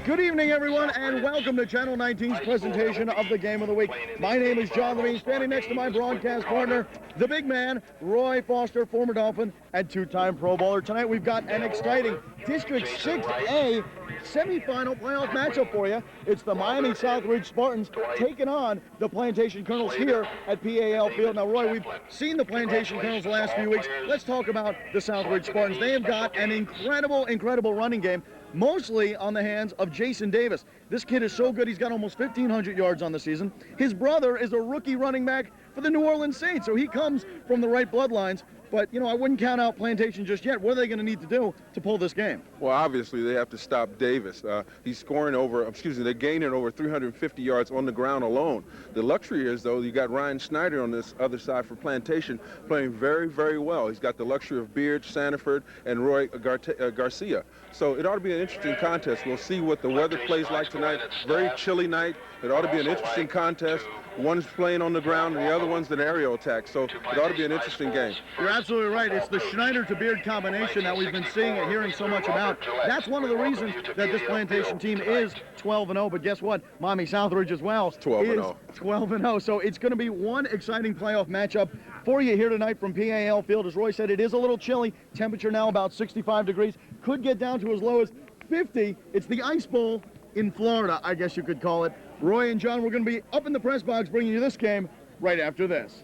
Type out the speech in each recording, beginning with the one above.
Good evening, everyone, and welcome to Channel 19's presentation of the Game of the Week. My name is John Levine, standing next to my broadcast partner, the big man, Roy Foster, former Dolphin and two-time Pro Bowler. Tonight we've got an exciting District 6A semifinal playoff matchup for you. It's the Miami Southridge Spartans taking on the Plantation Colonels here at PAL Field. Now, Roy, we've seen the Plantation Colonels the last few weeks. Let's talk about the Southridge Spartans. They have got an incredible running game, mostly on the hands of Jason Davis. This kid is so good, he's got almost 1,500 yards on the season. His brother is a rookie running back for the New Orleans Saints, so he comes from the right bloodlines. But, you know, I wouldn't count out Plantation just yet. What are they going to need to do to pull this game? Well, obviously, they have to stop Davis. He's scoring they're gaining over 350 yards on the ground alone. The luxury is, though, you got Ryan Schneider on this other side for Plantation playing very well. He's got the luxury of Beard, Sanford, and Roy Garcia. So it ought to be an interesting contest. We'll see what the weather plays like tonight. Very chilly night. It ought to be an interesting contest. One's playing on the ground and the other one's an aerial attack. So it ought to be an interesting game. You're absolutely right. It's the Schneider to Beard combination that we've been seeing and hearing so much about. That's one of the reasons that this Plantation team is 12-0. But guess what? Miami Southridge as well 12-0. 12-0. So it's going to be one exciting playoff matchup for you here tonight from PAL Field. As Roy said, it is a little chilly. Temperature now about 65 degrees. Could get down to as low as 50. It's the Ice Bowl in Florida, I guess you could call it. Roy and John, we're going to be up in the press box bringing you this game right after this.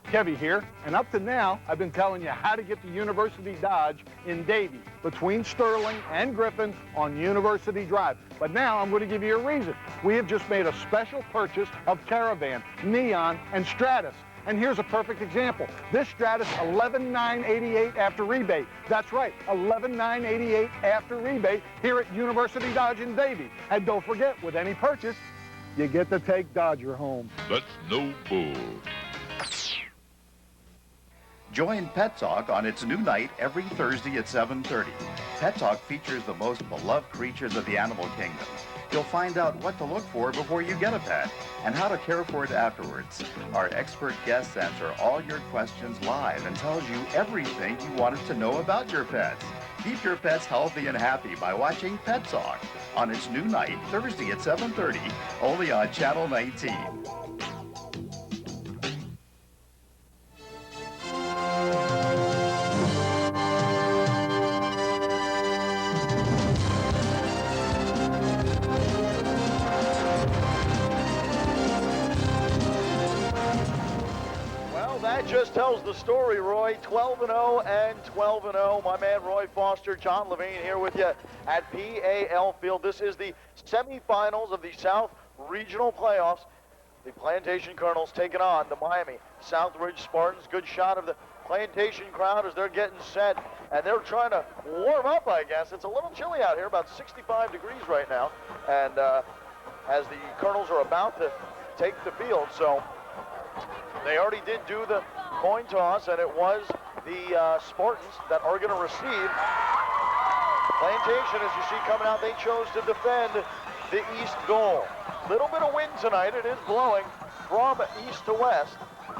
Kevy here, and up to now, I've been telling you how to get to University Dodge in Davie, between Sterling and Griffin on University Drive. But now I'm going to give you a reason. We have just made a special purchase of Caravan, Neon, and Stratus. And here's a perfect example. This Stratus, $11,988 after rebate. That's right, $11,988 after rebate here at University Dodge in Davie. And don't forget, with any purchase, you get to take Dodger home. That's no bull. Join Pet Talk on its new night every Thursday at 7:30. Pet Talk features the most beloved creatures of the animal kingdom. You'll find out what to look for before you get a pet and how to care for it afterwards. Our expert guests answer all your questions live and tells you everything you wanted to know about your pets. Keep your pets healthy and happy by watching Pet Talk on its new night Thursday at 7:30, only on Channel 19. Just tells the story, Roy. 12-0 and 12-0. My man Roy Foster, John Levine here with you at PAL Field. This is the semifinals of the South Regional Playoffs. The Plantation Colonels taking on the Miami Southridge Spartans. Good shot of the Plantation crowd as they're getting set, and they're trying to warm up, I guess. It's a little chilly out here, about 65 degrees right now, and as the Colonels are about to take the field, so they already did do the coin toss, and it was the Spartans that are going to receive. Plantation, as you see coming out, they chose to defend the east goal. Little bit of wind tonight. It is blowing from east to west.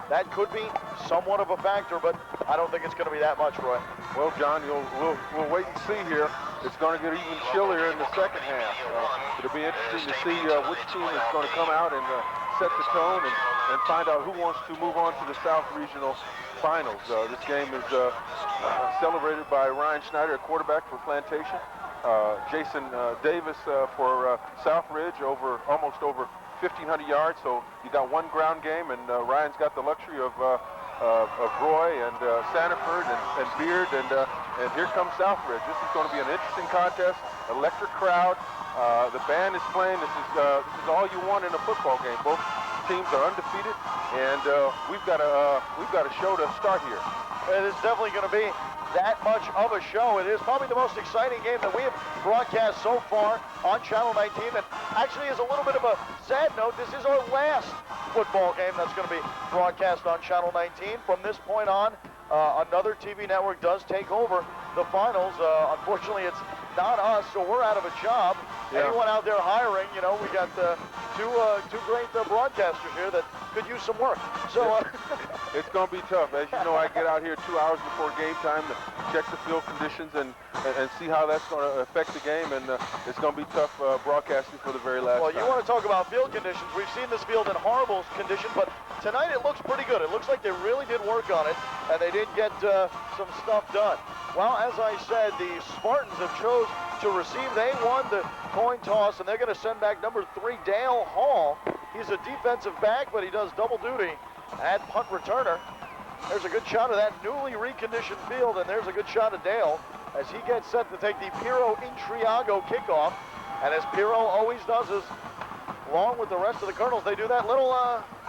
That could be somewhat of a factor, but I don't think it's going to be that much, Roy. Well, John, we'll wait and see here. It's going to get even chillier in the second half. It'll be interesting to see which team is going to come out and set the tone and find out who wants to move on to the South Regional Finals. This game is celebrated by Ryan Schneider, a quarterback for Plantation. Jason Davis for Southridge, almost over 1,500 yards. So you got one ground game, and Ryan's got the luxury of Roy and Sanford and Beard, and here comes Southridge. This is going to be an interesting contest. Electric crowd. The band is playing. This is all you want in a football game. Both teams are undefeated, and we've got a show to start here. It is definitely going to be that much of a show. It is probably the most exciting game that we have broadcast so far on Channel 19. And actually, is a little bit of a sad note, this is our last football game that's going to be broadcast on Channel 19. From this point on, another TV network does take over the finals. Unfortunately, it's not us, so we're out of a job. anyone out there hiring, you know, we got two great broadcasters here that could use some work. So it's going to be tough. As you know, I get out here 2 hours before game time to check the field conditions and see how that's going to affect the game, and it's going to be tough broadcasting for the very last time. You want to talk about field conditions. We've seen this field in horrible condition, but tonight it looks pretty good. It looks like they really did work on it, and they did get some stuff done. Well, as I said, the Spartans have chose to receive. They won the coin toss, and they're going to send back number 3, Dale Hall. He's a defensive back, but he does double duty at punt returner. There's a good shot of that newly reconditioned field, and there's a good shot of Dale as he gets set to take the Piero Intriago kickoff. And as Piero always does, is along with the rest of the Colonels, they do that little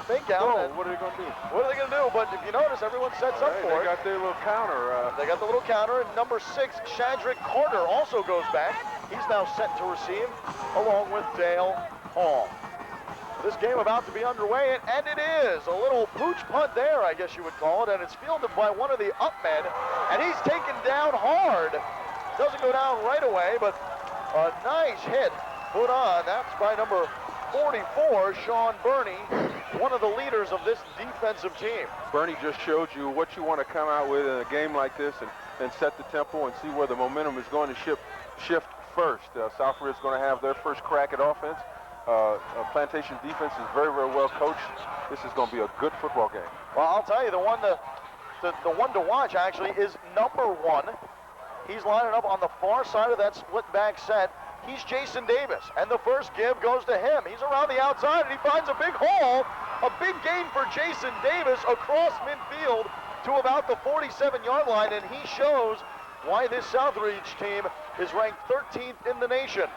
fake out. Oh, what are they going to do? What are they going to do? But if you notice, everyone sets up for it. They got their little counter. They got the little counter, and number 6, Shadrick Carter, also goes back. He's now set to receive, along with Dale Hall. This game about to be underway, and it is. A little pooch punt there, I guess you would call it, and it's fielded by one of the up men, and he's taken down hard. Doesn't go down right away, but a nice hit put on. That's by number 44, Sean Burney, one of the leaders of this defensive team. Bernie just showed you what you want to come out with in a game like this and set the tempo and see where the momentum is going to shift first. Southridge is going to have their first crack at offense. Plantation defense is very, very well coached. This is going to be a good football game. Well, I'll tell you, the one to watch actually is number 1. He's lining up on the far side of that split back set. He's Jason Davis, and the first give goes to him. He's around the outside, and he finds a big hole. A big gain for Jason Davis across midfield to about the 47-yard line, and he shows why this Southridge team is ranked 13th in the nation.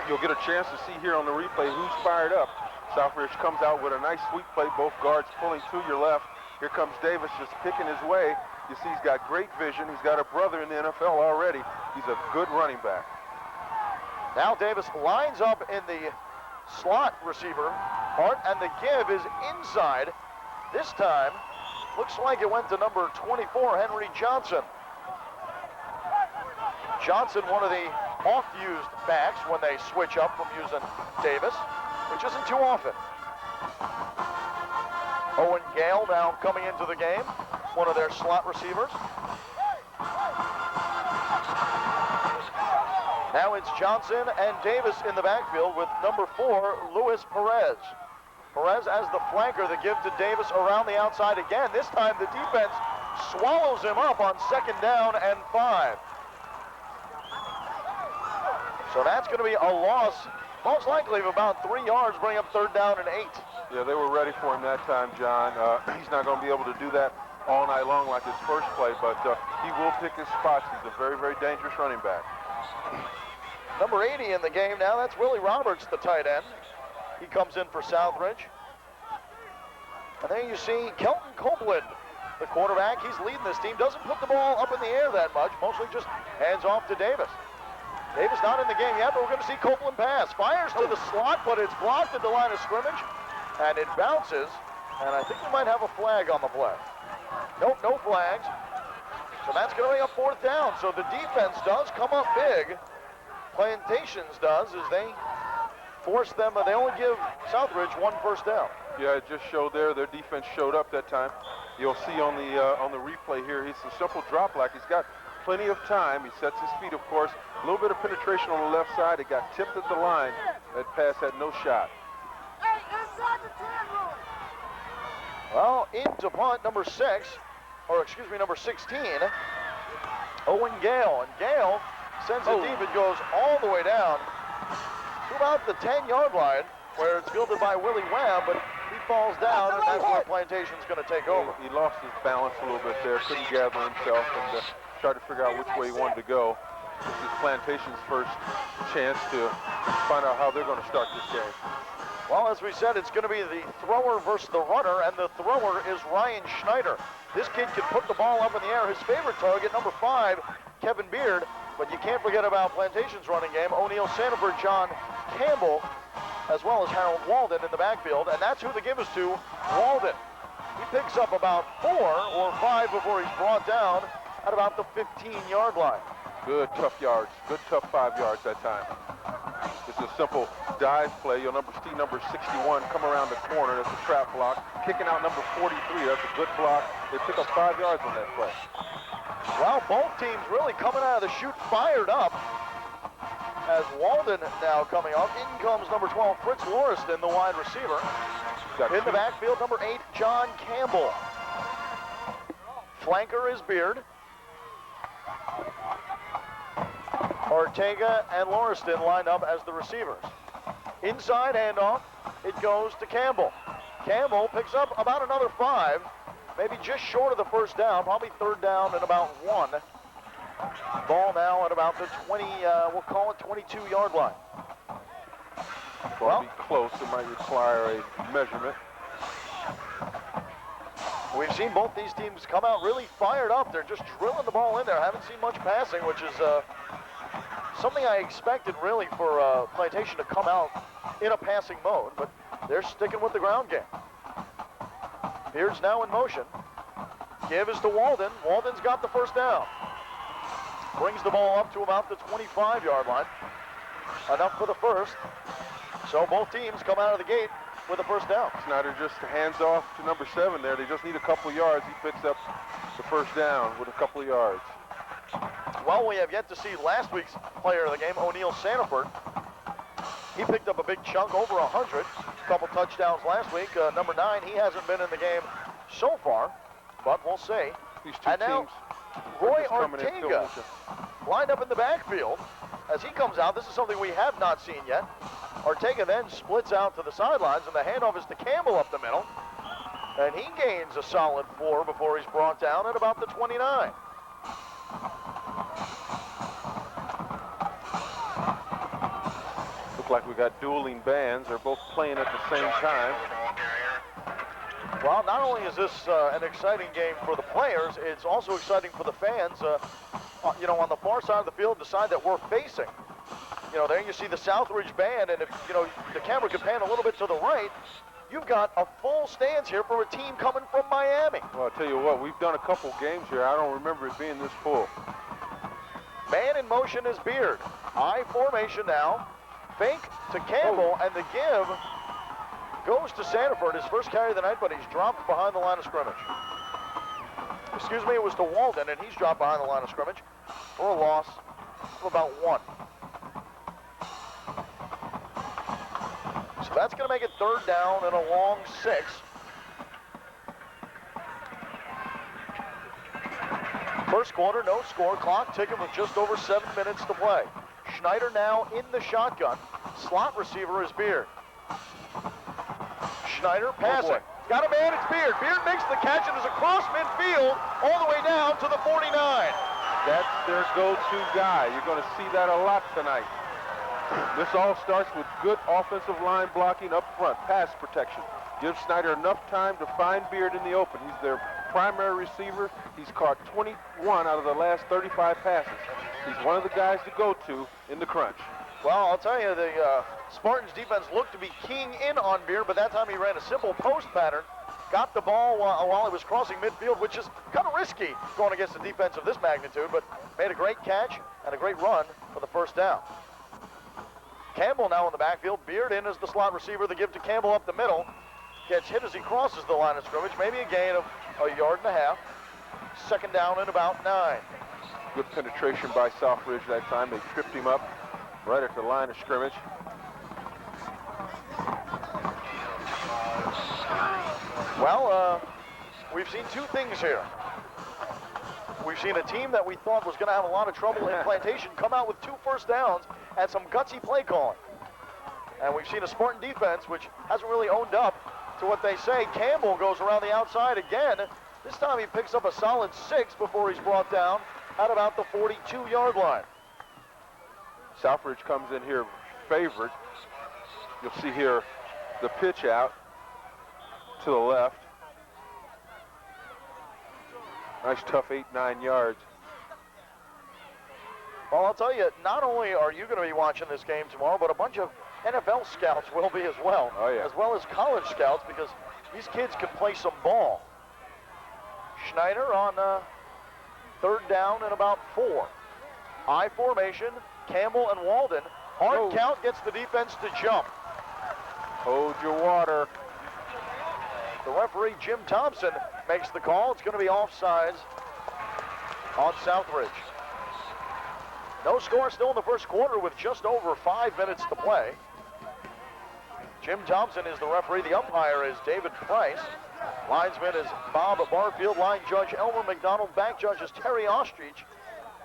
You'll get a chance to see here on the replay who's fired up. Southridge comes out with a nice sweep play, both guards pulling to your left. Here comes Davis just picking his way. You see he's got great vision. He's got a brother in the NFL already. He's a good running back. Now Davis lines up in the slot receiver part, and the give is inside. This time, looks like it went to number 24, Henry Johnson. Johnson, one of the oft-used backs when they switch up from using Davis, which isn't too often. Owen Gale now coming into the game, one of their slot receivers. Now it's Johnson and Davis in the backfield with number 4, Luis Perez. Perez as the flanker, the give to Davis around the outside again. This time the defense swallows him up on 2nd down and 5. So that's going to be a loss, most likely of about 3 yards, bring up 3rd down and 8. Yeah, they were ready for him that time, John. He's not going to be able to do that all night long like his first play, but he will pick his spots. He's a very, very dangerous running back. Number 80 in the game now, that's Willie Roberts, the tight end. He comes in for Southridge. And there you see Kelton Copeland, the quarterback. He's leading this team. Doesn't put the ball up in the air that much, mostly just hands off to Davis. Davis not in the game yet, but we're going to see Copeland pass. Fires to the slot, but it's blocked at the line of scrimmage, and it bounces, and I think we might have a flag on the play. Nope, no flags. So that's going to be a 4th down. So the defense does come up big. Plantations does, as they force them, they only give Southridge 1 first down. Yeah, it just showed there. Their defense showed up that time. You'll see on the replay here, it's a simple drop back. He's got plenty of time. He sets his feet, of course. A little bit of penetration on the left side. It got tipped at the line. That pass had no shot. Hey, inside the 10 rule. Well, into punt number 6, or excuse me, number 16, Owen Gale. And Gale sends it deep. It goes all the way down to about the 10-yard line, where it's fielded by Willie Webb, but he falls down, and that's where Plantation's going to take over. He lost his balance a little bit there, couldn't gather himself, and tried to figure out which way he wanted to go. This is Plantation's first chance to find out how they're going to start this game. Well, as we said, it's going to be the thrower versus the runner, and the thrower is Ryan Schneider. This kid can put the ball up in the air. His favorite target, number 5, Kevin Beard. But you can't forget about Plantation's running game. O'Neal Sanford, John Campbell, as well as Harold Walden in the backfield, and that's who the give is to, Walden. He picks up about 4 or 5 before he's brought down at about the 15-yard line. Good tough yards, good tough 5 yards that time. This is a simple dive play. You'll see number 61 come around the corner. That's a trap block. Kicking out number 43. That's a good block. They pick up 5 yards on that play. Well, both teams really coming out of the chute fired up. As Walden now coming off. In comes number 12, Fritz Lauriston, the wide receiver. In the backfield, number 8, John Campbell. Flanker is Beard. Ortega and Lauriston lined up as the receivers. Inside handoff, it goes to Campbell. Campbell picks up about another 5, maybe just short of the first down, probably third down and about 1. Ball now at about the 20, we'll call it 22-yard line. Well, be close. It might require a measurement. We've seen both these teams come out really fired up. They're just drilling the ball in there. Haven't seen much passing, which is something I expected really for Plantation to come out in a passing mode, but they're sticking with the ground game. Beard's now in motion. Give is to Walden. Walden's got the first down. Brings the ball up to about the 25-yard line. Enough for the first. So both teams come out of the gate with a first down. Snyder just hands off to number 7 there. They just need a couple yards. He picks up the first down with a couple of yards. Well, we have yet to see last week's player of the game, O'Neal Sanford. He picked up a big chunk, over 100. A couple touchdowns last week. Number 9, he hasn't been in the game so far, but we'll see. These two and now, teams Roy Ortega lined up in the backfield. As he comes out, this is something we have not seen yet. Ortega then splits out to the sidelines, and the handoff is to Campbell up the middle. And he gains a solid 4 before he's brought down at about the 29. Look like we got dueling bands. They're both playing at the same time. Well, not only is this an exciting game for the players, it's also exciting for the fans. You know, on the far side of the field, the side that we're facing. You know, there you see the Southridge band, and if, you know, the camera could pan a little bit to the right, you've got a full stands here for a team coming from Miami. Well, I'll tell you what, we've done a couple games here. I don't remember it being this full. Man in motion is Beard. I formation now. Fake to Campbell, and the give goes to Sanford, his first carry of the night, but he's dropped behind the line of scrimmage. Excuse me, it was to Walden, and he's dropped behind the line of scrimmage for a loss of about 1. So that's going to make it third down and a long 6. First quarter, no score. Clock ticking with just over 7 minutes to play. Schneider now in the shotgun. Slot receiver is Beard. Schneider passing. Got a man, it's Beard. Beard makes the catch and is across midfield all the way down to the 49. That's their go-to guy. You're going to see that a lot tonight. This all starts with good offensive line blocking up front, pass protection. Gives Snyder enough time to find Beard in the open. He's their primary receiver. He's caught 21 out of the last 35 passes. He's one of the guys to go to in the crunch. Well, I'll tell you, the Spartans defense looked to be keying in on Beard, but that time he ran a simple post pattern. Got the ball while he was crossing midfield, which is kind of risky going against a defense of this magnitude, but made a great catch and a great run for the first down. Campbell now in the backfield. Beard in as the slot receiver. The give to Campbell up the middle. Gets hit as he crosses the line of scrimmage. Maybe a gain of a yard and a half. Second down and about 9. Good penetration by Southridge that time. They tripped him up right at the line of scrimmage. Well, we've seen two things here. We've seen a team that we thought was going to have a lot of trouble in Plantation come out with 2 first downs and some gutsy play calling. And we've seen a Spartan defense which hasn't really owned up to what they say. Campbell goes around the outside again. This time he picks up a solid 6 before he's brought down at about the 42-yard line. Southridge comes in here favored. You'll see here the pitch out to the left. Nice tough 8-9 yards. Well, I'll tell you, not only are you going to be watching this game tomorrow, but a bunch of NFL scouts will be as well. Oh, yeah. As well as college scouts, because these kids can play some ball. Schneider on third down and about 4. I formation, Campbell and Walden. Hard Whoa. count gets the defense to jump. Hold your water. The referee, Jim Thompson, makes the call. It's going to be offsides on Southridge. No score still in the first quarter with just over 5 minutes to play. Jim Thompson is the referee. The umpire is David Price. Linesman is Bob Barfield. Line judge Elmer McDonald. Back judge is Terry Ostrich.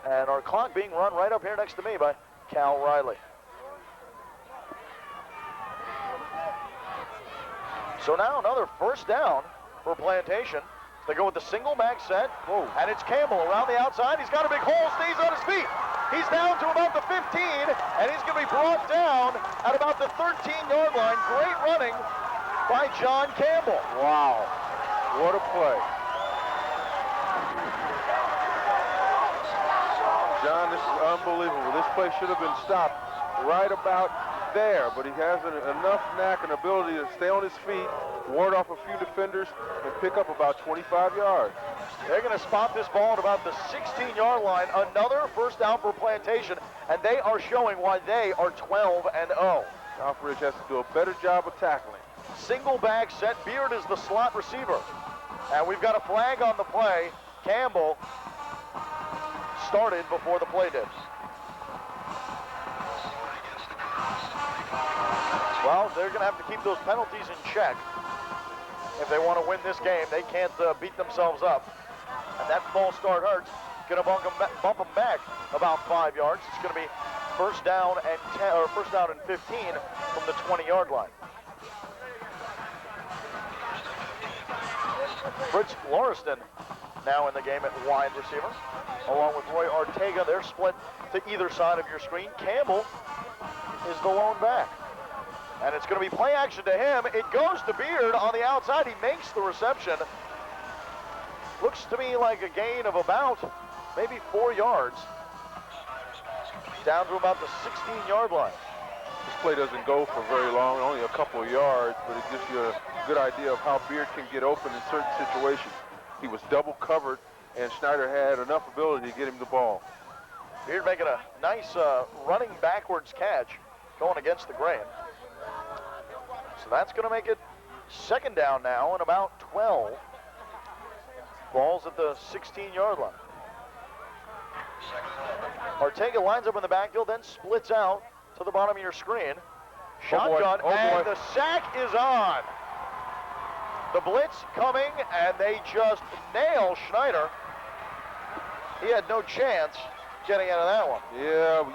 And our clock being run right up here next to me by Cal Riley. So now another first down for Plantation. They go with the single back set. Whoa. And it's Campbell around the outside. He's got a big hole, stays on his feet. He's down to about the 15, and he's going to be brought down at about the 13-yard line. Great running by John Campbell. Wow. What a play. John, this is unbelievable. This play should have been stopped right about there, but he has enough knack and ability to stay on his feet, ward off a few defenders, and pick up about 25 yards. They're going to spot this ball at about the 16-yard line. Another first down for Plantation, and they are showing why they are 12-0. Southridge has to do a better job of tackling. Single back set. Beard is the slot receiver. And we've got a flag on the play. Campbell started before the play did. Well, they're going to have to keep those penalties in check if they want to win this game. They can't beat themselves up. And that false start hurts. Going to bump them back about 5 yards. It's going to be first down and 10, or first down and 15 from the 20-yard line. Fritz Lauriston now in the game at wide receiver, along with Roy Ortega. They're split to either side of your screen. Campbell is the lone back. And it's going to be play action to him. It goes to Beard on the outside. He makes the reception. Looks to me like a gain of about maybe 4 yards. Down to about the 16-yard line. This play doesn't go for very long, only a couple of yards, but it gives you a good idea of how Beard can get open in certain situations. He was double covered, and Schneider had enough ability to get him the ball. Beard making a nice running backwards catch going against the grain. So that's going to make it second down now and about 12. Ball's at the 16-yard line. Ortega lines up in the backfield, then splits out to the bottom of your screen. Shotgun, and the sack is on. The blitz coming, and they just nail Schneider. He had no chance getting out of that one.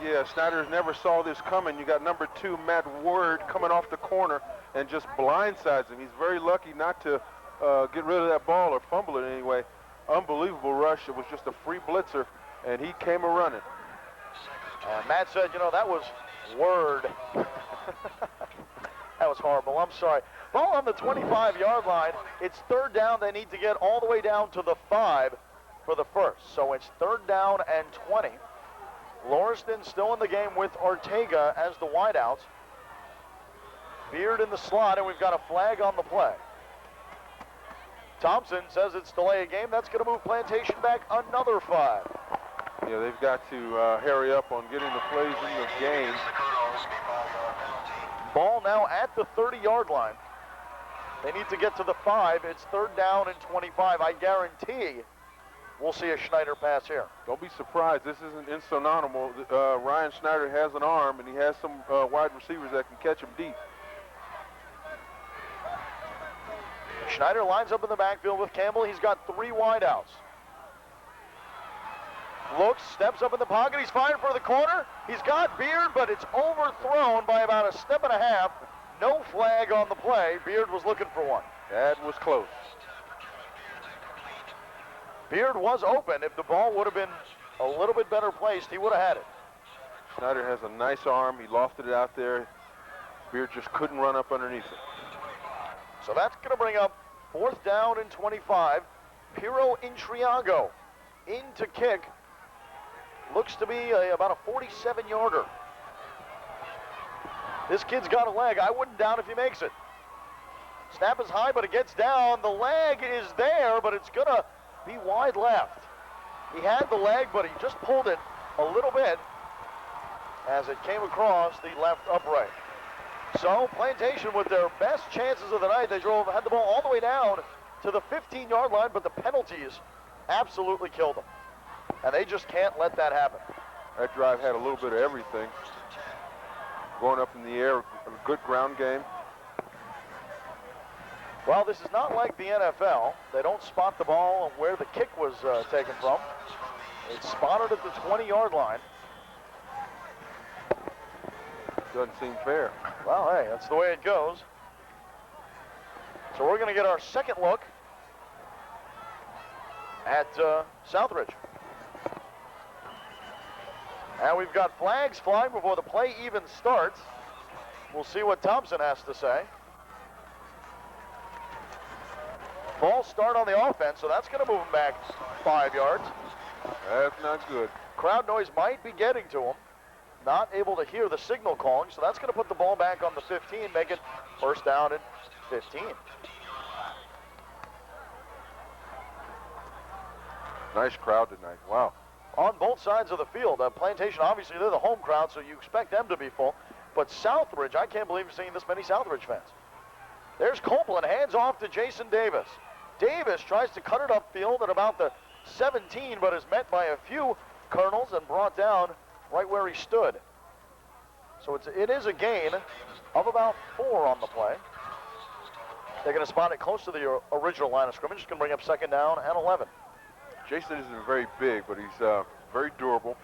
Yeah, Snyder never saw this coming. You got number 2, Matt Word, coming off the corner and just blindsides him. He's very lucky not to get rid of that ball or fumble it anyway. Unbelievable rush. It was just a free blitzer, and he came a-running. Matt said, you know, that was Word. That was horrible. I'm sorry. Ball on the 25-yard line. It's third down. They need to get all the way down to the 5 for the first. So it's third down and 20. Lauriston still in the game with Ortega as the wideouts. Beard in the slot, and we've got a flag on the play. Thompson says it's delay a game. That's going to move Plantation back another 5. Yeah, they've got to hurry up on getting the plays in the game. Ball now at the 30-yard line. They need to get to the 5. It's third down and 25. I guarantee we'll see a Schneider pass here. Don't be surprised. This isn't insurmountable. Ryan Schneider has an arm, and he has some wide receivers that can catch him deep. Schneider lines up in the backfield with Campbell. He's got 3 wideouts. Looks, steps up in the pocket. He's fired for the corner. He's got Beard, but it's overthrown by about a step and a half. No flag on the play. Beard was looking for one. That was close. Beard was open. If the ball would have been a little bit better placed, he would have had it. Schneider has a nice arm. He lofted it out there. Beard just couldn't run up underneath it. So that's going to bring up fourth down and 25. Piro Intriago in to kick. Looks to be about a 47-yarder. This kid's got a leg. I wouldn't doubt if he makes it. Snap is high, but it gets down. The leg is there, but it's going to be wide left. He had the leg, but he just pulled it a little bit as it came across the left upright. So Plantation with their best chances of the night. They had the ball all the way down to the 15-yard line, but the penalties absolutely killed them. And they just can't let that happen. That drive had a little bit of everything. Going up in the air, a good ground game. Well, this is not like the NFL. They don't spot the ball where the kick was taken from. It's spotted at the 20-yard line. Doesn't seem fair. Well, hey, that's the way it goes. So we're going to get our second look at Southridge. And we've got flags flying before the play even starts. We'll see what Thompson has to say. False start on the offense, so that's going to move him back 5 yards. That's not good. Crowd noise might be getting to him. Not able to hear the signal calling, so that's going to put the ball back on the 15, make it first down and 15. Nice crowd tonight. Wow. On both sides of the field. Plantation, obviously, they're the home crowd, so you expect them to be full. But Southridge, I can't believe you're seeing this many Southridge fans. There's Copeland, hands off to Jason Davis. Davis tries to cut it upfield at about the 17, but is met by a few Colonels and brought down right where he stood. So it is a gain of about 4 on the play. They're going to spot it close to the original line of scrimmage. It's going to bring up second down and 11. Jason isn't very big, but he's very durable.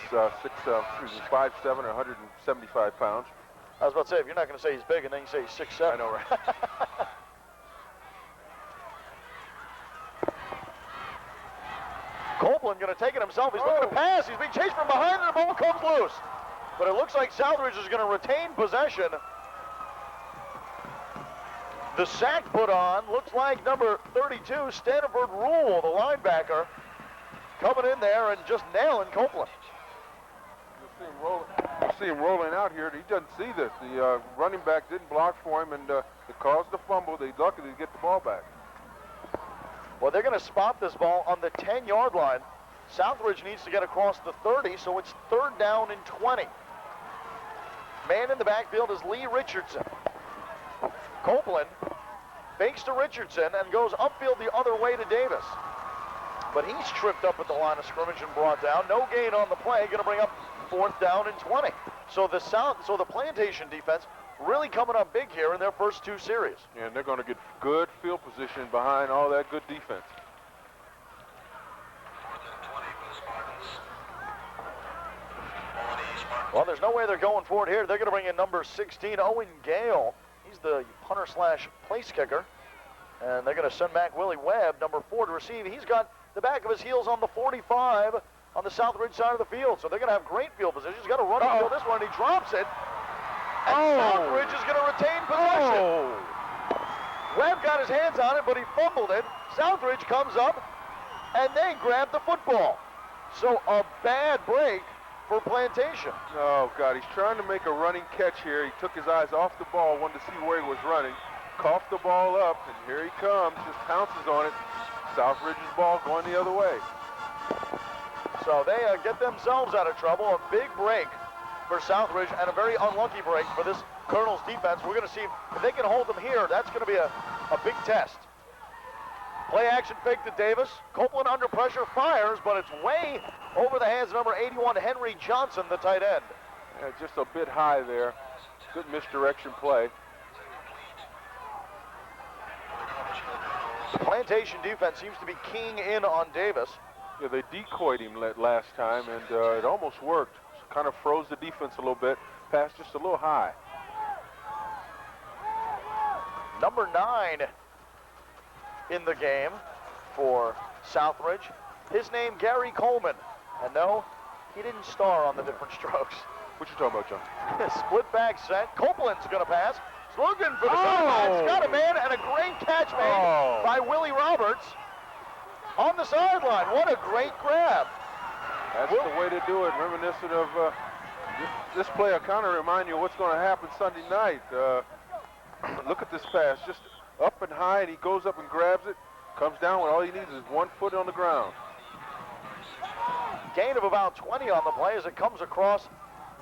He's 5'7", 175 pounds. I was about to say, if you're not going to say he's big and then you say he's 6'7". I know, right? Copeland going to take it himself. He's looking to pass. He's being chased from behind, and the ball comes loose. But it looks like Southridge is going to retain possession. The sack put on looks like number 32, Stanford Rule, the linebacker, coming in there and just nailing Copeland. You see him rolling out here. He doesn't see this. The running back didn't block for him, and it caused the fumble. They luckily get the ball back. Well, they're going to spot this ball on the 10-yard line. Southridge needs to get across the 30, so it's third down and 20. Man in the backfield is Lee Richardson. Copeland fakes to Richardson and goes upfield the other way to Davis. But he's tripped up at the line of scrimmage and brought down. No gain on the play, going to bring up fourth down and 20. So the Plantation defense really coming up big here in their first 2 series. And they're going to get good field position behind all that good defense. Well, there's no way they're going for it here. They're going to bring in number 16, Owen Gale. He's the punter/place kicker. And they're going to send back Willie Webb, number 4, to receive. He's got the back of his heels on the 45 on the Southridge side of the field. So they're going to have great field position. He's got to run for this one, and he drops it. And Southridge is going to retain possession. Webb got his hands on it, but he fumbled it. Southridge comes up, and they grab the football. So a bad break for Plantation. Oh, God, he's trying to make a running catch here. He took his eyes off the ball, wanted to see where he was running, coughed the ball up, and here he comes, just pounces on it. Southridge's ball going the other way. So they get themselves out of trouble. A big break for Southridge and a very unlucky break for this Colonel's defense. We're going to see if they can hold them here. That's going to be a big test. Play action fake to Davis. Copeland under pressure fires, but it's way over the hands of number 81, Henry Johnson, the tight end. Yeah, just a bit high there. Good misdirection play. The Plantation defense seems to be keying in on Davis. Yeah, they decoyed him last time, and it almost worked. Kind of froze the defense a little bit. Passed just a little high. Number 9 in the game for Southridge. His name, Gary Coleman. And no, he didn't star on the different strokes. What you talking about, John? Split back set. Copeland's going to pass. He's looking for the sideline. Got a man, and a great catch made by Willie Roberts on the sideline. What a great grab. That's the way to do it. Reminiscent of this play will kind of remind you of what's going to happen Sunday night. Look at this pass. Just up and high, and he goes up and grabs it. Comes down with all he needs is 1 foot on the ground. Gain of about 20 on the play as it comes across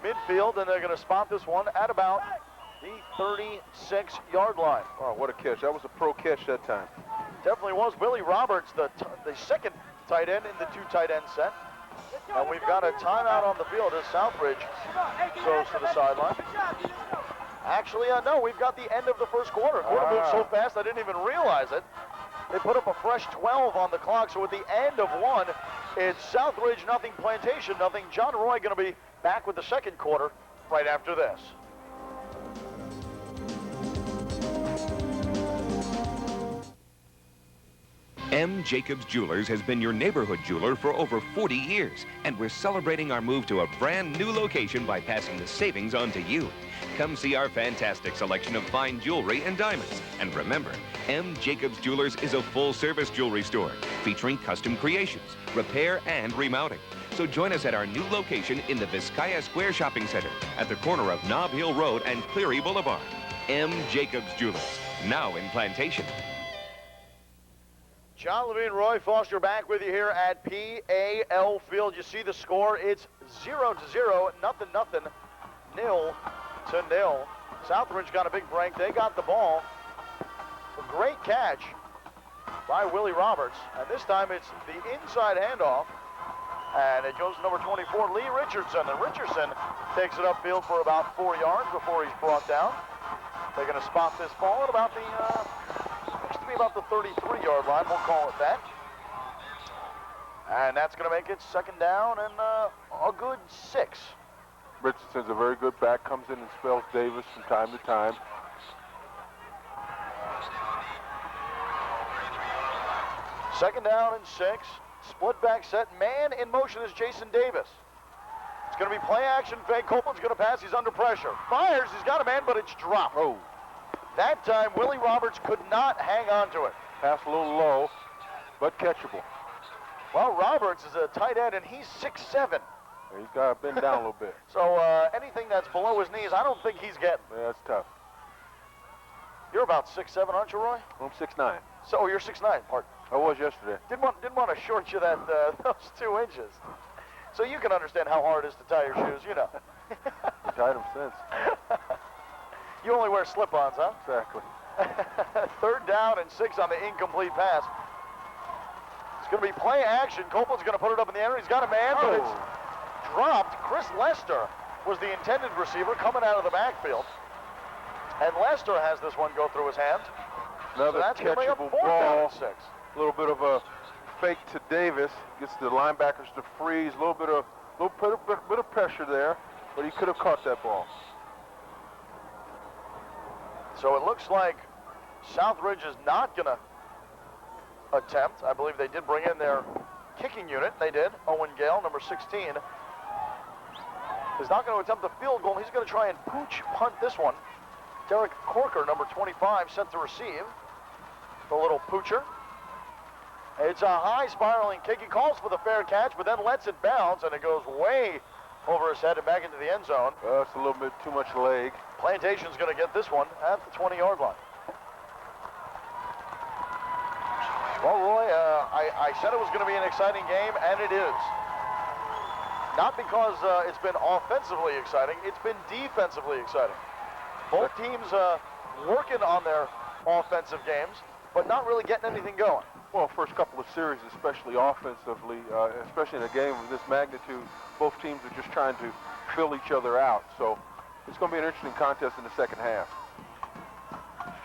midfield, and they're going to spot this one at about the 36-yard line. Oh, what a catch. That was a pro catch that time. Definitely was. Willie Roberts, the second tight end in the two tight end set. And we've got a timeout on the field as Southridge goes to the sideline. Actually, no, we've got the end of the first quarter. Quarter moved so fast I didn't even realize it. They put up a fresh 12 on the clock, so at the end of one, it's Southridge nothing, Plantation nothing. John Roy going to be back with the second quarter right after this. M. Jacobs Jewelers has been your neighborhood jeweler for over 40 years, and we're celebrating our move to a brand new location by passing the savings on to you. Come see our fantastic selection of fine jewelry and diamonds. And remember, M. Jacobs Jewelers is a full-service jewelry store featuring custom creations, repair, and remounting. So join us at our new location in the Vizcaya Square Shopping Center at the corner of Nob Hill Road and Cleary Boulevard. M. Jacobs Jewelers, now in Plantation. John Levine, Roy Foster back with you here at PAL Field. You see the score. It's 0-0, nothing, 0-0. Southridge got a big break. They got the ball. A great catch by Willie Roberts. And this time it's the inside handoff. And it goes to number 24, Lee Richardson. And Richardson takes it upfield for about 4 yards before he's brought down. They're going to spot this ball at about the... looks to be about the 33-yard line, we'll call it that. And that's going to make it second down and a good 6. Richardson's a very good back, comes in and spells Davis from time to time. Second down and 6. Split back set. Man in motion is Jason Davis. It's going to be play action fake. Copeland's going to pass. He's under pressure. Fires. He's got a man, but it's dropped. Oh. That time, Willie Roberts could not hang on to it. Pass a little low, but catchable. Well, Roberts is a tight end, and he's 6'7". He's got to bend down a little bit. So anything that's below his knees, I don't think he's getting. Yeah, that's tough. You're about 6'7", aren't you, Roy? I'm 6'9". So you're 6'9", pardon. I was yesterday. Didn't want to short you that those 2 inches. So you can understand how hard it is to tie your shoes, you know. I tied them since. You only wear slip-ons, huh? Exactly. Third down and 6 on the incomplete pass. It's going to be play action. Copeland's going to put it up in the air. He's got a man, but it's dropped. Chris Lester was the intended receiver coming out of the backfield. And Lester has this one go through his hand. Another so catchable ball. A little bit of a fake to Davis. Gets the linebackers to freeze. A little bit of pressure there, but he could have caught that ball. So it looks like Southridge is not going to attempt. I believe they did bring in their kicking unit. They did. Owen Gale, number 16, is not going to attempt the field goal. He's going to try and punt this one. Derek Corker, number 25, set to receive. The little poocher. It's a high spiraling kick. He calls for the fair catch, but then lets it bounce, and it goes way over his head and back into the end zone. It's a little bit too much leg. Plantation's going to get this one at the 20-yard line. Well, Roy, I said it was going to be an exciting game, and it is. Not because it's been offensively exciting, it's been defensively exciting. Both teams working on their offensive games, but not really getting anything going. Well, first couple of series, especially offensively, especially in a game of this magnitude, both teams are just trying to fill each other out. So it's going to be an interesting contest in the second half.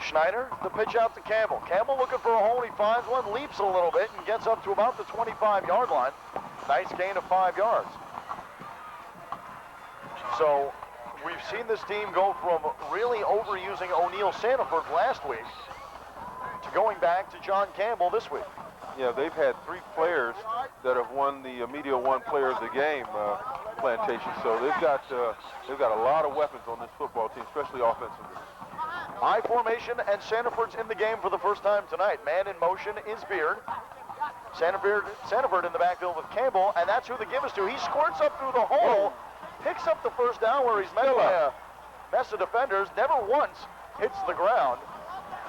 Schneider, the pitch out to Campbell. Campbell looking for a hole. He finds one, leaps a little bit, and gets up to about the 25-yard line. Nice gain of 5 yards. So we've seen this team go from really overusing O'Neal Sanford last week to going back to John Campbell this week. Yeah, they've had 3 players that have won the Media One Player of the Game, Plantation. So they've got a lot of weapons on this football team, especially offensively. High formation, and Sanford's in the game for the first time tonight. Man in motion is Beard. Sanford in the backfield with Campbell, and that's who the give is to. He squirts up through the hole, picks up the first down where he's met by a mess of defenders, never once hits the ground,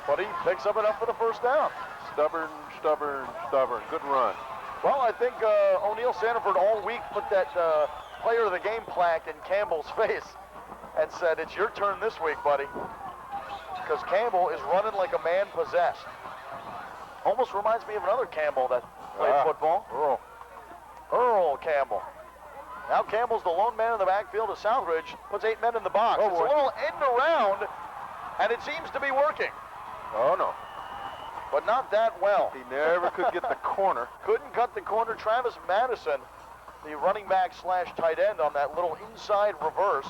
but he picks up enough for the first down. Stubborn. Good run. Well, I think O'Neill Sanford all week put that player of the game plaque in Campbell's face and said, it's your turn this week, buddy. Because Campbell is running like a man possessed. Almost reminds me of another Campbell that played football. Earl Campbell. Now Campbell's the lone man in the backfield of Southridge, puts 8 men in the box. It's a little end around, and it seems to be working. Oh, no. But not that well. He never could get the corner. Couldn't cut the corner. Travis Madison, the running back slash tight end on that little inside reverse.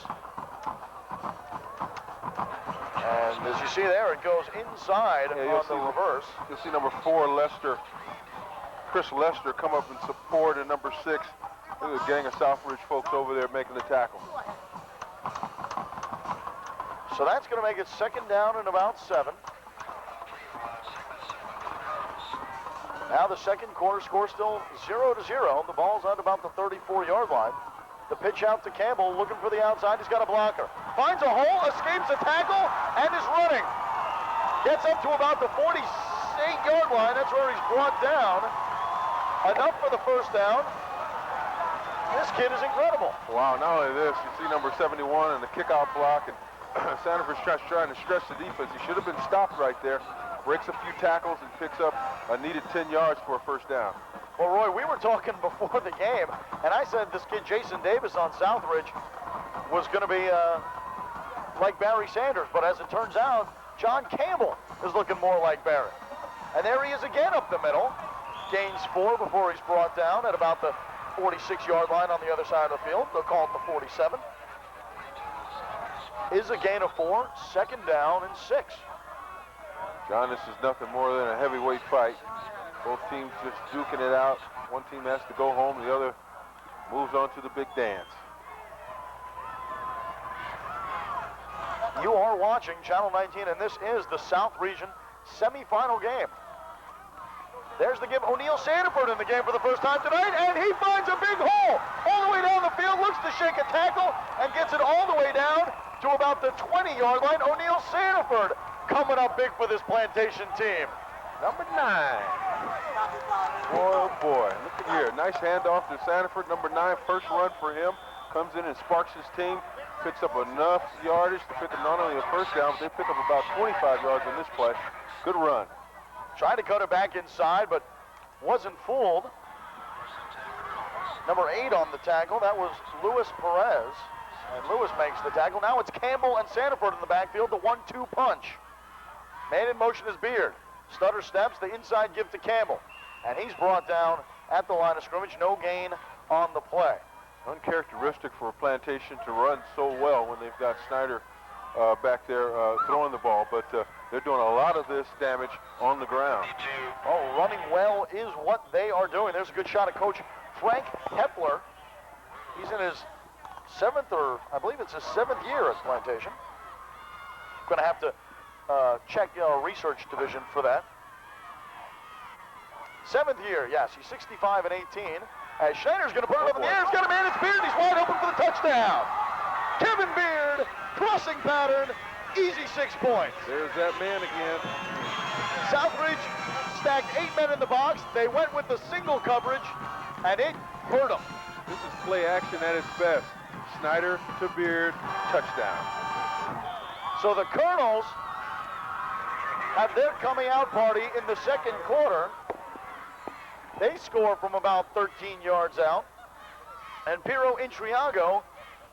And as you see there, it goes inside on the reverse. You'll see number 4, Lester, Chris Lester, come up and support, and number 6, look at the gang of Southridge folks over there making the tackle. So that's going to make it 2nd down and about 7. Now the second quarter score still 0-0. The ball's at about the 34-yard line. The pitch out to Campbell, looking for the outside. He's got a blocker. Finds a hole, escapes a tackle, and is running. Gets up to about the 48-yard line. That's where he's brought down. Enough for the first down. This kid is incredible. Wow, not only this, you see number 71 and the kickoff block, and Sanford's trying to stretch the defense. He should have been stopped right there. Breaks a few tackles and picks up a needed 10 yards for a first down. Well, Roy, we were talking before the game, and I said this kid Jason Davis on Southridge was going to be like Barry Sanders, but as it turns out, John Campbell is looking more like Barry. And there he is again up the middle. Gains 4 before he's brought down at about the 46-yard line on the other side of the field. They'll call it the 47. Is a gain of 4, 2nd down and 6. John, this is nothing more than a heavyweight fight. Both teams just duking it out. One team has to go home, the other moves on to the big dance. You are watching Channel 19, and this is the South Region semifinal game. There's the give. O'Neill Sanford in the game for the first time tonight, and he finds a big hole all the way down the field, looks to shake a tackle, and gets it all the way down to about the 20-yard line. O'Neill Sanford coming up big for this Plantation team. Number 9. Oh boy, look at here. Nice handoff to Sanford. Number 9, first run for him. Comes in and sparks his team. Picks up enough yardage to pick up not only a first down, but they pick up about 25 yards on this play. Good run. Tried to cut it back inside, but wasn't fooled. Number 8 on the tackle, that was Luis Perez. And Lewis makes the tackle. Now it's Campbell and Sanford in the backfield, the 1-2 punch. Man in motion is Beard. Stutter steps, the inside give to Campbell. And he's brought down at the line of scrimmage. No gain on the play. Uncharacteristic for a Plantation to run so well when they've got Snyder back there throwing the ball. But they're doing a lot of this damage on the ground. Oh, running well is what they are doing. There's a good shot of Coach Frank Hepler. He's in his 7th, or I believe it's his 7th year at Plantation. Going to have to check our research division for that. 7th year, yes. He's 65 and 18. As Schneider's going to put it up in the air. He's got a man. It's Beard. He's wide open for the touchdown. Kevin Beard, crossing pattern, easy 6 points. There's that man again. Southridge stacked 8 men in the box. They went with the single coverage, and it hurt them. This is play action at its best. Snyder to Beard, touchdown. So the Colonels have their coming out party in the second quarter. They score from about 13 yards out. And Piero Intriago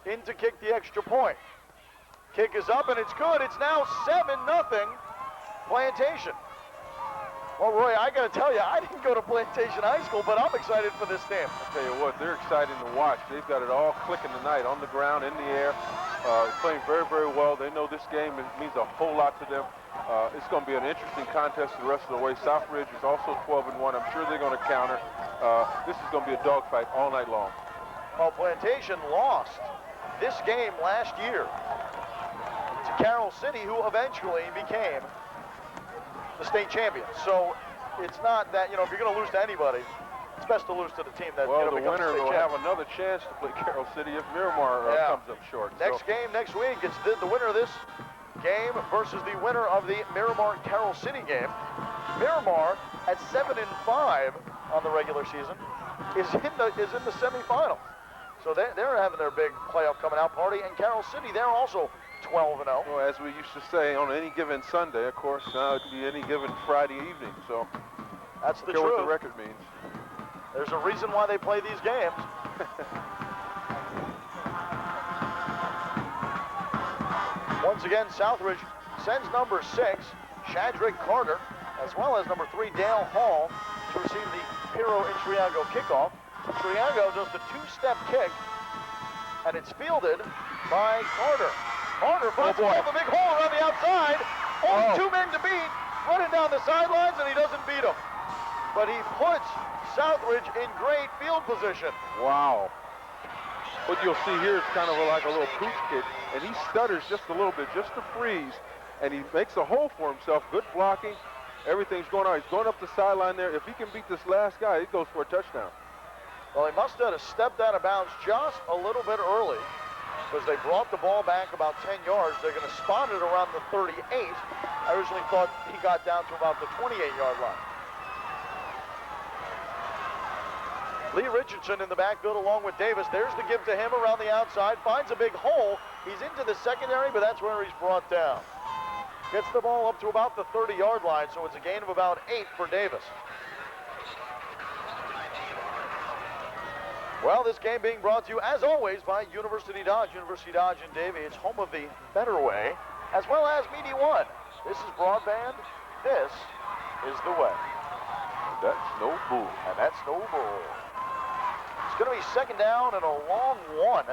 in to kick the extra point. Kick is up and it's good. It's now 7-0 Plantation. Well, Roy, I got to tell you, I didn't go to Plantation High School, but I'm excited for this team. I'll tell you what, they're exciting to watch. They've got it all clicking tonight, on the ground, in the air, playing very, very well. They know this game means a whole lot to them. It's going to be an interesting contest the rest of the way. Southridge is also 12-1. I'm sure they're going to counter. This is going to be a dogfight all night long. Well, Plantation lost this game last year to Carroll City, who eventually became the state champion. So it's not that, you know, if you're going to lose to anybody, it's best to lose to the team that, well, you know, the becomes winner the state will champion. have another chance to play Carroll City if Miramar comes up short. Next game next week, it's the winner of this game versus the winner of the Miramar Carroll City game. Miramar at 7-5 on the regular season, is in the semifinals. So they're having their big playoff coming out party. And Carroll City, they're also 12-0. Well, as we used to say, on any given Sunday, of course, now it could be any given Friday evening. So that's the truth. What the truth. record means. There's a reason why they play these games. Once again, Southridge sends number 6, Shadrick Carter, as well as number 3, Dale Hall, to receive the Piro Intriago kickoff. Intriago does the two-step kick, and it's fielded by Carter. Carter finds himself a big hole around the outside. Only 2 men to beat, running down the sidelines, and he doesn't beat him. But he puts Southridge in great field position. Wow. What you'll see here is kind of like a little pooch kid, and he stutters just a little bit, just to freeze, and he makes a hole for himself. Good blocking. Everything's going on. He's going up the sideline there. If he can beat this last guy, he goes for a touchdown. Well, he must have stepped out of bounds just a little bit early, because they brought the ball back about 10 yards. They're going to spot it around the 38. I originally thought he got down to about the 28-yard line. Lee Richardson in the backfield along with Davis. There's the give to him around the outside. Finds a big hole. He's into the secondary, but that's where he's brought down. Gets the ball up to about the 30-yard line, so it's a gain of about 8 for Davis. Well, this game being brought to you, as always, by University Dodge. University Dodge in Davie. It's home of the better way, as well as Media One. This is broadband. This is the way. That's no bull. And that's no bull. It's going to be second down and a long one.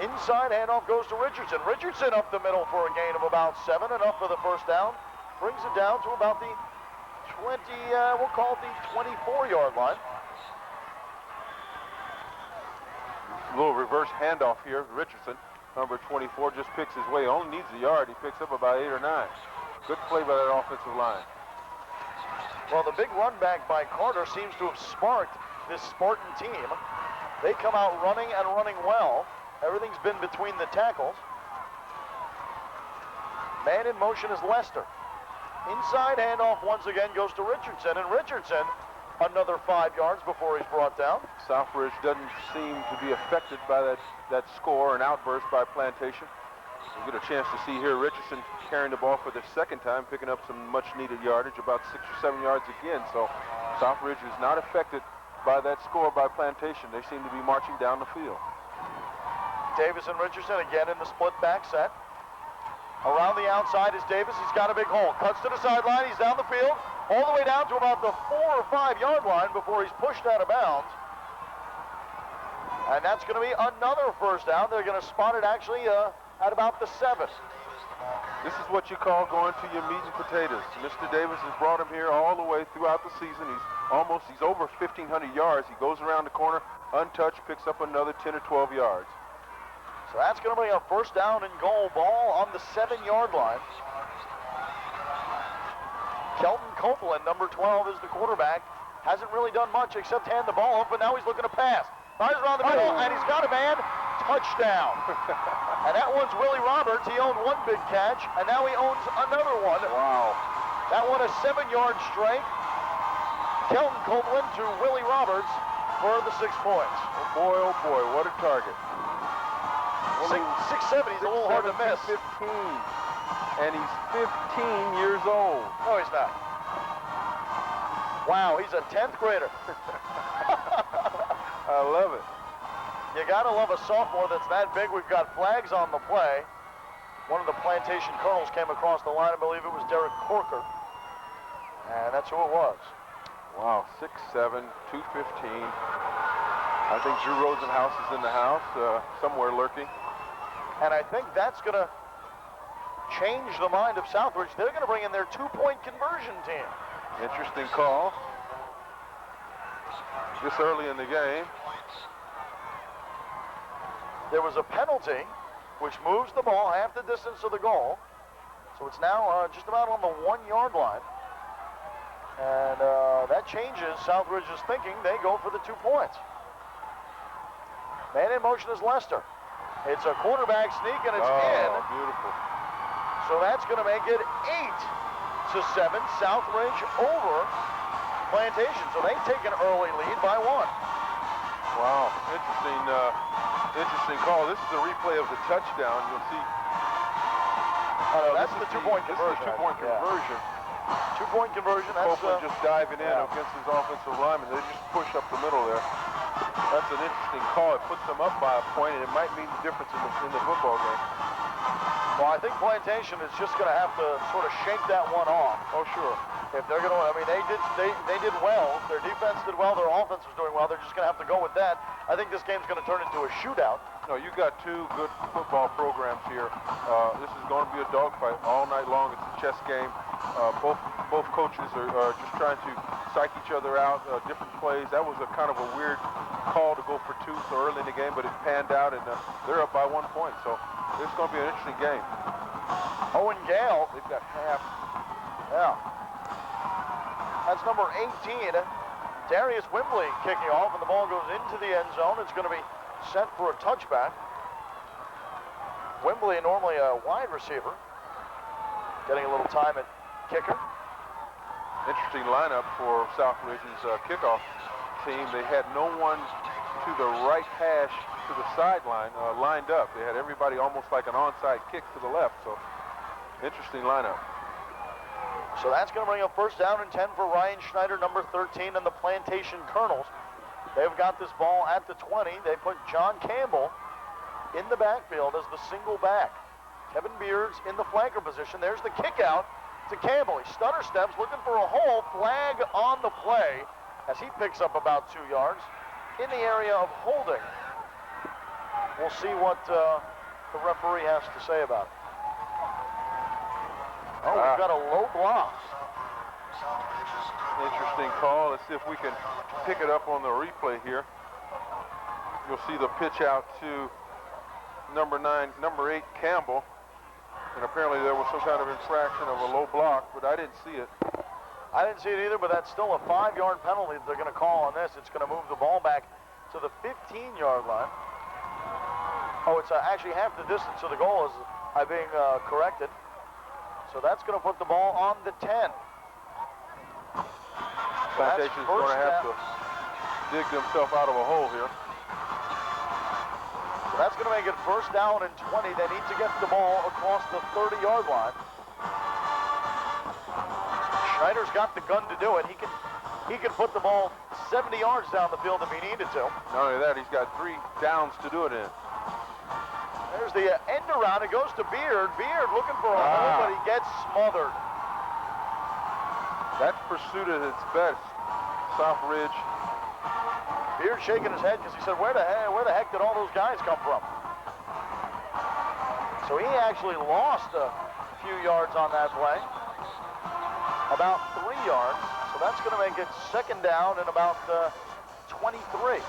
Inside handoff goes to Richardson. Richardson up the middle for a gain of about 7, enough for the first down. Brings it down to about the 20, we'll call it the 24-yard line. A little reverse handoff here. Richardson, number 24, just picks his way. Only needs a yard. He picks up about 8 or 9. Good play by that offensive line. Well, the big run back by Carter seems to have sparked this Spartan team. They come out running and running well. Everything's been between the tackles. Man in motion is Lester. Inside handoff once again goes to Richardson, and Richardson another 5 yards before he's brought down. Southridge doesn't seem to be affected by that score and outburst by Plantation. We get a chance to see here Richardson carrying the ball for the second time, picking up some much-needed yardage, about 6 or 7 yards again. So Southridge is not affected by that score by Plantation. They seem to be marching down the field. Davis and Richardson again in the split back set. Around the outside is Davis. He's got a big hole. Cuts to the sideline. He's down the field, all the way down to about the 4 or 5 yard line before he's pushed out of bounds. And that's going to be another first down. They're going to spot it actually at about the 7. This is what you call going to your meat and potatoes. Mr. Davis has brought him here all the way throughout the season. He's over 1,500 yards. He goes around the corner, untouched, picks up another 10 or 12 yards. So that's going to be a first down and goal, ball on the 7-yard line. Kelton Copeland, number 12, is the quarterback. Hasn't really done much except hand the ball off, but now he's looking to pass. Fires around the middle, and he's got a man. Touchdown. And that one's Willie Roberts. He owned one big catch, and now he owns another one. Wow. That one a 7-yard strike. Kelton Copeland to Willie Roberts for the 6 points. Oh boy, what a target. 6'7", he's a little hard to miss. 15, and he's 15 years old. No, he's not. Wow, he's a 10th grader. I love it. You gotta love a sophomore that's that big. We've got flags on the play. One of the Plantation Colonels came across the line. I believe it was Derek Corker. And that's who it was. Wow, 6'7", 215. I think Drew Rosenhaus is in the house, somewhere lurking. And I think that's going to change the mind of Southridge. They're going to bring in their 2-point conversion team. Interesting call. This early in the game. There was a penalty, which moves the ball half the distance of the goal. So it's now just about on the 1-yard line. And that changes Southridge's thinking. They go for the 2 points. Man in motion is Lester. It's a quarterback sneak, and it's in. Beautiful. So that's going to make it 8-7. Southridge over Plantation. So they take an early lead by 1. Wow, interesting call. This is a replay of the touchdown. You'll see. That's the two-point conversion. This is the two-point conversion. Two-point conversion. That's Copeland just diving in against his offensive lineman. They just push up the middle there. That's an interesting call. It puts them up by a point, and it might mean the difference in the football game. Well, I think Plantation is just going to have to sort of shake that one off. Oh, sure. If they're going to, I mean, they did well. Their defense did well. Their offense was doing well. They're just going to have to go with that. I think this game's going to turn into a shootout. No, you got two good football programs here. This is going to be a dogfight all night long. It's a chess game. Both coaches are just trying to psych each other out. Different plays. That was a kind of a weird call to go for 2 so early in the game, but it panned out, and they're up by 1 point. So it's going to be an interesting game. Owen Gale. They've got half. Yeah. That's number 18. Darius Wimbley kicking off, and the ball goes into the end zone. It's going to be sent for a touchback. Wimbley, normally a wide receiver, getting a little time at kicker. Interesting lineup for Southridge's kickoff team. They had no one to the right hash to the sideline lined up. They had everybody almost like an onside kick to the left. So interesting lineup. So that's going to bring up 1st down and 10 for Ryan Schneider, number 13, and the Plantation Colonels. They've got this ball at the 20. They put John Campbell in the backfield as the single back. Kevin Beards in the flanker position. There's the kick out to Campbell. He stutter steps, looking for a hole. Flag on the play as he picks up about 2 yards in the area of holding. We'll see what the referee has to say about it. Oh, we've got a low block. Interesting call. Let's see if we can pick it up on the replay here. You'll see the pitch out to number 8, Campbell. And apparently there was some kind of infraction of a low block, but I didn't see it. I didn't see it either, but that's still a 5-yard penalty that they're going to call on this. It's going to move the ball back to the 15-yard line. Oh, it's actually half the distance to the goal, is being corrected. So that's going to put the ball on the 10. Plantation's going to have to dig themselves out of a hole here. So that's going to make it 1st down and 20. They need to get the ball across the 30-yard line. Schneider's got the gun to do it. He can put the ball 70 yards down the field if he needed to. Not only that, he's got 3 downs to do it in. There's the end around. It goes to Beard. Beard looking for a hole, but he gets smothered. That's pursuit at its best, Southridge. Beard shaking his head because he said, where the heck did all those guys come from? So he actually lost a few yards on that play. About 3 yards. So that's going to make it 2nd down and about 23.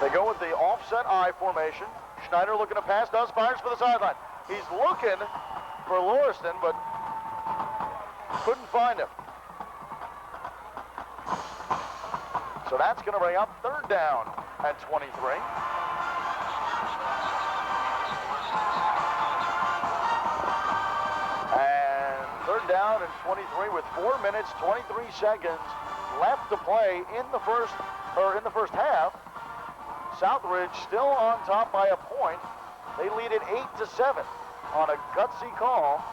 They go with the offset I formation. Schneider looking to pass, does, fires for the sideline. He's looking for Lauriston, but couldn't find him. So that's going to bring up 3rd down at 23. And 3rd down and 23 with 4 minutes, 23 seconds left to play in the first half. Southridge still on top by a point. They lead it 8-7 on a gutsy call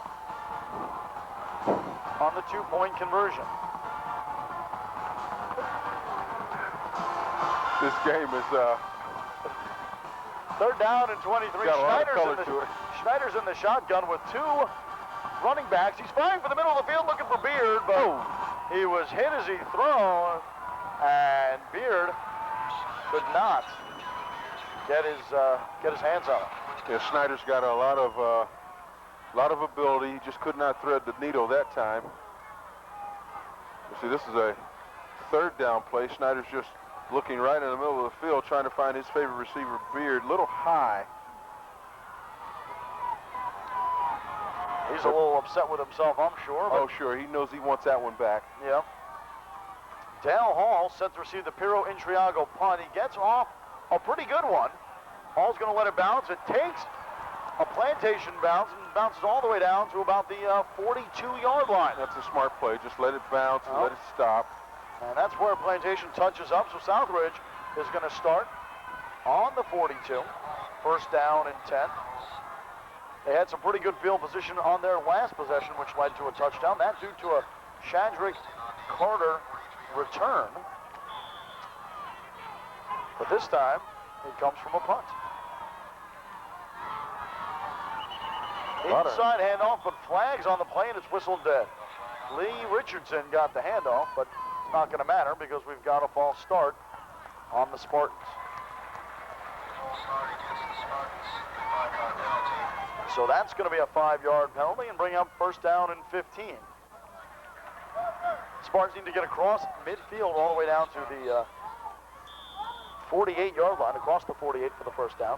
on the 2-point conversion. This game is 3rd down and 23. got a lot of color to it. Schneider's in the shotgun with 2 running backs. He's firing for the middle of the field looking for Beard, but he was hit as he threw, and Beard could not get his hands on it. Yeah, Schneider's got a lot of ability. He just could not thread the needle that time. You see, this is a 3rd down play. Schneider's just looking right in the middle of the field, trying to find his favorite receiver, Beard. Little high. He's a little upset with himself, I'm sure. Oh, sure. He knows he wants that one back. Yeah. Dale Hall set to receive the Piro Intriago punt. He gets off a pretty good one. Hall's going to let it bounce. It takes a Plantation bounce and bounces all the way down to about the 42-yard line. That's a smart play. Just let it bounce and let it stop. And that's where Plantation touches up. So Southridge is going to start on the 42. First down and 10. They had some pretty good field position on their last possession, which led to a touchdown. That due to a Chandrick Carter return. But this time, it comes from a punt. Inside handoff, but flags on the play, and it's whistled dead. Lee Richardson got the handoff, but it's not going to matter because we've got a false start on the Spartans. So that's going to be a 5-yard penalty and bring up first down and 15. Spartans need to get across midfield all the way down to the 48-yard line, across the 48 for the first down.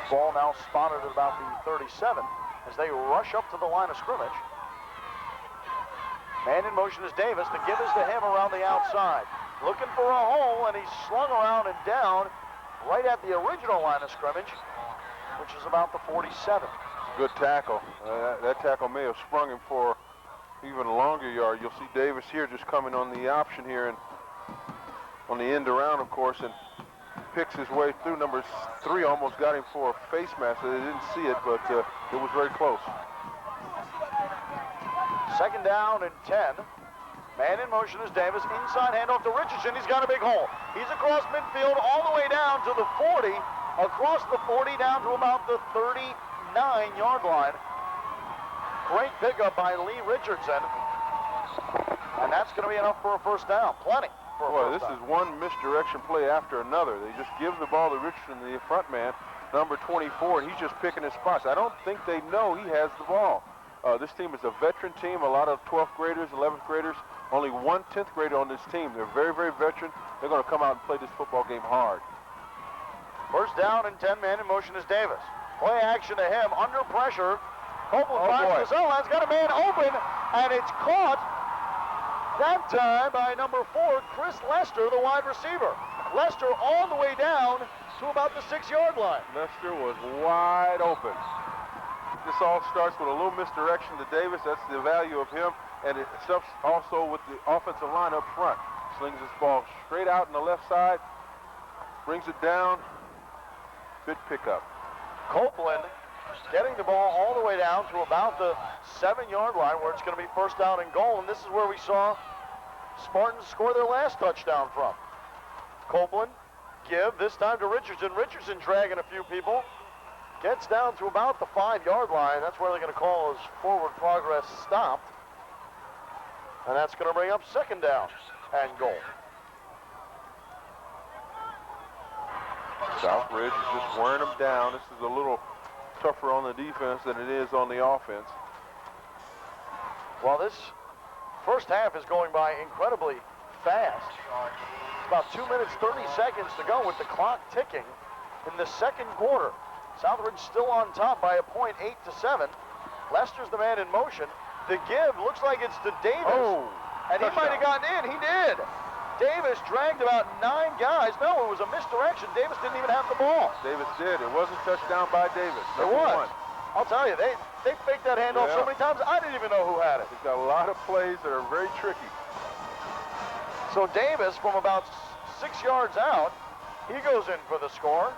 Ball now spotted at about the 37 as they rush up to the line of scrimmage. Man in motion is Davis. The give is to him around the outside. Looking for a hole, and he's slung around and down right at the original line of scrimmage, which is about the 47. Good tackle. That tackle may have sprung him for even a longer yard. You'll see Davis here just coming on the option here and on the end around, of course, and picks his way through. Number 3 almost got him for a face mask. They didn't see it, but it was very close. Second down and 10. Man in motion is Davis. Inside handoff to Richardson. He's got a big hole. He's across midfield all the way down to the 40. Across the 40 down to about the 39-yard line. Great pickup by Lee Richardson. And that's going to be enough for a first down. Plenty for a first down. This is one misdirection play after another. They just give the ball to Richardson, the front man, number 24, and he's just picking his spots. I don't think they know he has the ball. This team is a veteran team, a lot of 12th graders, 11th graders, only one 10th grader on this team. They're very, very veteran. They're going to come out and play this football game hard. First down and 10, man in motion is Davis. Play action to him, under pressure. Copeland finds the zone line's got a man open, and it's caught that time by number 4, Chris Lester, the wide receiver. Lester all the way down to about the 6-yard line. Lester was wide open. This all starts with a little misdirection to Davis. That's the value of him, and it starts also with the offensive line up front. Slings this ball straight out on the left side, brings it down. Good pickup. Copeland getting the ball all the way down to about the 7-yard line where it's going to be first down and goal, and this is where we saw Spartans score their last touchdown from. Copeland give this time to Richardson. Richardson dragging a few people. Gets down to about the 5-yard line. That's where they're going to call his forward progress stopped. And that's going to bring up second down and goal. Southridge is just wearing them down. This is a little tougher on the defense than it is on the offense. Well, this first half is going by incredibly fast. It's about 2 minutes, 30 seconds to go with the clock ticking in the second quarter. Southridge still on top by a point, 8-7. Lester's the man in motion. The give looks like it's to Davis. Oh, and he might have gotten in. He did. Davis dragged about 9 guys. No, it was a misdirection. Davis didn't even have the ball. Davis did. It wasn't touchdown by Davis. It was. I'll tell you, they faked that handoff so many times, I didn't even know who had it. He's got a lot of plays that are very tricky. So Davis, from about 6 yards out, he goes in for the score.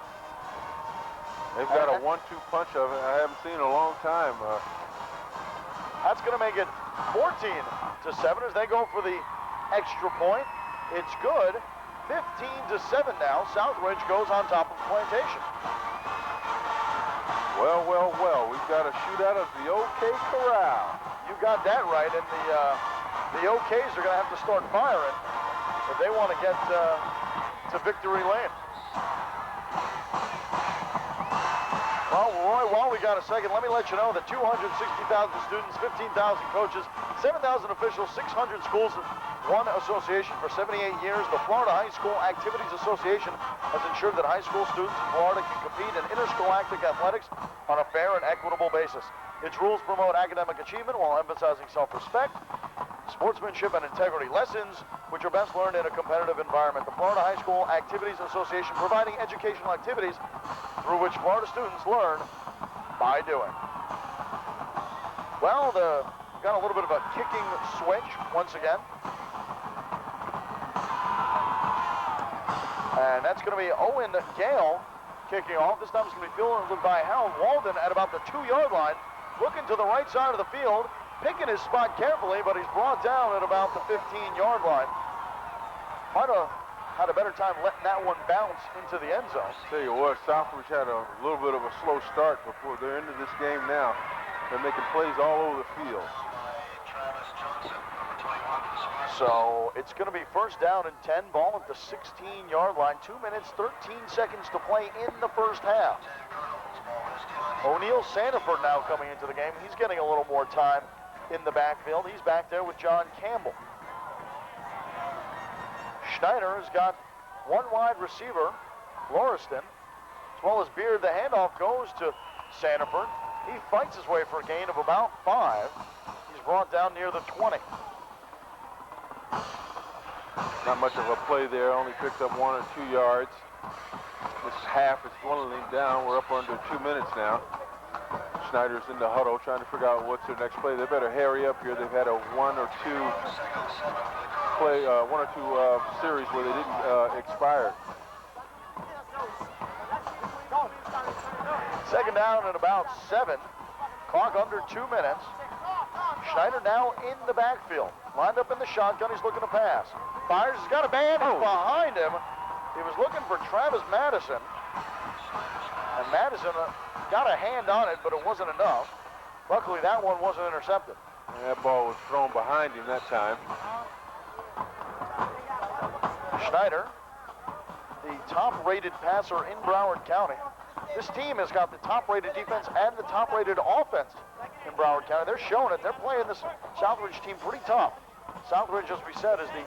They've got a 1-2 punch of it I haven't seen in a long time. That's going to make it 14-7 as they go for the extra point. It's good. 15-7 now. Southridge goes on top of Plantation. Well, well, well. We've got a shootout of the OK Corral. You got that right, and the OKs are going to have to start firing if they want to get to victory lane. Well, Roy, while we got a second, let me let you know that 260,000 students, 15,000 coaches, 7,000 officials, 600 schools, one association for 78 years. The Florida High School Activities Association has ensured that high school students in Florida can compete in interscholastic athletics on a fair and equitable basis. Its rules promote academic achievement while emphasizing self-respect, sportsmanship, and integrity lessons, which are best learned in a competitive environment. The Florida High School Activities Association providing educational activities through which Florida students learn by doing. Well, got a little bit of a kicking switch once again. And that's going to be Owen Gale kicking off. This time it's going to be fielded by Harold Walden at about the 2-yard line, looking to the right side of the field, picking his spot carefully, but he's brought down at about the 15-yard line. Might have had a better time letting that one bounce into the end zone. Tell you what, Southridge had a little bit of a slow start before they're into this game now. They're making plays all over the field. So it's going to be first down and 10, ball at the 16-yard line. 2 minutes, 13 seconds to play in the first half. O'Neal Sandiford now coming into the game. He's getting a little more time in the backfield. He's back there with John Campbell. Schneider has got one wide receiver, Lauriston, as well as Beard. The handoff goes to Sandiford. He fights his way for a gain of about 5. He's brought down near the 20. Not much of a play there, only picked up 1 or 2 yards. This half is dwindling down. We're up under 2 minutes now. Schneider's in the huddle trying to figure out what's their next play. They better hurry up here. They've had a 1 or 2 series where they didn't expire. Second down and about 7. Clock under 2 minutes. Schneider now in the backfield. Lined up in the shotgun, he's looking to pass. Fires, he's got a man behind him. He was looking for Travis Madison. And Madison got a hand on it, but it wasn't enough. Luckily, that one wasn't intercepted. And that ball was thrown behind him that time. Schneider, the top-rated passer in Broward County. This team has got the top-rated defense and the top-rated offense in Broward County. They're showing it. They're playing this Southridge team pretty tough. Southridge, as we said, is the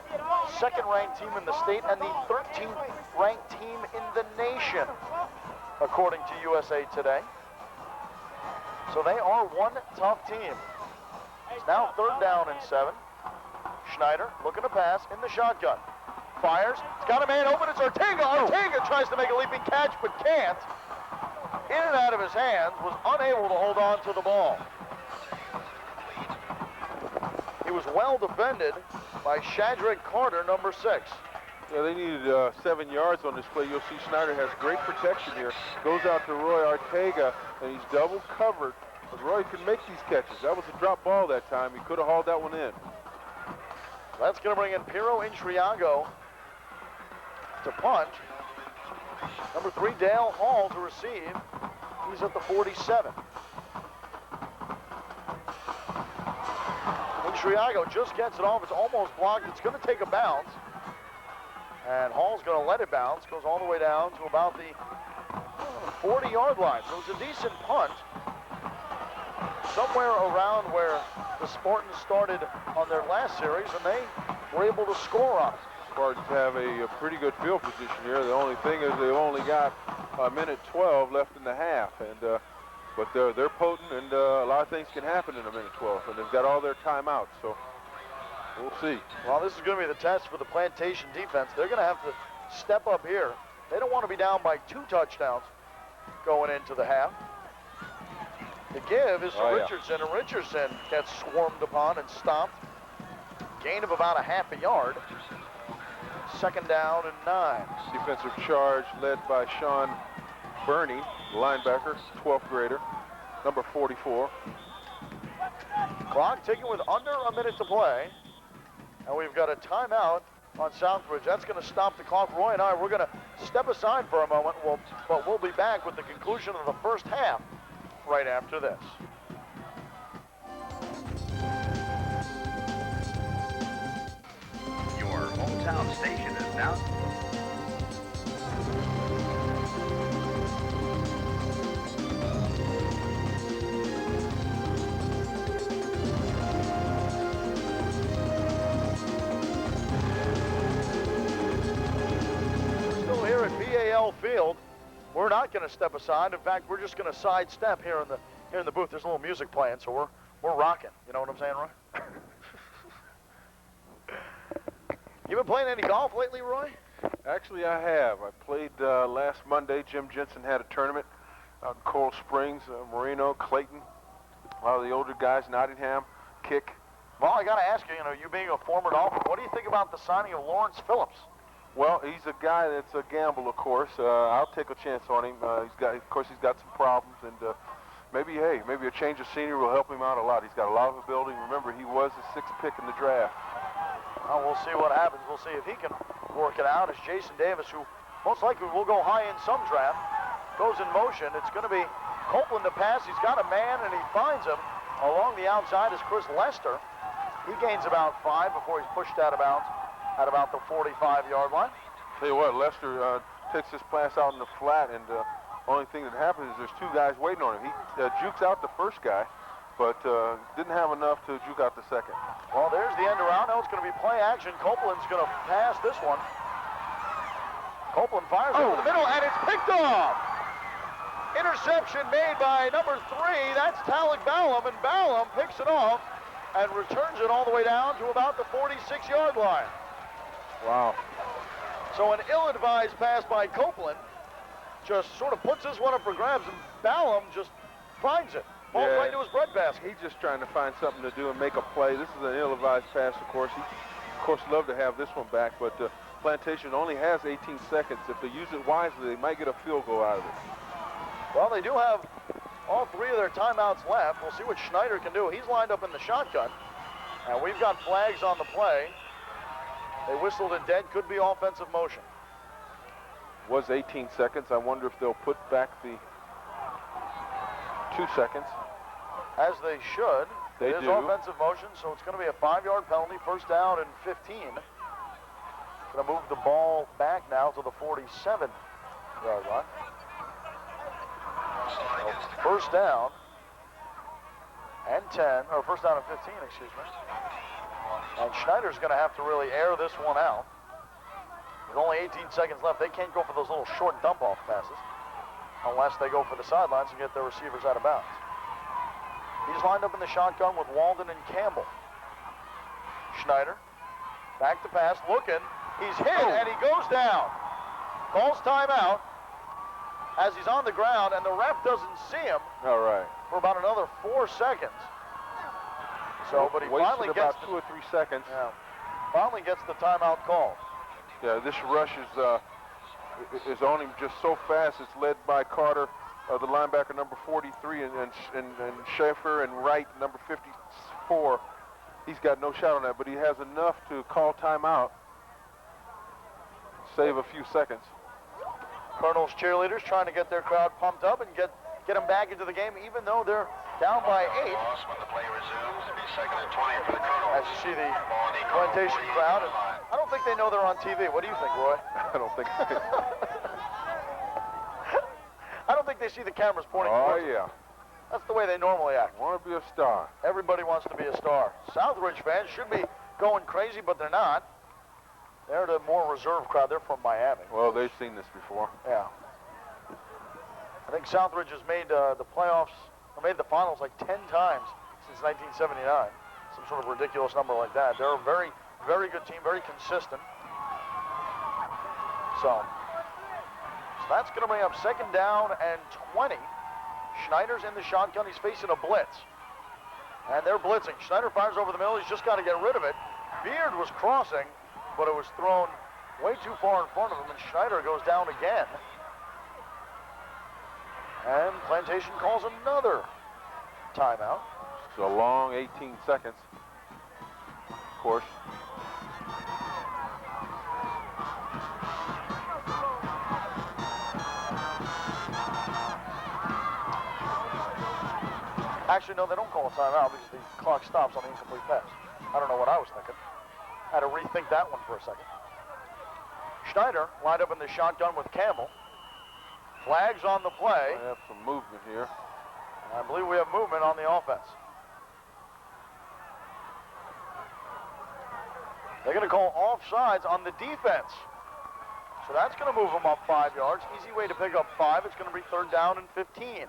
second-ranked team in the state and the 13th ranked team in the nation, according to USA Today. So they are one tough team. It's now third down and 7. Schneider looking to pass in the shotgun. Fires. It's got a man open. It's Ortega. Ortega tries to make a leaping catch, but can't. In and out of his hands, was unable to hold on to the ball. He was well defended by Shadrack Carter, number 6. Yeah, they needed 7 yards on this play. You'll see Schneider has great protection here. Goes out to Roy Ortega, and he's double covered. But Roy can make these catches. That was a drop ball that time. He could have hauled that one in. That's going to bring in Piero Intriago to punt. Number 3, Dale Hall to receive. He's at the 47. Intriago just gets it off. It's almost blocked. It's going to take a bounce. And Hall's going to let it bounce. Goes all the way down to about the 40-yard line. So it's a decent punt. Somewhere around where the Spartans started on their last series, and they were able to score on it. Spartans have a pretty good field position here. The only thing is they've only got a minute 12 left in the half, and but they're potent, and a lot of things can happen in a minute 12, and they've got all their timeouts, so we'll see. Well, this is going to be the test for the Plantation defense. They're going to have to step up here. They don't want to be down by 2 touchdowns going into the half. The give is to Richardson, and Richardson gets swarmed upon and stopped. Gain of about a half a yard. Second down and 9. Defensive charge led by Sean Burney, linebacker, 12th grader, number 44. Clock ticking with under a minute to play. And we've got a timeout on Southridge. That's going to stop the clock. Roy and I, we're going to step aside for a moment, but we'll be back with the conclusion of the first half right after this. Your hometown station is now... Still here at BAL Field. We're not going to step aside. In fact, we're just going to sidestep here in the booth. There's a little music playing, so we're rocking. You know what I'm saying, Roy? You been playing any golf lately, Roy? Actually, I have. I played last Monday. Jim Jensen had a tournament out in Coral Springs, Marino, Clayton, a lot of the older guys, Nottingham, Kick. Well, I got to ask you, you being a former Dolphin, what do you think about the signing of Lawrence Phillips? Well, he's a guy that's a gamble, of course. I'll take a chance on him. Of course, he's got some problems, and maybe a change of scenery will help him out a lot. He's got a lot of ability. Remember, he was the 6th pick in the draft. Well, we'll see what happens. We'll see if he can work it out. As Jason Davis, who most likely will go high in some draft, goes in motion. It's going to be Copeland to pass. He's got a man, and he finds him. Along the outside is Chris Lester. He gains about 5 before he's pushed out of bounds at about the 45-yard line. Tell you what, Lester takes this pass out in the flat, and only thing that happens is there's 2 guys waiting on him. He jukes out the first guy, but didn't have enough to juke out the second. Well, there's the end around. Now it's going to be play action. Copeland's going to pass this one. Copeland fires over the middle, and it's picked off. Interception made by number 3. That's Talik Ballum, and Ballum picks it off and returns it all the way down to about the 46-yard line. Wow. So an ill-advised pass by Copeland just sort of puts this one up for grabs, and Ballum just finds it. Falls right into his breadbasket. He's just trying to find something to do and make a play. This is an ill-advised pass, of course. He, of course, love to have this one back, but Plantation only has 18 seconds. If they use it wisely, they might get a field goal out of it. Well, they do have all 3 of their timeouts left. We'll see what Schneider can do. He's lined up in the shotgun, and we've got flags on the play. They whistled it dead. Could be offensive motion. Was 18 seconds. I wonder if they'll put back the 2 seconds. As they should. They it is do. Offensive motion, so it's going to be a 5-yard penalty. First down and 15. Going to move the ball back now to the 47-yard line. So first down and 10, or first down and 15, excuse me. And Schneider's going to have to really air this one out. With only 18 seconds left, they can't go for those little short dump-off passes unless they go for the sidelines and get their receivers out of bounds. He's lined up in the shotgun with Walden and Campbell. Schneider, back to pass, looking. He's hit, and he goes down. Calls timeout as he's on the ground, and the ref doesn't see him. All right. For about another 4 seconds. So, but he finally gets about 2 or 3 seconds. Yeah, finally gets the timeout called. Yeah, this rush is on him just so fast. It's led by Carter, the linebacker number 43, and Schaefer, and Wright, number 54. He's got no shot on that, but he has enough to call timeout, save a few seconds. Colonel's cheerleaders trying to get their crowd pumped up and get them back into the game, even though they're down by 8. When the play resumes, it'll be 2nd and 20 for the Colonels. As you see the Plantation crowd, and I don't think they know they're on TV. What do you think, Roy? I don't think. I don't think they see the cameras pointing. Oh towards them. yeah. That's the way they normally act. Want to be a star. Everybody wants to be a star. Southridge fans should be going crazy, but they're not. They're the more reserved crowd. They're from Miami. Well, they've seen this before. Yeah. I think Southridge has made the playoffs, or made the finals like 10 times since 1979. Some sort of ridiculous number like that. They're a very, very good team, very consistent. So that's going to bring up 2nd down and 20. Schneider's in the shotgun. He's facing a blitz. And they're blitzing. Schneider fires over the middle. He's just got to get rid of it. Beard was crossing, but it was thrown way too far in front of him, and Schneider goes down again. And Plantation calls another timeout. It's a long 18 seconds, of course. Actually, no, they don't call a timeout because the clock stops on the incomplete pass. I don't know what I was thinking. Had to rethink that one for a second. Schneider lined up in the shotgun with Campbell. Flags on the play. I have some movement here. I believe we have movement on the offense. They're going to call offsides on the defense. So that's going to move them up 5 yards. Easy way to pick up 5. It's going to be 3rd down and 15.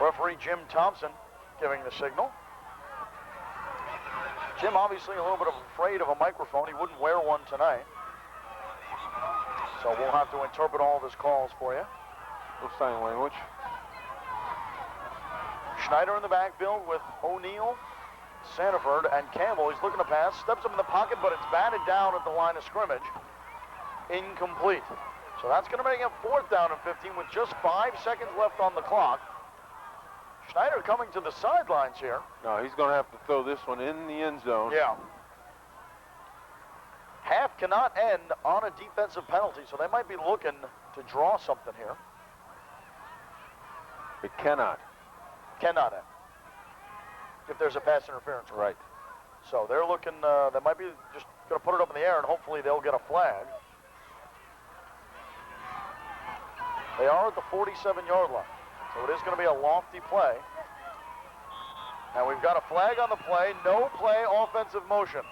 Referee Jim Thompson giving the signal. Tim obviously a little bit afraid of a microphone. He wouldn't wear one tonight. So we'll have to interpret all of his calls for you. No sign language. Schneider in the backfield with O'Neal, Sanford, and Campbell. He's looking to pass, steps up in the pocket, but it's batted down at the line of scrimmage. Incomplete. So that's going to make it 4th down and 15 with just 5 seconds left on the clock. Schneider coming to the sidelines here. No, he's going to have to throw this one in the end zone. Yeah. Half cannot end on a defensive penalty, so they might be looking to draw something here. It cannot. Cannot end. If there's a pass interference. Right. So they're looking, they might be just going to put it up in the air, and hopefully they'll get a flag. They are at the 47-yard line. So it is going to be a lofty play. And we've got a flag on the play. No play, offensive motion.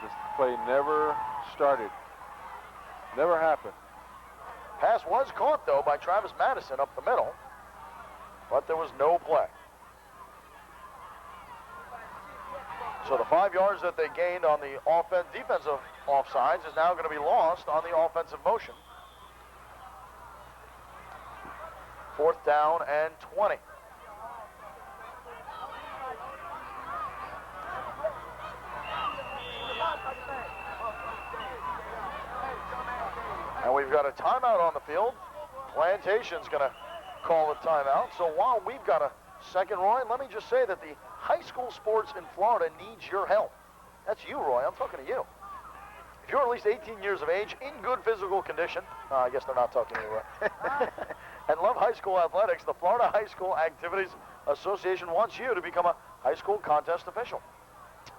This play never started. Never happened. Pass was caught, though, by Travis Madison up the middle. But there was no play. So the 5 yards that they gained on the defensive offsides is now going to be lost on the offensive motion. 4th down and 20. And we've got a timeout on the field. Plantation's going to call a timeout. So while we've got a second, Roy, let me just say that the high school sports in Florida needs your help. That's you, Roy. I'm talking to you. If you're at least 18 years of age, in good physical condition, I guess they're not talking to you, Roy, and love high school athletics, the Florida High School Activities Association wants you to become a high school contest official.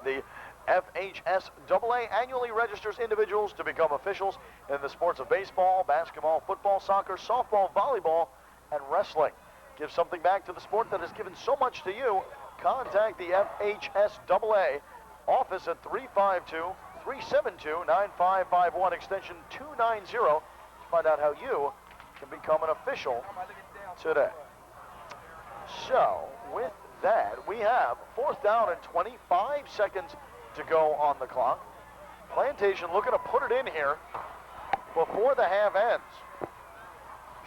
The FHSAA annually registers individuals to become officials in the sports of baseball, basketball, football, soccer, softball, volleyball, and wrestling. Give something back to the sport that has given so much to you. Contact the FHSAA office at 352-372-9551, extension 290, to find out how you can become an official today. So, with that, we have 4th down and 25 seconds to go on the clock. Plantation looking to put it in here before the half ends.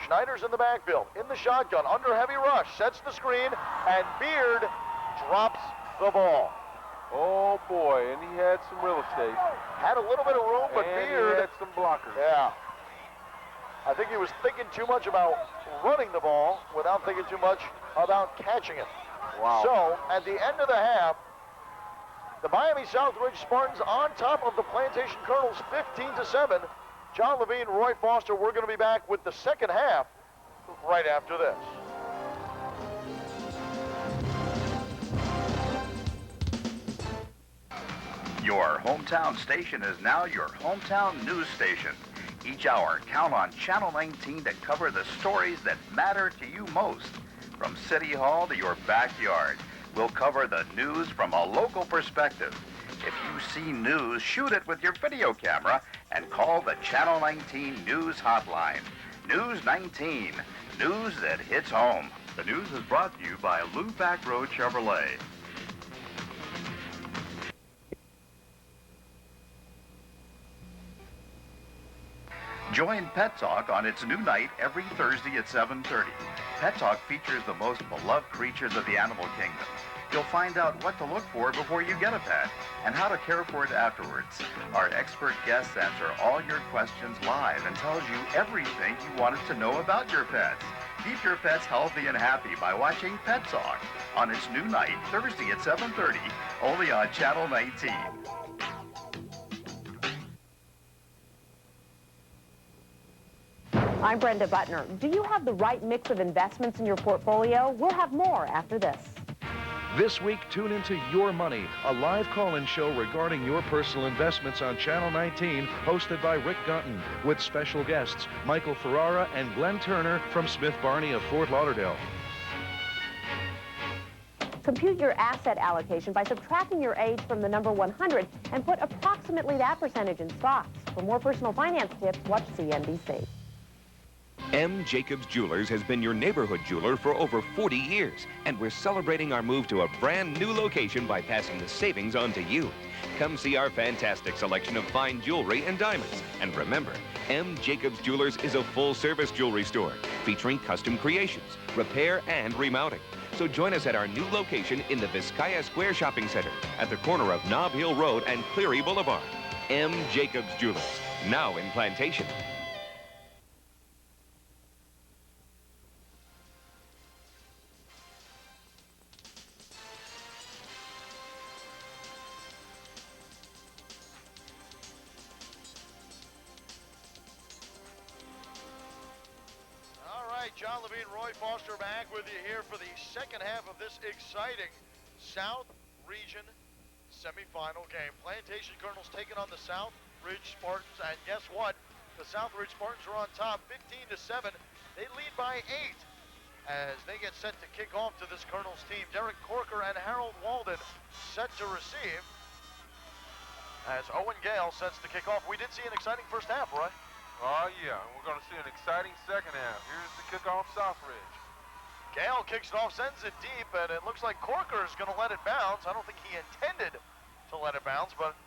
Schneider's in the backfield, in the shotgun, under heavy rush, sets the screen, and Beard drops the ball. Oh boy, and he had some real estate. Had a little bit of room, but and Beard he had some blockers. Yeah. I think he was thinking too much about running the ball without thinking too much about catching it. Wow. So, at the end of the half, the Miami Southridge Spartans on top of the Plantation Colonels 15-7. John Levine, Roy Foster, we're going to be back with the second half right after this. Your hometown station is now your hometown news station. Each hour, count on Channel 19 to cover the stories that matter to you most. From City Hall to your backyard, we'll cover the news from a local perspective. If you see news, shoot it with your video camera and call the Channel 19 News Hotline. News 19, news that hits home. The news is brought to you by Lou Back Road Chevrolet. Join Pet Talk on its new night every Thursday at 7:30. Pet Talk features the most beloved creatures of the animal kingdom. You'll find out what to look for before you get a pet and how to care for it afterwards. Our expert guests answer all your questions live and tells you everything you wanted to know about your pets. Keep your pets healthy and happy by watching Pet Talk on its new night Thursday at 7:30, only on Channel 19. I'm Brenda Butner. Do you have the right mix of investments in your portfolio? We'll have more after this. This week, tune into Your Money, a live call-in show regarding your personal investments on Channel 19, hosted by Rick Gunton, with special guests Michael Ferrara and Glenn Turner from Smith Barney of Fort Lauderdale. Compute your asset allocation by subtracting your age from the number 100 and put approximately that percentage in stocks. For more personal finance tips, watch CNBC. M. Jacobs Jewelers has been your neighborhood jeweler for over 40 years, and we're celebrating our move to a brand new location by passing the savings on to you. Come see our fantastic selection of fine jewelry and diamonds. And remember, M. Jacobs Jewelers is a full-service jewelry store featuring custom creations, repair, and remounting. So join us at our new location in the Vizcaya Square Shopping Center at the corner of Nob Hill Road and Cleary Boulevard. M. Jacobs Jewelers, now in Plantation. John Levine, Roy Foster back with you here for the second half of this exciting South Region semifinal game. Plantation Colonels taking on the Southridge Spartans, and guess what? The Southridge Spartans are on top, 15-7. They lead by 8 as they get set to kick off to this Colonels team. Derek Corker and Harold Walden set to receive as Owen Gale sets to kick off. We did see an exciting first half, Roy. Oh, yeah, and we're going to see an exciting second half. Here's the kickoff, Southridge. Gale kicks it off, sends it deep, and it looks like Corker is going to let it bounce. I don't think he intended to let it bounce, but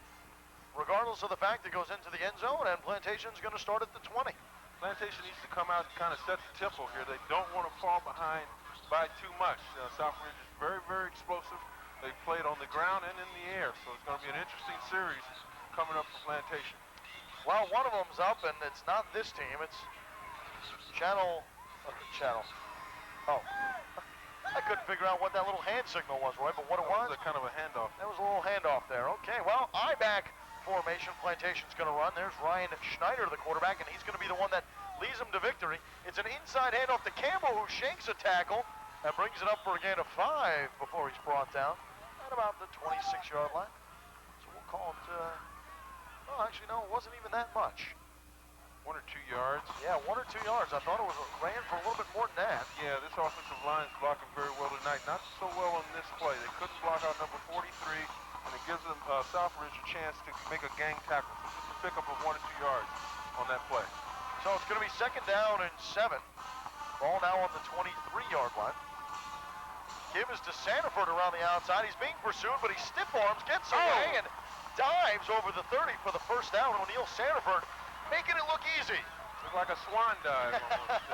regardless of the fact, it goes into the end zone, and Plantation's going to start at the 20. Plantation needs to come out and kind of set the tempo here. They don't want to fall behind by too much. Southridge is very, very explosive. They played on the ground and in the air, so it's going to be an interesting series coming up for Plantation. Well, one of them's up, and it's not this team. It's Channel. Oh. I couldn't figure out what that little hand signal was, Roy, but what it was? Kind of a handoff. That was a little handoff there. Okay, well, I-back formation. Plantation's going to run. There's Ryan Schneider, the quarterback, and he's going to be the one that leads them to victory. It's an inside handoff to Campbell, who shakes a tackle and brings it up for a gain of 5 before he's brought down at about the 26-yard line. So we'll call it... well, actually, no, it wasn't even that much. 1 or 2 yards. Yeah, 1 or 2 yards. I thought it ran for a little bit more than that. Yeah, this offensive line is blocking very well tonight. Not so well on this play. They couldn't block out number 43, and it gives them Southridge a chance to make a gang tackle. So just a pickup of 1 or 2 yards on that play. So it's going to be 2nd down and 7. Ball now on the 23-yard line. Give is to Sanford around the outside. He's being pursued, but he stiff arms, gets away, and dives over the 30 for the first down. O'Neal Sanford making it look easy. Looks like a swan dive almost.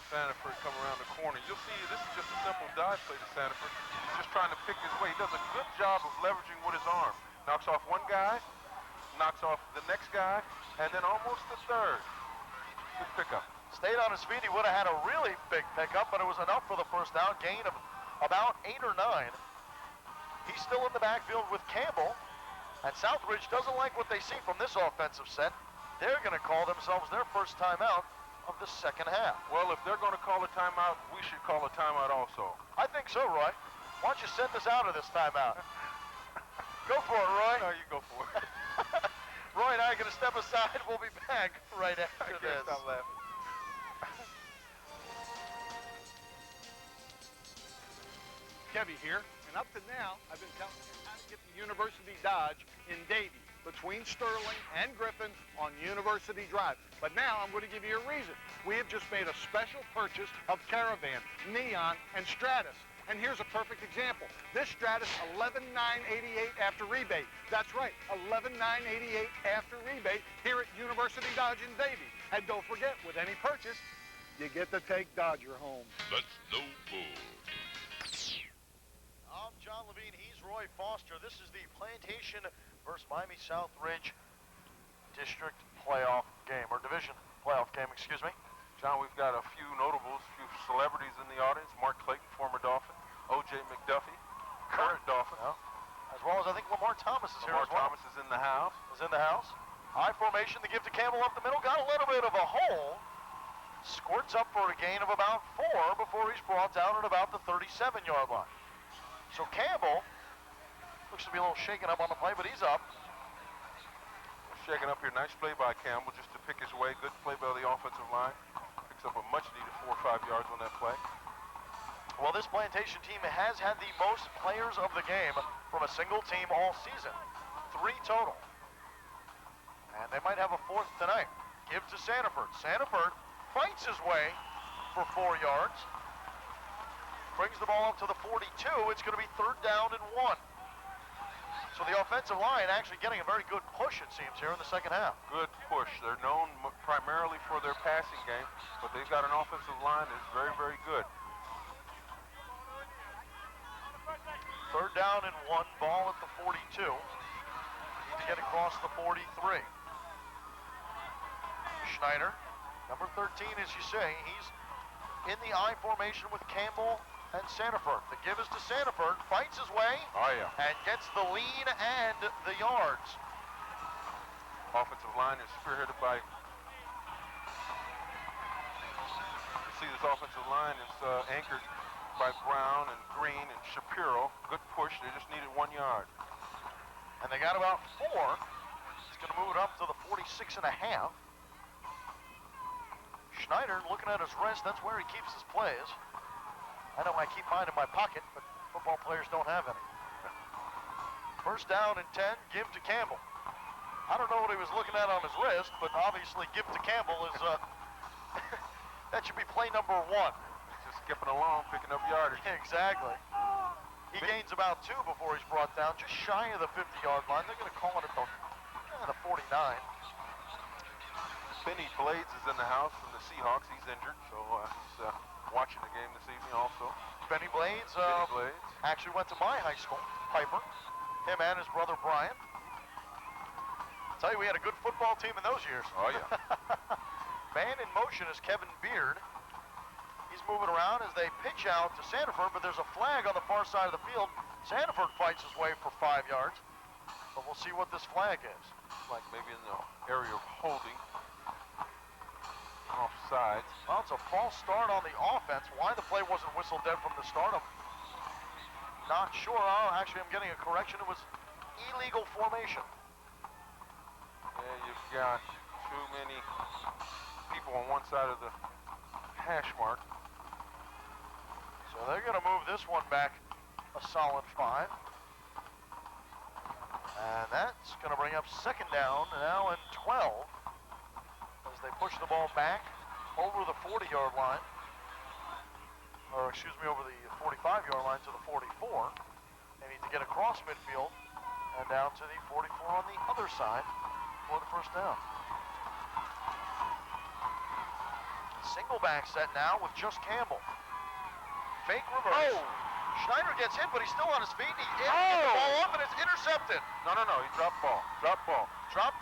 Sanford come around the corner. You'll see this is just a simple dive play to Sanford. He's just trying to pick his way. He does a good job of leveraging with his arm. Knocks off one guy, knocks off the next guy, and then almost the third. Good pickup. Stayed on his feet. He would have had a really big pickup, but it was enough for the first down. Gain of about 8 or 9. He's still in the backfield with Campbell. And Southridge doesn't like what they see from this offensive set. They're going to call themselves their first timeout of the second half. Well, if they're going to call a timeout, we should call a timeout also. I think so, Roy. Why don't you send us out of this timeout? Go for it, Roy. No, you go for it. Roy and I are going to step aside. We'll be back right after this. Stop laughing. Kevy here, and up to now, I've been telling you how to get to University Dodge in Davie, between Sterling and Griffin on University Drive. But now I'm going to give you a reason. We have just made a special purchase of Caravan, Neon, and Stratus. And here's a perfect example. This Stratus, $11,988 after rebate. That's right, $11,988 after rebate here at University Dodge in Davie. And don't forget, with any purchase, you get to take Dodger home. That's no bull. I'm John Levine. He's Roy Foster. This is the Plantation versus Miami Southridge district playoff game, or division playoff game, excuse me. John, we've got a few notables, a few celebrities in the audience. Mark Clayton, former Dolphin. O.J. McDuffie, current Dolphin. Yeah. As well as I think Lamar Thomas is here as well. Lamar Thomas is in the house. High formation, the give to Campbell up the middle. Got a little bit of a hole. Squirts up for a gain of about 4 before he's brought down at about the 37-yard line. So Campbell looks to be a little shaken up on the play, but he's up. Shaking up here. Nice play by Campbell just to pick his way. Good play by the offensive line. Picks up a much-needed 4 or 5 yards on that play. Well, this Plantation team has had the most players of the game from a single team all season. 3 total. And they might have a 4th tonight. Give to Sanford. Sanford fights his way for 4 yards. Brings the ball up to the 42. It's going to be 3rd down and 1. So the offensive line actually getting a very good push, it seems, here in the second half. Good push. They're known primarily for their passing game, but they've got an offensive line that's very, very good. 3rd down and 1, ball at the 42. Need to get across the 43. Schneider, number 13, as you say, he's in the I formation with Campbell and Sanford. The give is to Sanford, fights his way, and gets the lead and the yards. Offensive line is spearheaded by, you see this offensive line is anchored by Brown and Green and Shapiro. Good push, they just needed 1 yard. And they got about 4. He's going to move it up to the 46 and a half. Schneider looking at his wrist, that's where he keeps his plays. I know I keep mine in my pocket, but football players don't have any. 1st down and 10, give to Campbell. I don't know what he was looking at on his wrist, but obviously give to Campbell is, that should be play number 1. Just skipping along, picking up yardage. Exactly. He gains about 2 before he's brought down, just shy of the 50-yard line. They're going to call it at the 49. Benny Blades is in the house from the Seahawks. He's injured, so he's watching the game this evening also. Benny Blades, actually went to my high school, Piper. Him and his brother Brian. I'll tell you, we had a good football team in those years. Oh, yeah. Man in motion is Kevin Beard. He's moving around as they pitch out to Sanford, but there's a flag on the far side of the field. Sanford fights his way for 5 yards, but we'll see what this flag is. Like maybe in the area of holding. Offsides. Well, it's a false start on the offense. Why the play wasn't whistled dead from the start, I'm not sure. Oh, actually, I'm getting a correction. It was illegal formation. Yeah, you've got too many people on one side of the hash mark. So they're going to move this one back a solid 5. And that's going to bring up 2nd down, now and 12. As they push the ball back over the 40-yard line, or excuse me, over the 45-yard line to the 44. They need to get across midfield and down to the 44 on the other side for the 1st down. Single back set now with just Campbell. Fake reverse. Oh. Schneider gets hit, but he's still on his feet. He gets the ball up, and it's intercepted. No, he dropped ball. Dropped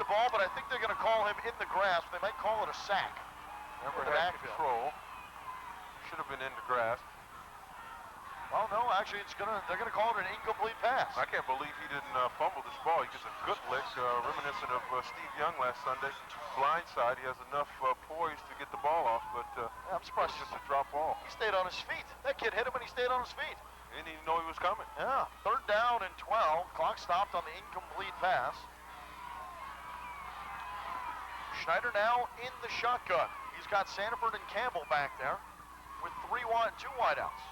the ball, but I think they're going to call him in the grasp. They might call it a sack. Never had control. Should have been in the grasp. Well, no, actually, they're going to call it an incomplete pass. I can't believe he didn't fumble this ball. He gets a good lick, reminiscent of Steve Young last Sunday. Blind side, he has enough poise to get the ball off, but I'm surprised. It's just a drop ball. He stayed on his feet. That kid hit him, and he stayed on his feet. He didn't even know he was coming. Yeah, 3rd down and 12. Clock stopped on the incomplete pass. Schneider now in the shotgun. He's got Sanford and Campbell back there with 2 wideouts.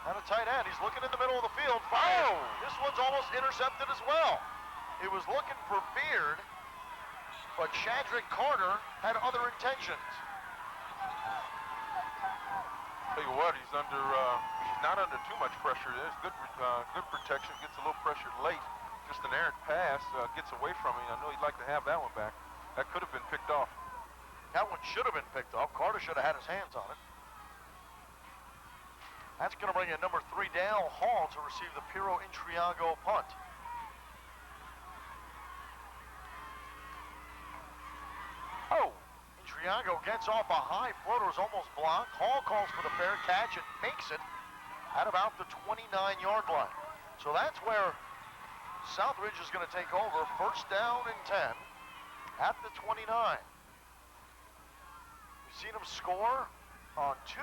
And a tight end. He's looking in the middle of the field. Fire. This one's almost intercepted as well. He was looking for Beard, but Shadrick Carter had other intentions. Tell you what, he's not under too much pressure. There's good protection. Gets a little pressure late. Just an errant pass. Gets away from him. I know he'd like to have that one back. That could have been picked off. That one should have been picked off. Carter should have had his hands on it. That's going to bring in number 3, Dale Hall, to receive the Piro Intriago punt. Intriago gets off a high floater, is almost blocked. Hall calls for the fair catch and makes it at about the 29-yard line. So that's where Southridge is going to take over. 1st down and 10 at the 29. We've seen them score on 2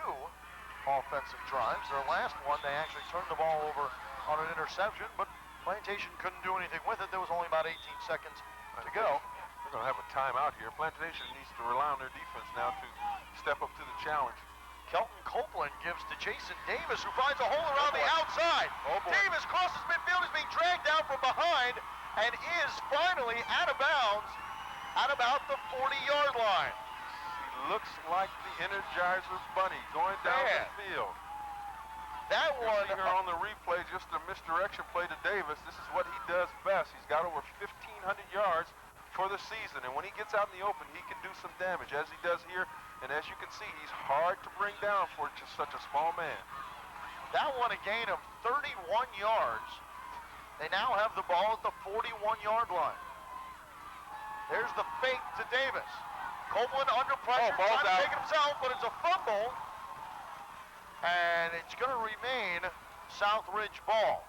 offensive drives. Their last one, they actually turned the ball over on an interception, but Plantation couldn't do anything with it. There was only about 18 seconds to go. They're going to have a timeout here. Plantation needs to rely on their defense now to step up to the challenge. Kelton Copeland gives to Jason Davis, who finds a hole around the outside. Davis crosses midfield, is being dragged down from behind, and is finally out of bounds at about the 40-yard line. He looks like the Energizer Bunny going down the field. That You one see here on the replay, just a misdirection play to Davis. This is what he does best. He's got over 1,500 yards for the season, and when he gets out in the open, he can do some damage, as he does here. And as you can see, he's hard to bring down for just such a small man. That one a gain of 31 yards. They now have the ball at the 41-yard line. There's the fake to Davis. Copeland under pressure, trying to take it himself, but it's a fumble. And it's going to remain Southridge ball.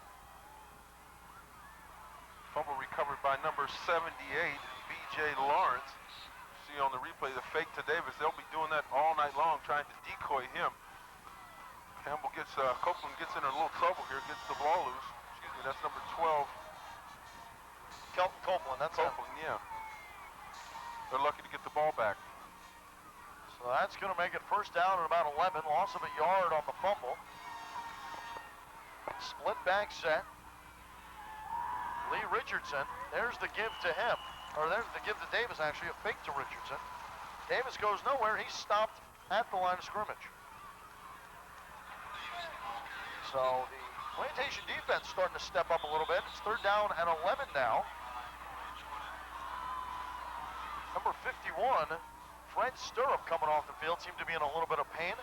Fumble recovered by number 78, B.J. Lawrence. See on the replay the fake to Davis. They'll be doing that all night long, trying to decoy him. Copeland gets in a little trouble here, gets the ball loose. Excuse me, that's number 12. Kelton Copeland, that's Copeland, yeah. They're lucky to get the ball back. So that's going to make it first down at about 11. Loss of a yard on the fumble. Split back set. Lee Richardson, there's the give to him. Or there's the give to Davis, actually, a fake to Richardson. Davis goes nowhere. He's stopped at the line of scrimmage. So the Plantation defense starting to step up a little bit. It's third down and 11 now. Number 51, Fred Stirrup, coming off the field, seemed to be in a little bit of pain.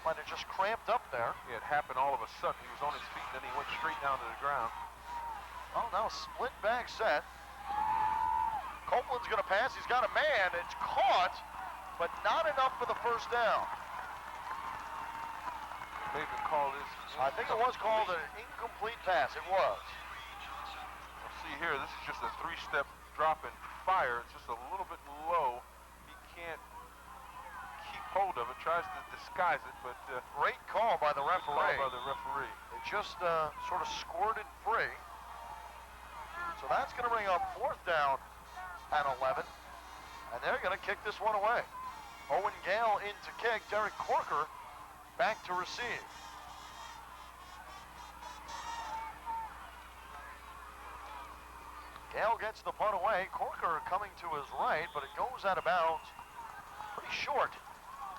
Might have just cramped up there. It happened all of a sudden. He was on his feet, and then he went straight down to the ground. Oh, now split back set. Copeland's going to pass. He's got a man. It's caught, but not enough for the first down. May have been called this. I think it was called an incomplete pass. It was. See here, this is just a three-step drop and fire. It's just a little bit low. He can't keep hold of it. Tries to disguise it, but great call by the referee. It just sort of squirted free. So that's going to bring up fourth down at 11, and they're going to kick this one away. Owen Gale in to kick. Derek Corker back to receive. Gale gets the punt away. Corker coming to his right, but it goes out of bounds pretty short.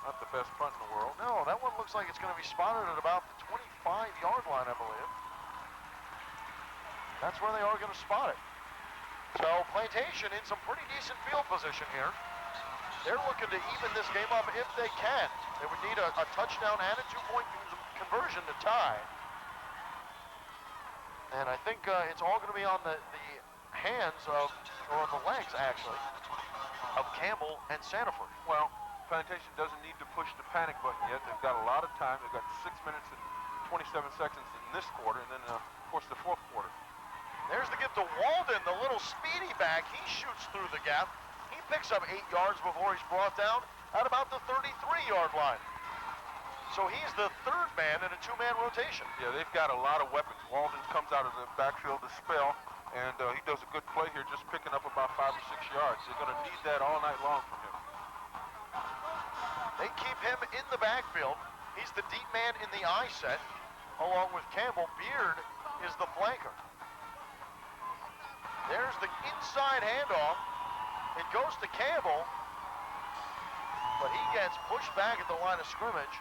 Not the best punt in the world. No, that one looks like it's going to be spotted at about the 25-yard line, I believe. That's where they are going to spot it. So Plantation in some pretty decent field position here. They're looking to even this game up if they can. They would need a touchdown and a two-point conversion to tie. And I think it's all going to be on the hands of, or on the legs actually, of Campbell and Sanford. Well, Plantation doesn't need to push the panic button yet. They've got a lot of time. They've got 6 minutes and 27 seconds in this quarter, and then of course the fourth quarter. There's the give to Walden, the little speedy back. He shoots through the gap. He picks up 8 yards before he's brought down at about the 33-yard line. So he's the third man in a two-man rotation. Yeah, they've got a lot of weapons. Walden comes out of the backfield to spell, and he does a good play here, just picking up about 5 or 6 yards. They're going to need that all night long from him. They keep him in the backfield. He's the deep man in the I set, along with Campbell. Beard is the flanker. There's the inside handoff. It goes to Campbell, but he gets pushed back at the line of scrimmage.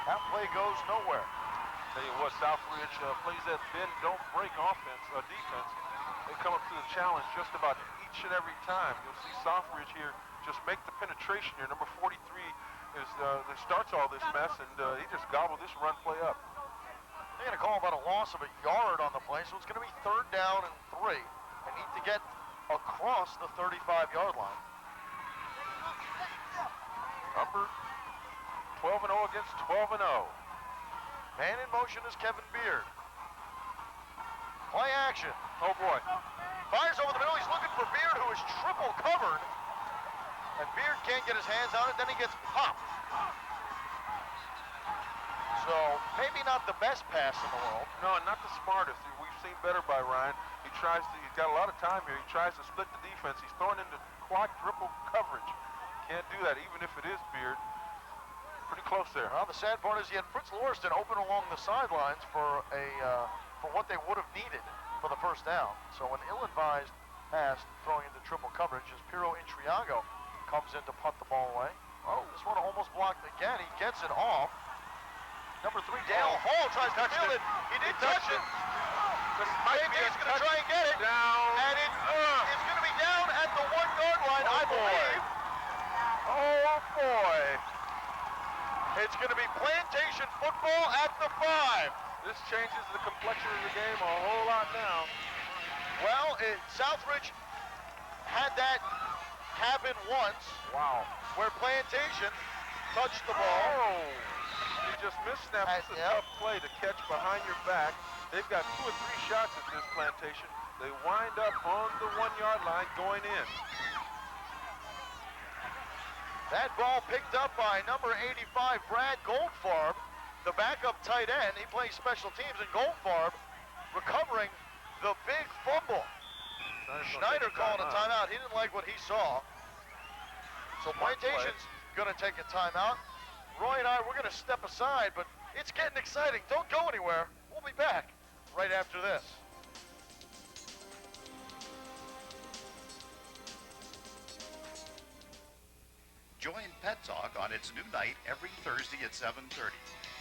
That play goes nowhere. Tell you what, Southridge plays that bend, don't break defense. They come up to the challenge just about each and every time. You'll see Southridge here just make the penetration here. Number 43 that starts all this mess, and he just gobbled this run play up. They're going to call about a loss of a yard on the play, so it's going to be third down and 3. They need to get across the 35-yard line. Number 12-0 against 12-0. Man in motion is Kevin Beard. Play action. Oh boy. Fires over the middle. He's looking for Beard, who is triple covered. And Beard can't get his hands on it. Then he gets popped. So maybe not the best pass in the world. No, not the smartest. We've seen better by Ryan. He's got a lot of time here. He tries to split the defense. He's throwing into quadruple coverage. Can't do that, even if it is Beard. Pretty close there. Well, the sad part is he had Fritz Lauriston open along the sidelines for what they would have needed for the first down. So an ill-advised pass throwing into triple coverage as Piro Intriago comes in to punt the ball away. Oh, this one almost blocked again. He gets it off. Number 3, Dale Hall tries to field it. He did touch it. Maybe he's going to try and get it. Down. And it's going to be down at the 1-yard line, I believe. Oh, boy. It's going to be Plantation football at the 5. This changes the complexion of the game a whole lot now. Well, Southridge had that happen once. Wow. Where Plantation touched the ball. Oh. He just missnapped. This is a tough play to catch behind your back. They've got 2 or 3 shots at this Plantation. They wind up on the 1-yard line going in. That ball picked up by number 85, Brad Goldfarb, the backup tight end. He plays special teams, and Goldfarb recovering the big fumble. Schneider calling a timeout. He didn't like what he saw. So Plantation's going to take a timeout. Roy and I, we're going to step aside, but it's getting exciting. Don't go anywhere. We'll be back right after this. Join Pet Talk on its new night every Thursday at 7:30.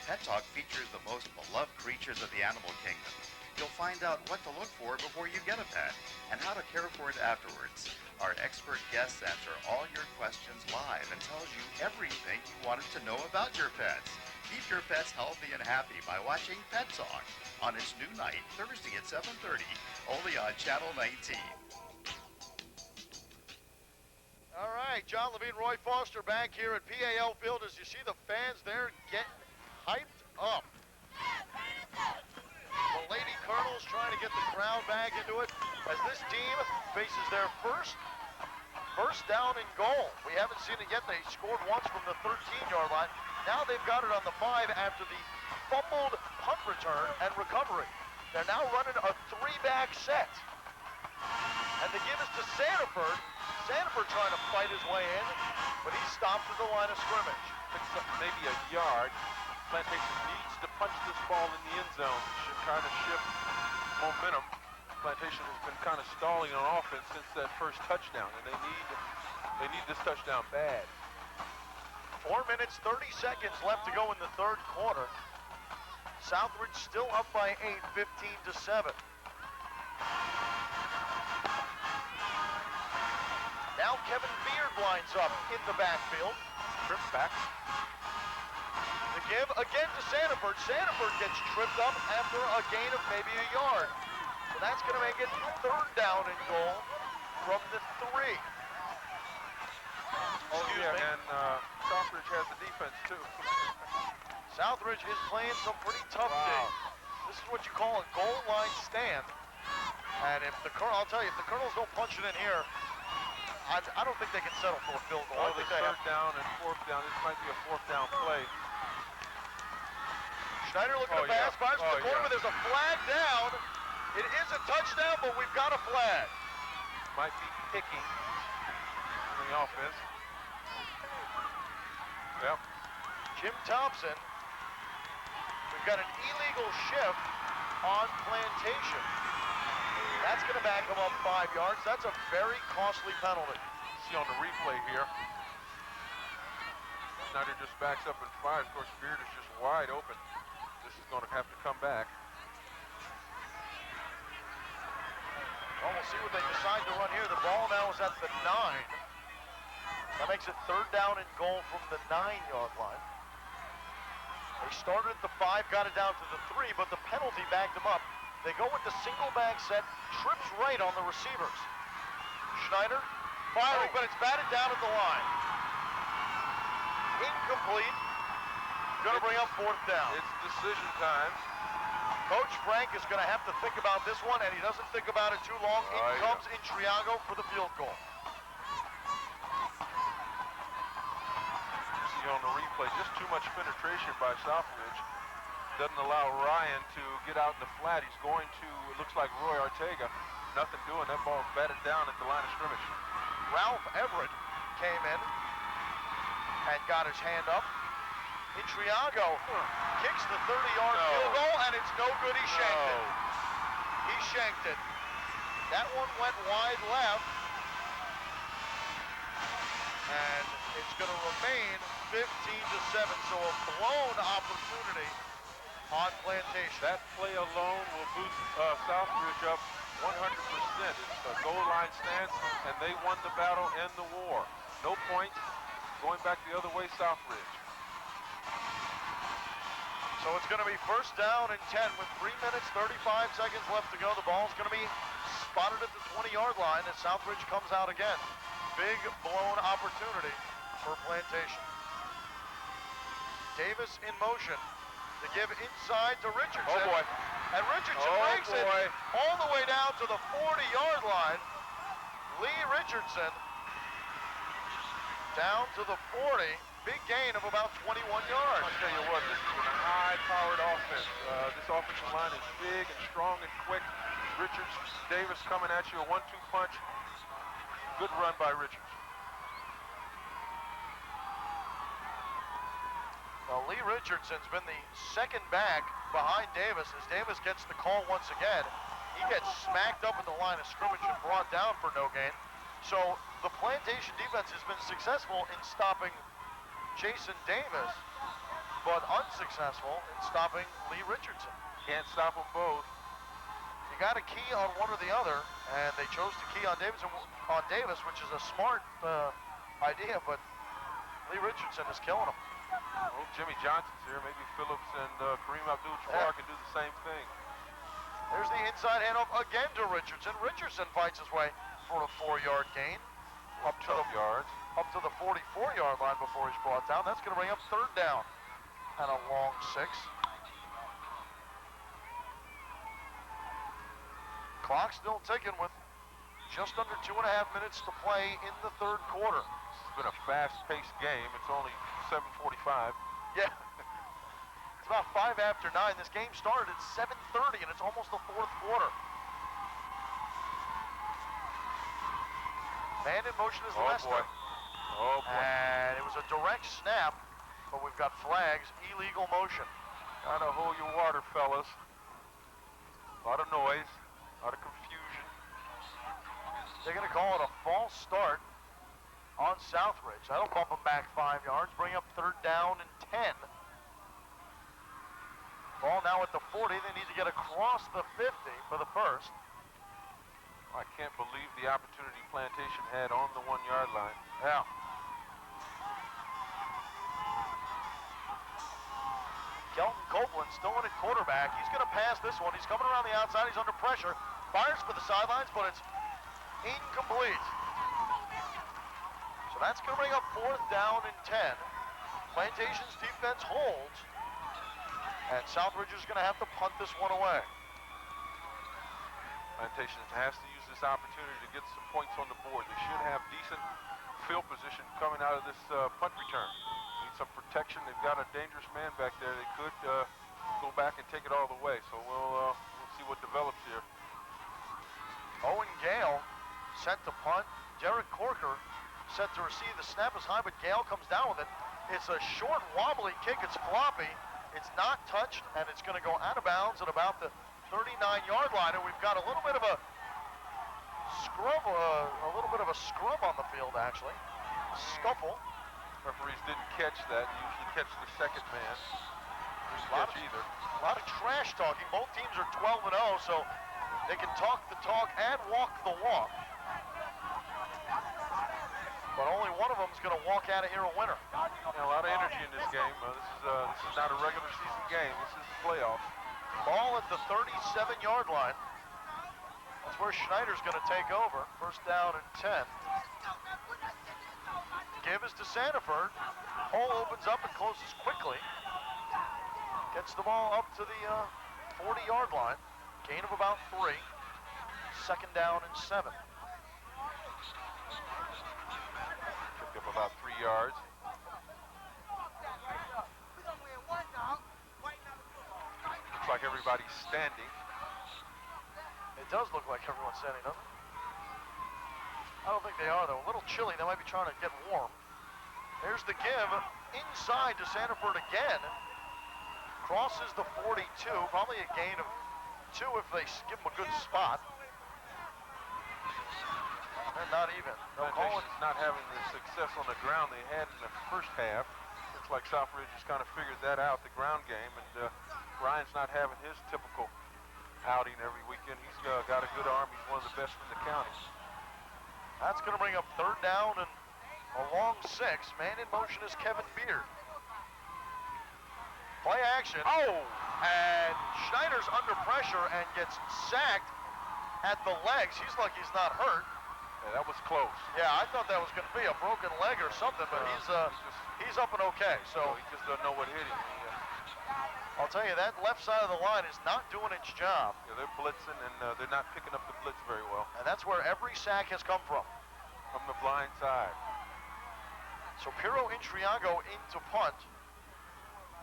Pet Talk features the most beloved creatures of the animal kingdom. You'll find out what to look for before you get a pet and how to care for it afterwards. Our expert guests answer all your questions live and tells you everything you wanted to know about your pets. Keep your pets healthy and happy by watching Pet Talk on its new night Thursday at 7:30, only on Channel 19. All right, John Levine, Roy Foster back here at PAL Field. As you see the fans there getting hyped up. The Lady Colonels trying to get the crowd back into it as this team faces their first down and goal. We haven't seen it yet. They scored once from the 13-yard line. Now they've got it on the 5 after the fumbled punt return and recovery. They're now running a 3-back set. And the give is to Sanford. Sanford trying to fight his way in, but he stopped at the line of scrimmage. Picks up maybe a yard. Plantation needs to punch this ball in the end zone. Should kind of shift momentum. Plantation has been kind of stalling on offense since that first touchdown, and they need this touchdown bad. 4 minutes, 30 seconds left to go in the third quarter. Southridge still up by 8, 15-7. Now Kevin Beard lines up in the backfield. Trips back. The give again to Sanford. Sanford gets tripped up after a gain of maybe a yard. So that's going to make it 3rd down and goal from the 3. And Southridge has the defense too. Southridge is playing some pretty tough days. This is what you call a goal line stand. And if the I'll tell you, if the Colonels don't punch it in here, I don't think they can settle for a field goal. I think 3rd down and 4th down. This might be a 4th down play. Schneider looking to pass, fires to the corner, but there's a flag down. It is a touchdown, but we've got a flag. Might be picking in the offense. Yep. Jim Thompson. We've got an illegal shift on Plantation. That's going to back him up 5 yards. That's a very costly penalty. See on the replay here. Schneider just backs up and fires. Of course, Beard is just wide open. This is going to have to come back. Well, we'll see what they decide to run here. The ball now is at the 9. That makes it 3rd down and goal from the 9-yard line. They started at the 5, got it down to the 3, but the penalty backed them up. They go with the single back set, trips right on the receivers. Schneider firing, but it's batted down at the line. Incomplete. Going to bring up 4th down. It's decision time. Coach Frank is going to have to think about this one, and he doesn't think about it too long. In comes Intriago for the field goal. See on the replay, just too much penetration by Southridge. Doesn't allow Ryan to get out in the flat. He's going to, it looks like Roy Ortega. Nothing doing. That ball batted down at the line of scrimmage. Ralph Everett came in and got his hand up. Intriago kicks the 30-yard field goal, and it's no good. He shanked it. He shanked it. That one went wide left. And it It's going to remain 15-7, so a blown opportunity on Plantation. That play alone will boost Southridge up 100%. It's a goal line stance, and they won the battle and the war. No points, going back the other way, Southridge. So it's going to be first down and 10 with 3 minutes, 35 seconds left to go. The ball's going to be spotted at the 20-yard line as Southridge comes out again. Big blown opportunity for Plantation. Davis in motion to give inside to Richardson. Oh boy. And Richardson makes it all the way down to the 40-yard line. Lee Richardson down to the 40. Big gain of about 21 yards. I'll tell you what, this is a high-powered offense. This offensive line is big and strong and quick. Richards, Davis coming at you, a 1-2 punch. Good run by Richards. Well, Lee Richardson's been the second back behind Davis as Davis gets the call once again. He gets smacked up at the line of scrimmage and brought down for no gain. So the Plantation defense has been successful in stopping Jason Davis, but unsuccessful in stopping Lee Richardson. Can't stop them both. You got to key on one or the other, and they chose to key on Davis, which is a smart idea, but Lee Richardson is killing him. Oh, Jimmy Johnson's here. Maybe Phillips and Kareem Abdul-Jabbar can do the same thing. There's the inside handoff again to Richardson. Richardson fights his way for a 4-yard gain. Up to the 44-yard line before he's brought down. That's going to bring up third down and a long 6. Clock still ticking with just under 2.5 minutes to play in the third quarter. It's been a fast-paced game. It's only 7:45. Yeah. It's about 5 after 9. This game started at 7:30, and it's almost the fourth quarter. Man in motion is Lester. Boy. Oh, boy. And it was a direct snap, but we've got flags, illegal motion. Gotta hold your water, fellas. A lot of noise, a lot of confusion. They're going to call it a false start on Southridge. That'll bump them back 5 yards, bring up third down and 10. Ball now at the 40. They need to get across the 50 for the first. I can't believe the opportunity Plantation had on the 1-yard line. Yeah. Kelton Copeland still in at quarterback. He's going to pass this one. He's coming around the outside. He's under pressure. Fires for the sidelines, but it's incomplete. So that's going to bring up fourth down and 10. Plantation's defense holds. And Southridge is going to have to punt this one away. Plantation has to use this opportunity to get some points on the board. They should have decent field position coming out of this punt return. Need some protection. They've got a dangerous man back there. They could go back and take it all the way. So we'll see what develops here. Owen Gale set to punt. Derek Corker set to receive. The snap is high, but Gale comes down with it. It's a short, wobbly kick. It's floppy. It's not touched, and it's going to go out of bounds at about the 39-yard line, and we've got a little bit of a scrub, on the field, actually. Scuffle. Referees didn't catch that. You usually catch the second man. Didn't catch either. A lot of trash talking. Both teams are 12-0, so they can talk the talk and walk the walk. But only one of them is going to walk out of here a winner. Yeah, a lot of energy in this game. This is not a regular season game. This is the playoffs. Ball at the 37-yard line. That's where Schneider's going to take over. First down and 10. Give is to Sanford. Hole opens up and closes quickly. Gets the ball up to the 40-yard line. Gain of about 3. Second down and 7. Picked up about 3 yards. Looks like everybody's standing. It does look like everyone's standing, doesn't it? I don't think they are, though. A little chilly. They might be trying to get warm. There's the give. Inside to Sanford again. Crosses the 42. Probably a gain of 2 if they give him a good spot. They're not even. No, Plantation's not having the success on the ground they had in the first half. Looks like Southridge has kind of figured that out, the ground game, and Ryan's not having his typical outing every weekend. He's got a good arm. He's one of the best in the county. That's going to bring up 3rd down and a long 6. Man in motion is Kevin Beard. Play action. Oh! And Schneider's under pressure and gets sacked at the legs. He's lucky he's not hurt. Yeah, that was close. Yeah, I thought that was going to be a broken leg or something, but he's up and okay. So he just doesn't know what hit him. I'll tell you, that left side of the line is not doing its job. Yeah, they're blitzing, and they're not picking up the blitz very well. And that's where every sack has come from. From the blind side. So Piro Intriago into punt.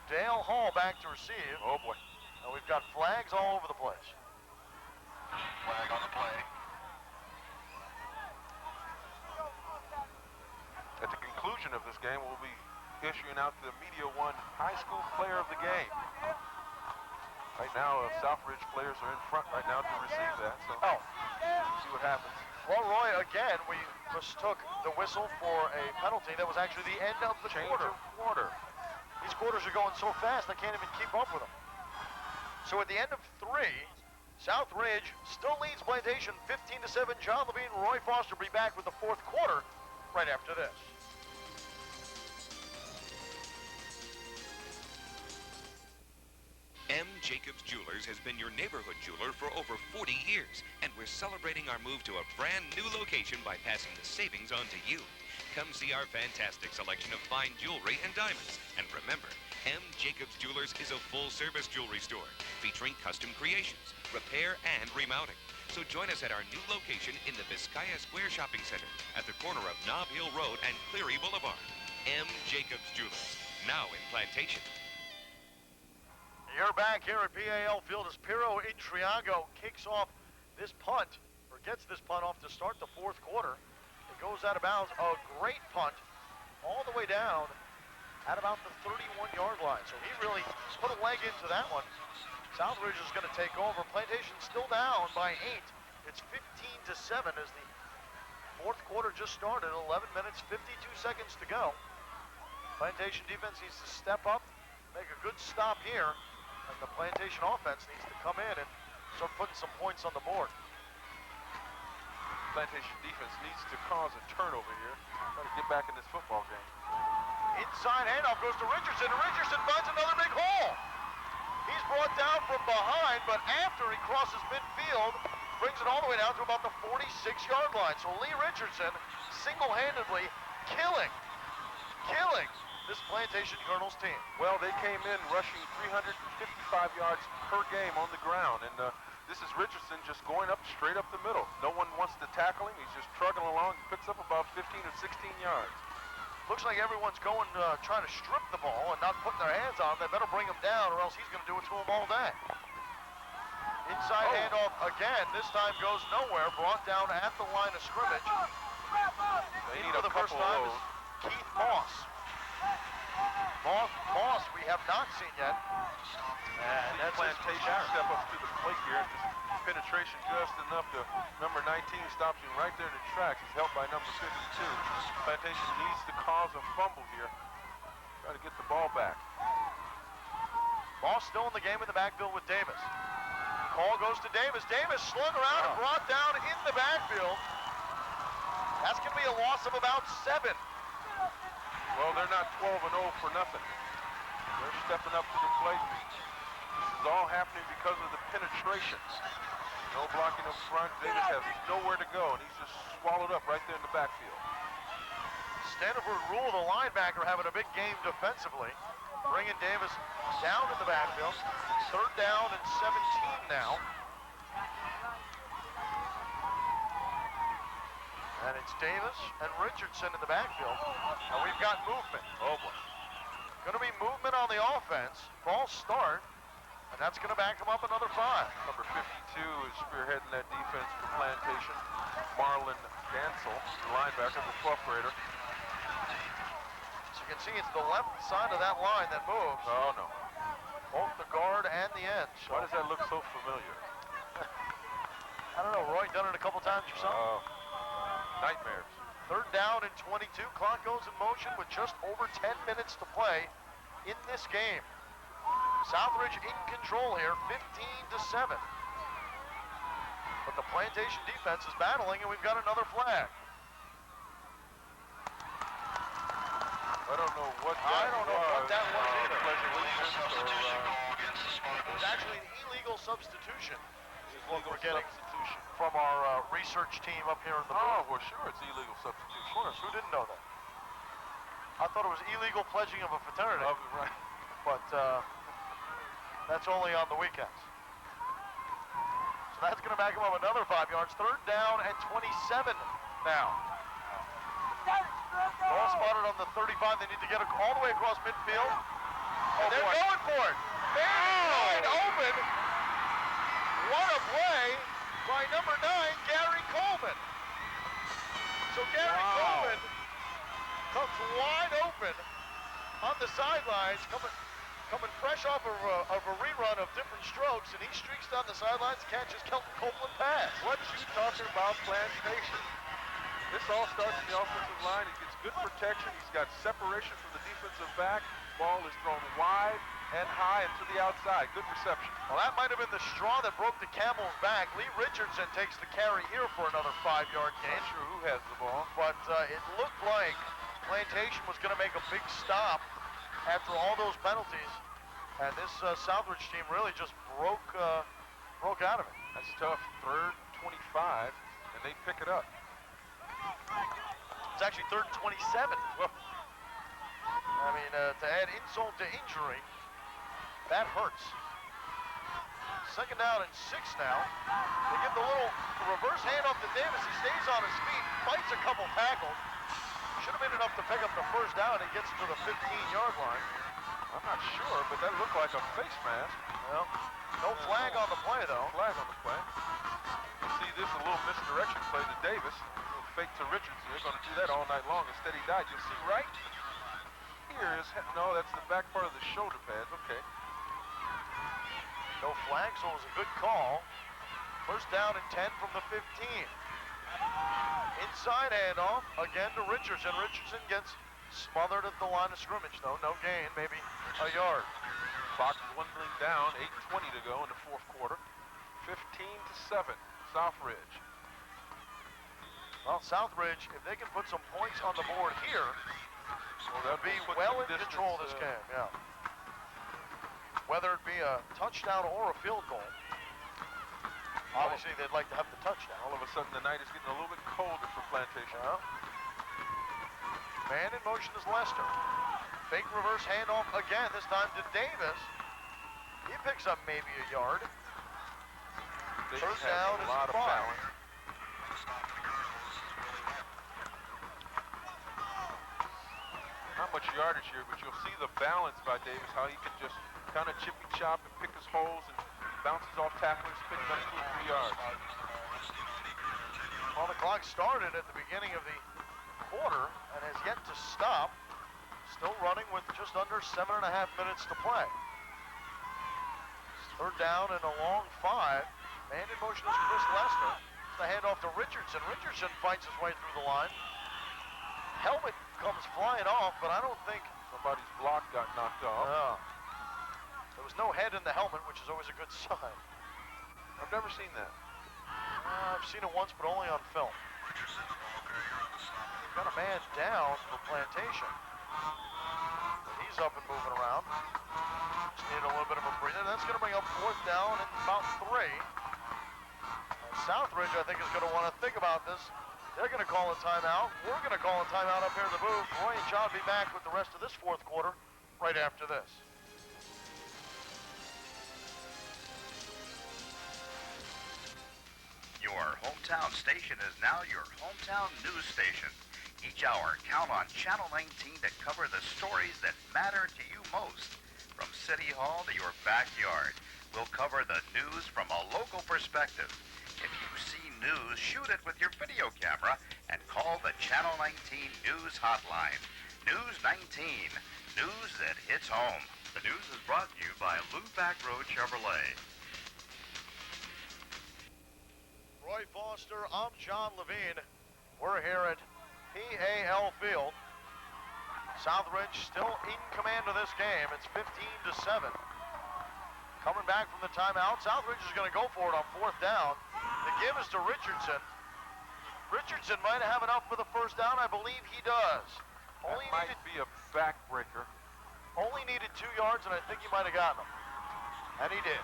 Dale Hall back to receive. Oh, boy. And we've got flags all over the place. Flag on the play. At the conclusion of this game, we'll be issuing out the Media One High School Player of the Game. Right now, Southridge players are in front right now to receive that, so we'll see what happens. Well, Roy, again, we mistook the whistle for a penalty. That was actually the end of the quarter. These quarters are going so fast, I can't even keep up with them. So at the end of 3, Southridge still leads Plantation 15-7. John Levine, Roy Foster will be back with the 4th quarter right after this. M. Jacobs Jewelers has been your neighborhood jeweler for over 40 years, and we're celebrating our move to a brand new location by passing the savings on to you. Come see our fantastic selection of fine jewelry and diamonds. And remember, M. Jacobs Jewelers is a full-service jewelry store featuring custom creations, repair, and remounting. So join us at our new location in the Vizcaya Square Shopping Center at the corner of Nob Hill Road and Cleary Boulevard. M. Jacobs Jewelers, now in Plantation. You're back here at PAL Field as Piro Intriago kicks off this punt, or gets this punt off to start the 4th quarter. It goes out of bounds. A great punt all the way down at about the 31-yard line. So he really put a leg into that one. Southridge is going to take over. Plantation still down by 8. It's 15-7 as the 4th quarter just started. 11 minutes, 52 seconds to go. Plantation defense needs to step up, make a good stop here. And the Plantation offense needs to come in and start putting some points on the board. Plantation defense needs to cause a turnover here. Try to get back in this football game. Inside handoff goes to Richardson, and Richardson finds another big hole. He's brought down from behind, but after he crosses midfield, brings it all the way down to about the 46-yard line. So Lee Richardson single-handedly killing this Plantation Colonels team. Well, they came in rushing 355 yards per game on the ground, and this is Richardson just going up straight up the middle. No one wants to tackle him. He's just trudging along. He picks up about 15 or 16 yards. Looks like everyone's going trying to strip the ball and not putting their hands on him. They better bring him down, or else he's going to do it to him all day. Inside handoff again. This time goes nowhere. Brought down at the line of scrimmage. They need a couple of those. Keith Moss. Moss we have not seen yet. And that's Plantation step up to the plate here. Just penetration just enough to number 19 stops him right there in the tracks. He's helped by number 52. Plantation needs to cause a fumble here. Try to get the ball back. Moss still in the game in the backfield with Davis. Call goes to Davis. Davis slung around and brought down in the backfield. That's going to be a loss of about 7. Well, they're not 12-0 for nothing. They're stepping up to the plate. This is all happening because of the penetration. No blocking up front. Davis has nowhere to go, and he's just swallowed up right there in the backfield. Stanford Rule, the linebacker, having a big game defensively. Bringing Davis down in the backfield. 3rd down and 17 now. And it's Davis and Richardson in the backfield. And we've got movement. Oh, boy. Going to be movement on the offense. False start. And that's going to back them up another 5. Number 52 is spearheading that defense for Plantation. Marlon Gansel, the linebacker, the 12th grader. So you can see it's the left side of that line that moves. Oh, no. Both the guard and the end. So why does that look so familiar? I don't know, Roy, done it a couple times yourself? Nightmares. Third down and 22. Clock goes in motion with just over 10 minutes to play in this game. Southridge in control here, 15-7. But the Plantation defense is battling, and we've got another flag. I don't know what that was either. It was actually an illegal substitution. Is what we're getting from our research team up here in the booth. Oh, well, sure, it's illegal substitution. Of course, who didn't know that? I thought it was illegal pledging of a fraternity. Right. But that's only on the weekends. So that's going to back him up another 5 yards. Third down and 27 now. Ball spotted on the 35. They need to get it all the way across midfield. And they're going for it. Wide open. What a play by number 9, Gary Coleman. So Gary Coleman comes wide open on the sidelines, coming fresh off of a rerun of different strokes, and he streaks down the sidelines and catches Kelton Copeland pass. What you talking about, Plantation? This all starts in the offensive line. He gets good protection. He's got separation from the defensive back. Ball is thrown wide and high and to the outside. Good reception. Well, that might have been the straw that broke the camel's back. Lee Richardson takes the carry here for another 5-yard gain. Not sure who has the ball. But it looked like Plantation was going to make a big stop after all those penalties. And this Southridge team really just broke out of it. That's tough. Third 25, and they pick it up. It's actually third and 27. I mean, to add insult to injury, that hurts. Second down and 6 now. They give the reverse handoff to Davis. He stays on his feet, fights a couple tackles. Should have been enough to pick up the first down. He gets to the 15-yard line. I'm not sure, but that looked like a face mask. Well, no flag on the play, though. Flag on the play. You see this, a little misdirection play to Davis. A little fake to Richardson. They're going to do that all night long. Instead, he died. You'll see right here is, no, that's the back part of the shoulder pads. Okay. No flag, so it was a good call. First down and 10 from the 15. Inside handoff again to Richardson. Richardson gets smothered at the line of scrimmage, though. No gain, maybe a yard. Clock dwindling down, 8:20 to go in the fourth quarter. 15-7, Southridge. Well, Southridge, if they can put some points on the board here, they'll be well in control of this game, yeah. Whether it be a touchdown or a field goal, obviously they'd like to have the touchdown. All of a sudden, the night is getting a little bit colder for Plantation. Yeah. Man in motion is Lester. Fake reverse handoff again, this time to Davis. He picks up maybe a yard. Third down is 5. Not much yardage here, but you'll see the balance by Davis, how he can just kind of chippy chop and pick his holes and bounces off tacklers, picking up 2 or 3 yards. Well, the clock started at the beginning of the quarter and has yet to stop. Still running with just under 7.5 minutes to play. Third down and a long 5. Man in motion is Chris Lester. It's the handoff to Richardson. Richardson fights his way through the line. Helmet comes flying off, but I don't think somebody's block got knocked off. There was no head in the helmet, which is always a good sign. I've never seen that. I've seen it once, but only on film. Got a man down for Plantation. He's up and moving around. Just need a little bit of a breather. That's going to bring up fourth down and about 3. Southridge, I think, is going to want to think about this. They're going to call a timeout. We're going to call a timeout up here in the booth. Roy and John will be back with the rest of this fourth quarter right after this. Your hometown station is now your hometown news station. Each hour, count on Channel 19 to cover the stories that matter to you most. From City Hall to your backyard, we'll cover the news from a local perspective. If you see news, shoot it with your video camera and call the Channel 19 News Hotline. News 19, news that hits home. The news is brought to you by Lou Back Road Chevrolet. Roy Foster, I'm John Levine. We're here at PAL Field. Southridge still in command of this game. It's 15-7. Coming back from the timeout, Southridge is going to go for it on 4th down. The give is to Richardson. Richardson might have enough for the first down. I believe he does. That might be a backbreaker. Only needed 2 yards, and I think he might have gotten them. And he did.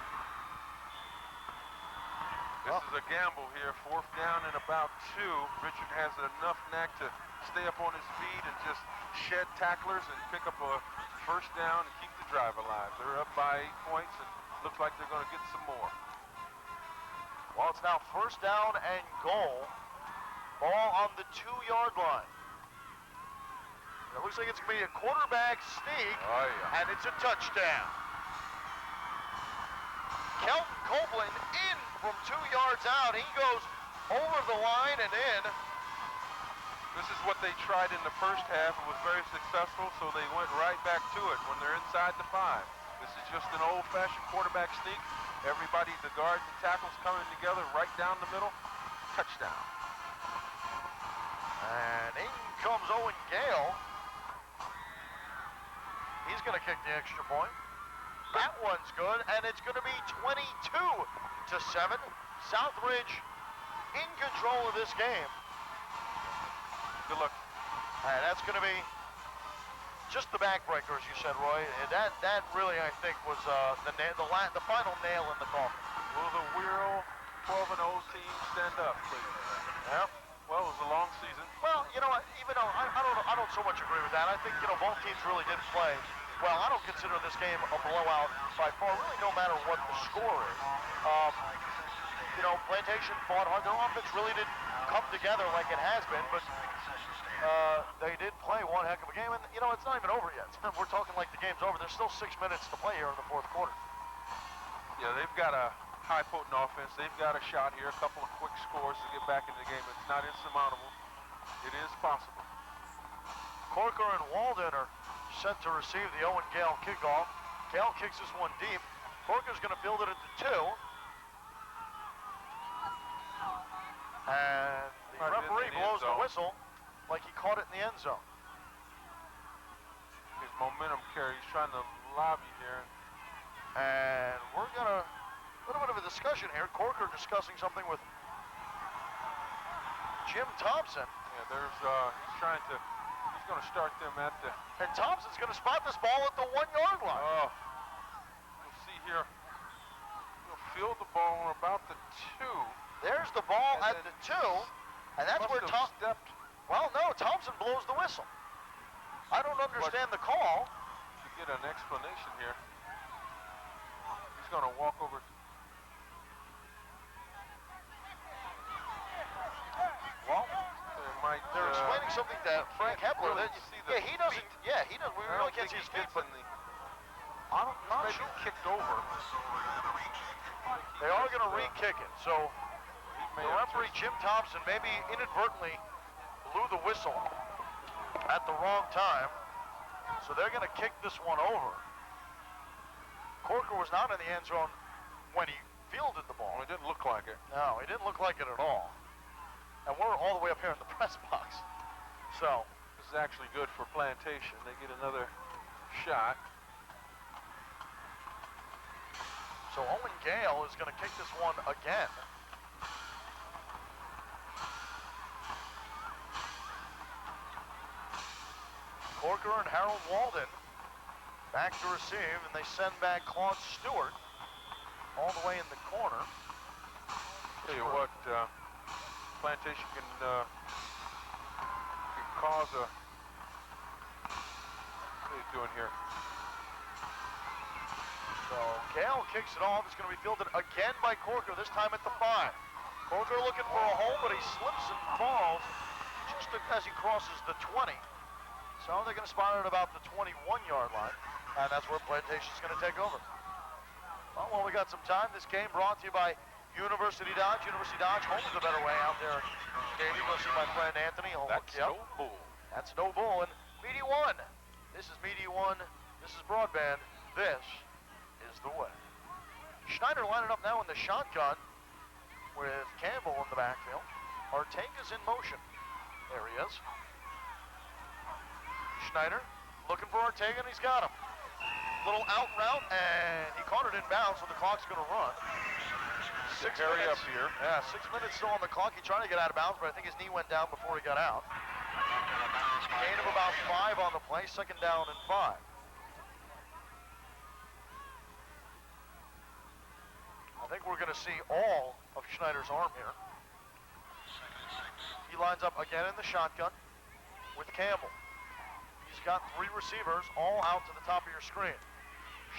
This is a gamble here. 4th down and about 2. Richard has enough knack to stay up on his feet and just shed tacklers and pick up a first down and keep the drive alive. They're up by 8 points and looks like they're going to get some more. Well, it's now 1st down and goal. Ball on the 2-yard line. It looks like it's going to be a quarterback sneak, and it's a touchdown. Kelton Copeland in from 2 yards out. He goes over the line and in. This is what they tried in the first half. It was very successful, so they went right back to it when they're inside the 5. This is just an old-fashioned quarterback sneak. Everybody, the guards and tackles coming together right down the middle. Touchdown. And in comes Owen Gale. He's going to kick the extra point. That one's good, and it's going to be 22-7. Southridge in control of this game. Good luck. And that's going to be just the backbreaker, as you said, Roy. And that really, I think, was the final nail in the coffin. Will the Wirral 12-0 team stand up, please? Yeah. Well, it was a long season. Well, you know, even though I don't so much agree with that. I think, you know, both teams really did play well. I don't consider this game a blowout by far, really, no matter what the score is. You know, Plantation fought hard. Their offense really didn't come together like it has been, but they did play one heck of a game. And, you know, it's not even over yet. We're talking like the game's over. There's still 6 minutes to play here in the 4th quarter. Yeah, they've got a high potent offense. They've got a shot here, a couple of quick scores to get back into the game. It's not insurmountable. It is possible. Corker and Walden are set to receive the Owen Gale kickoff. Gale kicks this one deep. Corker's going to field it at the 2. And the referee blows the whistle like he caught it in the end zone. His momentum carry. He's trying to lobby here. And we're going to, a little bit of a discussion here. Corker discussing something with Jim Thompson. Yeah, he's trying to, he's going to start them at the. And Thompson's going to spot this ball at the 1-yard line. Oh, you'll see here. He'll field the ball on about the 2. There's the ball at the 2, and that's where Thompson stepped. Well, no, Thompson blows the whistle. I don't understand the call. To get an explanation here, he's going to walk over. Well, they're explaining something to Frank Hepler. Really Yeah, he doesn't. Yeah, he doesn't. We really can't see his feet, but I'm not sure. Kicked over. They are going to re-kick it. So the referee, Jim Thompson, maybe inadvertently blew the whistle at the wrong time. So they're going to kick this one over. Corker was not in the end zone when he fielded the ball. Well, it didn't look like it. No, it didn't look like it at all. And we're all the way up here in the press box. So this is actually good for Plantation. They get another shot. So Owen Gale is going to kick this one again. Corker and Harold Walden back to receive, and they send back Claude Stewart all the way in the corner. Tell you what, Plantation can cause a. What are you doing here? So Gale kicks it off. It's going to be fielded again by Corker, this time at the 5. Corker looking for a hole, but he slips and falls just as he crosses the 20. So they're going to spot it at about the 21-yard line, and that's where Plantation's going to take over. Well, while we got some time, this game brought to you by University Dodge. University Dodge, home is a better way out there. Stadium, you'll see my friend Anthony. That's no bull. That's no bull. And Media One. This is Media One. This is broadband. This is the way. Schneider lining up now in the shotgun with Campbell in the backfield. Ortega's in motion. There he is. Schneider looking for Ortega, and he's got him. Little out route, and he caught it in bounds, so the clock's going to run. Hurry up here. Yeah, 6 minutes still on the clock. He tried to get out of bounds, but I think his knee went down before he got out. Gain of about 5 on the play, 2nd down and 5. I think we're going to see all of Schneider's arm here. He lines up again in the shotgun with Campbell. He's got 3 receivers all out to the top of your screen.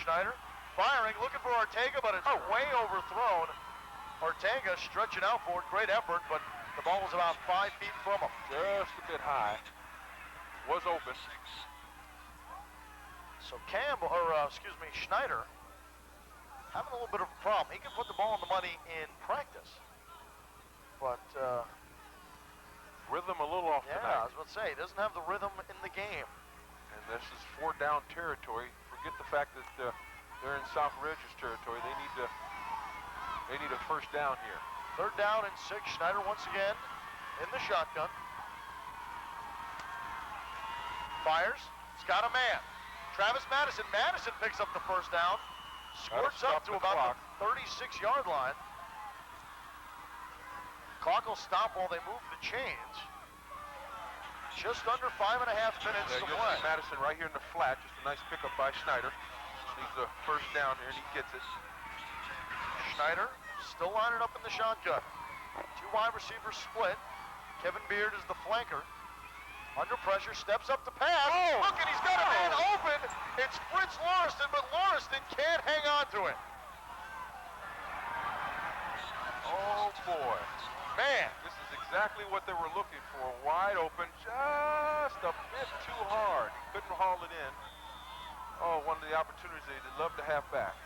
Schneider firing, looking for Ortega, but it's way overthrown. Ortega stretching out for it, great effort, but the ball was about 5 feet from him. Just a bit high. Was open. So Campbell, or Schneider, having a little bit of a problem. He can put the ball on the money in practice, but rhythm a little off yeah, tonight. I was about to say, he doesn't have the rhythm in the game. And this is 4 down territory. Forget the fact that they're in Southridge's territory. They need a 1st down here. 3rd down and 6. Schneider once again in the shotgun. Fires. He's got a man. Travis Madison. Madison picks up the 1st down. Squirts up to about the 36-yard line. Clock will stop while they move the chains. Just under 5.5 minutes to play. Madison right here in the flat. Just a nice pickup by Schneider. Needs a 1st down here, and he gets it. Schneider still lining up in the shotgun. 2 wide receivers split. Kevin Beard is the flanker. Under pressure, steps up to pass. Oh, look, and he's got a man open. It's Fritz Lauriston, but Lauriston can't hang on to it. Oh, boy. Man. This is exactly what they were looking for. Wide open, just a bit too hard. He couldn't haul it in. Oh, one of the opportunities they'd love to have back.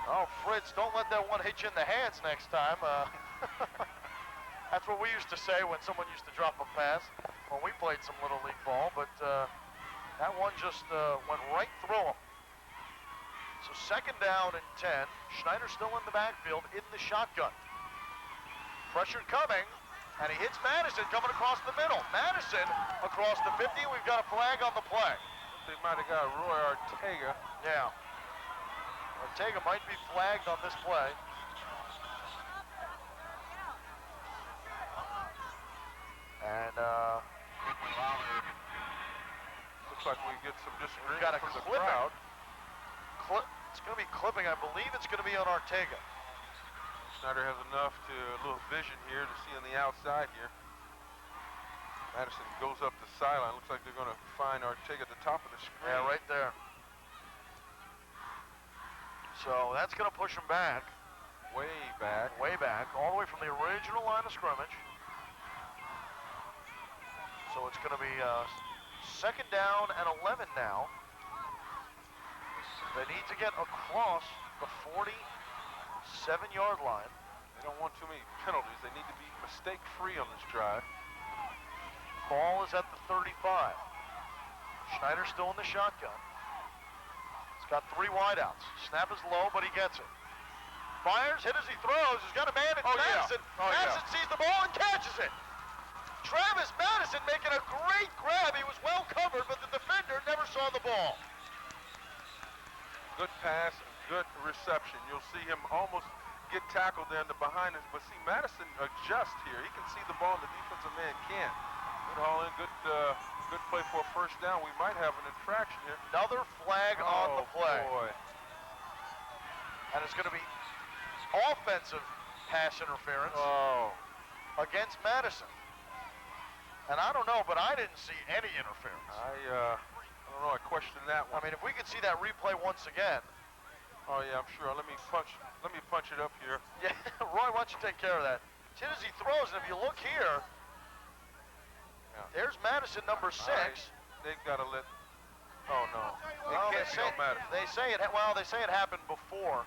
Oh, Fritz, don't let that one hit you in the hands next time. That's what we used to say when someone used to drop a pass when we played some Little League ball, but that one just went right through him. So 2nd down and 10. Schneider still in the backfield in the shotgun. Pressure coming, and he hits Madison coming across the middle. Madison across the 50. We've got a flag on the play. They might have got Roy Ortega. Yeah. Ortega might be flagged on this play. And looks like we get some disagreement got a from the clipping. crowd. It's going to be clipping. I believe it's going to be on Ortega. Schneider has enough to a little vision here to see on the outside here. Madison goes up the sideline. Looks like they're going to find Ortega at the top of the screen. Yeah, right there. So that's going to push him back. Way back. Way back, all the way from the original line of scrimmage. So it's going to be 2nd down and 11 now. They need to get across the 47-yard line. They don't want too many penalties. They need to be mistake-free on this drive. Ball is at the 35. Schneider still in the shotgun. He's got 3 wideouts. Snap is low, but he gets it. Fires, hit as he throws. He's got a man in Madison. Madison sees the ball and catches it. Travis Madison making a great grab. He was well covered, but the defender never saw the ball. Good pass, good reception. You'll see him almost get tackled there in the behind us, but see Madison adjust here. He can see the ball, and the defensive man can't. Good haul in, good play for a 1st down. We might have an infraction here. Another flag on the play. Boy. And it's going to be offensive pass interference against Madison. And I don't know, but I didn't see any interference. I don't know. I question that one. I mean, if we could see that replay once again. Oh yeah, I'm sure. Let me punch it up here. Yeah, Roy, why don't you take care of that? As soon as he throws, and if you look here, there's Madison, number 6. They've got to let. Oh no. Well, they say it. Well, they say it happened before,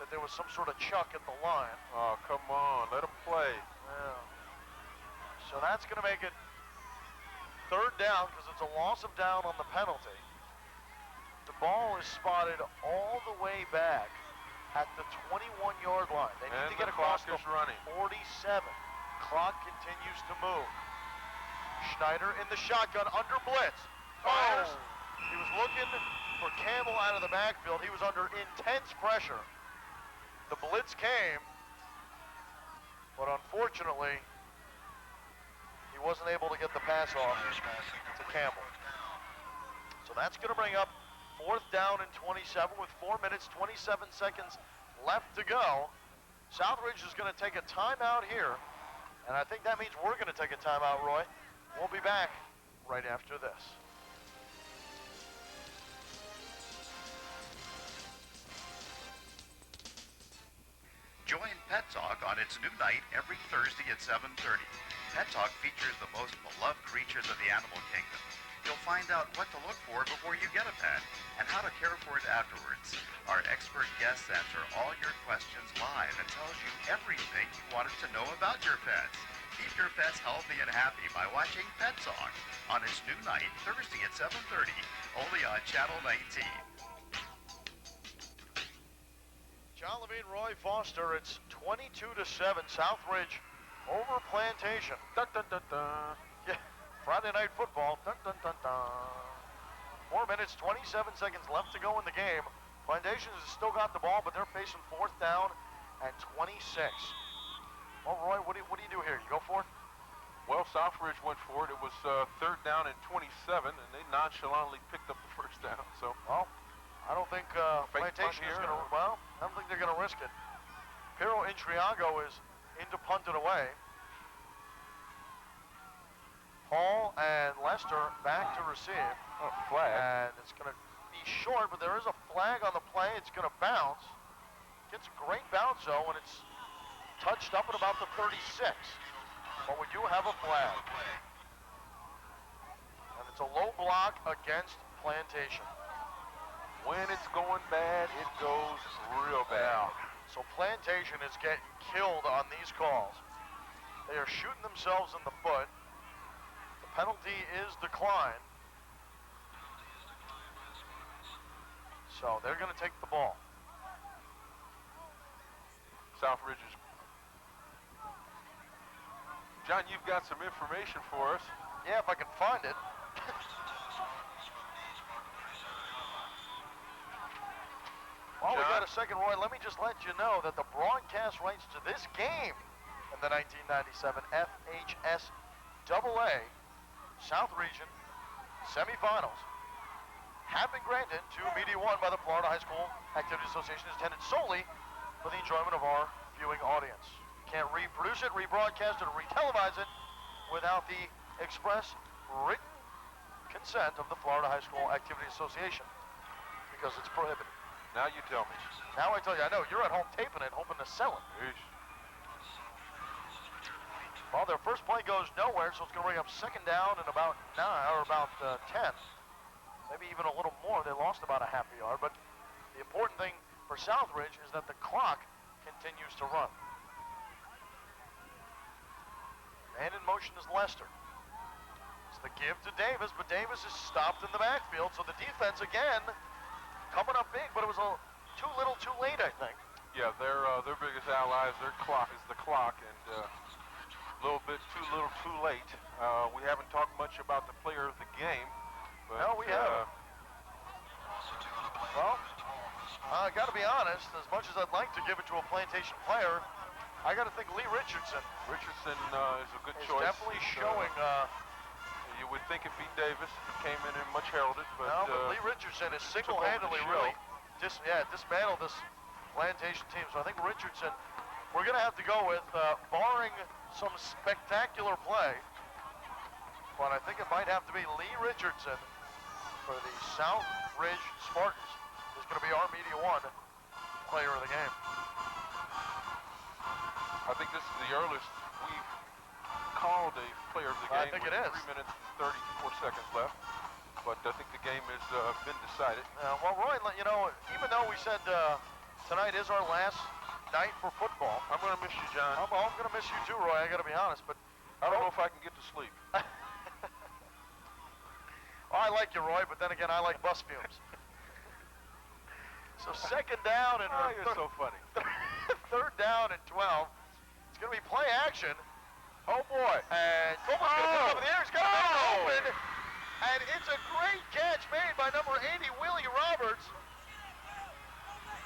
that there was some sort of chuck at the line. Oh come on, let them play. Yeah. So that's going to make it 3rd down because it's a loss of down on the penalty. The ball is spotted all the way back at the 21-yard line. They need to get across the 47. Clock continues to move. Schneider in the shotgun under blitz. Fires. He was looking for Campbell out of the backfield. He was under intense pressure. The blitz came, but unfortunately, he wasn't able to get the pass off to Campbell. So that's going to bring up 4th down and 27 with 4 minutes, 27 seconds left to go. Southridge is going to take a timeout here, and I think that means we're going to take a timeout, Roy. We'll be back right after this. Join Pet Talk on its new night every Thursday at 7:30. Pet Talk features the most beloved creatures of the animal kingdom. You'll find out what to look for before you get a pet and how to care for it afterwards. Our expert guests answer all your questions live and tells you everything you wanted to know about your pets. Keep your pets healthy and happy by watching Pet Talk on its new night Thursday at 7:30, only on Channel 19. John Levine, Roy Foster. It's 22-7. Southridge over Plantation. Dun, dun, dun, dun. Yeah, Friday Night Football. Dun, dun, dun, dun. 4 minutes, 27 seconds left to go in the game. Plantation has still got the ball, but they're facing 4th down and 26. Well, Roy, what do you do here? You go for it? Well, Southridge went for it. It was 3rd down and 27, and they nonchalantly picked up the 1st down. So, well, I don't think Plantation is going to. Well, I don't think they're going to risk it. Piero Intriago is in to punt it away. Hall and Lester back to receive. Oh, flag. And it's going to be short, but there is a flag on the play. It's going to bounce. Gets a great bounce, though, and it's touched up at about the 36. But we do have a flag. And it's a low block against Plantation. When it's going bad, it goes real bad. So Plantation is getting killed on these calls. They are shooting themselves in the foot. The penalty is declined. So they're going to take the ball. Southridge is... John, you've got some information for us. Yeah, if I can find it. While we got a second, Roy, let me just let you know that the broadcast rights to this game in the 1997 FHS AA South Region semifinals have been granted to Media One by the Florida High School Activity Association, intended solely for the enjoyment of our viewing audience. You can't reproduce it, rebroadcast it, or retelevise it without the express written consent of the Florida High School Activity Association, because it's prohibited. Now you tell me. Now I tell you, I know you're at home taping it, hoping to sell it. Eesh. Well, their first play goes nowhere, so it's going to bring up 2nd down and about 9 or about 10, maybe even a little more. They lost about a half a yard, but the important thing for Southridge is that the clock continues to run. Man in motion is Lester. It's the give to Davis, but Davis is stopped in the backfield, so the defense again coming up big, but it was too little, too late, I think. Yeah, their biggest ally is their clock, and a little bit too little, too late. We haven't talked much about the player of the game, but no, we haven't. Well, I got to be honest. As much as I'd like to give it to a Plantation player, I got to think Lee Richardson. Richardson is a good is choice. Definitely showing. You would think it'd be Davis, who came in and much heralded, but no, but Lee Richardson is single-handedly really dismantled this Plantation team. So I think Richardson, we're going to have to go with, barring some spectacular play, but I think it might have to be Lee Richardson for the Southridge Spartans. Is going to be our Media One player of the game. I think this is the earliest we've called a player of the game. I think it is. 3 minutes and 34 seconds left, but I think the game has been decided. Well, Roy, you know, even though we said tonight is our last night for football, I'm going to miss you, John. I'm going to miss you too, Roy. I got to be honest, but I don't know if I can get to sleep. Well, I like you, Roy, but then again, I like bus fumes. So 2nd down and you're so funny. 3rd down and 12. It's going to be play action. Oh, boy. And Coleman's going to put it up in the air. He's got a man open. And it's a great catch made by number 80, Willie Roberts.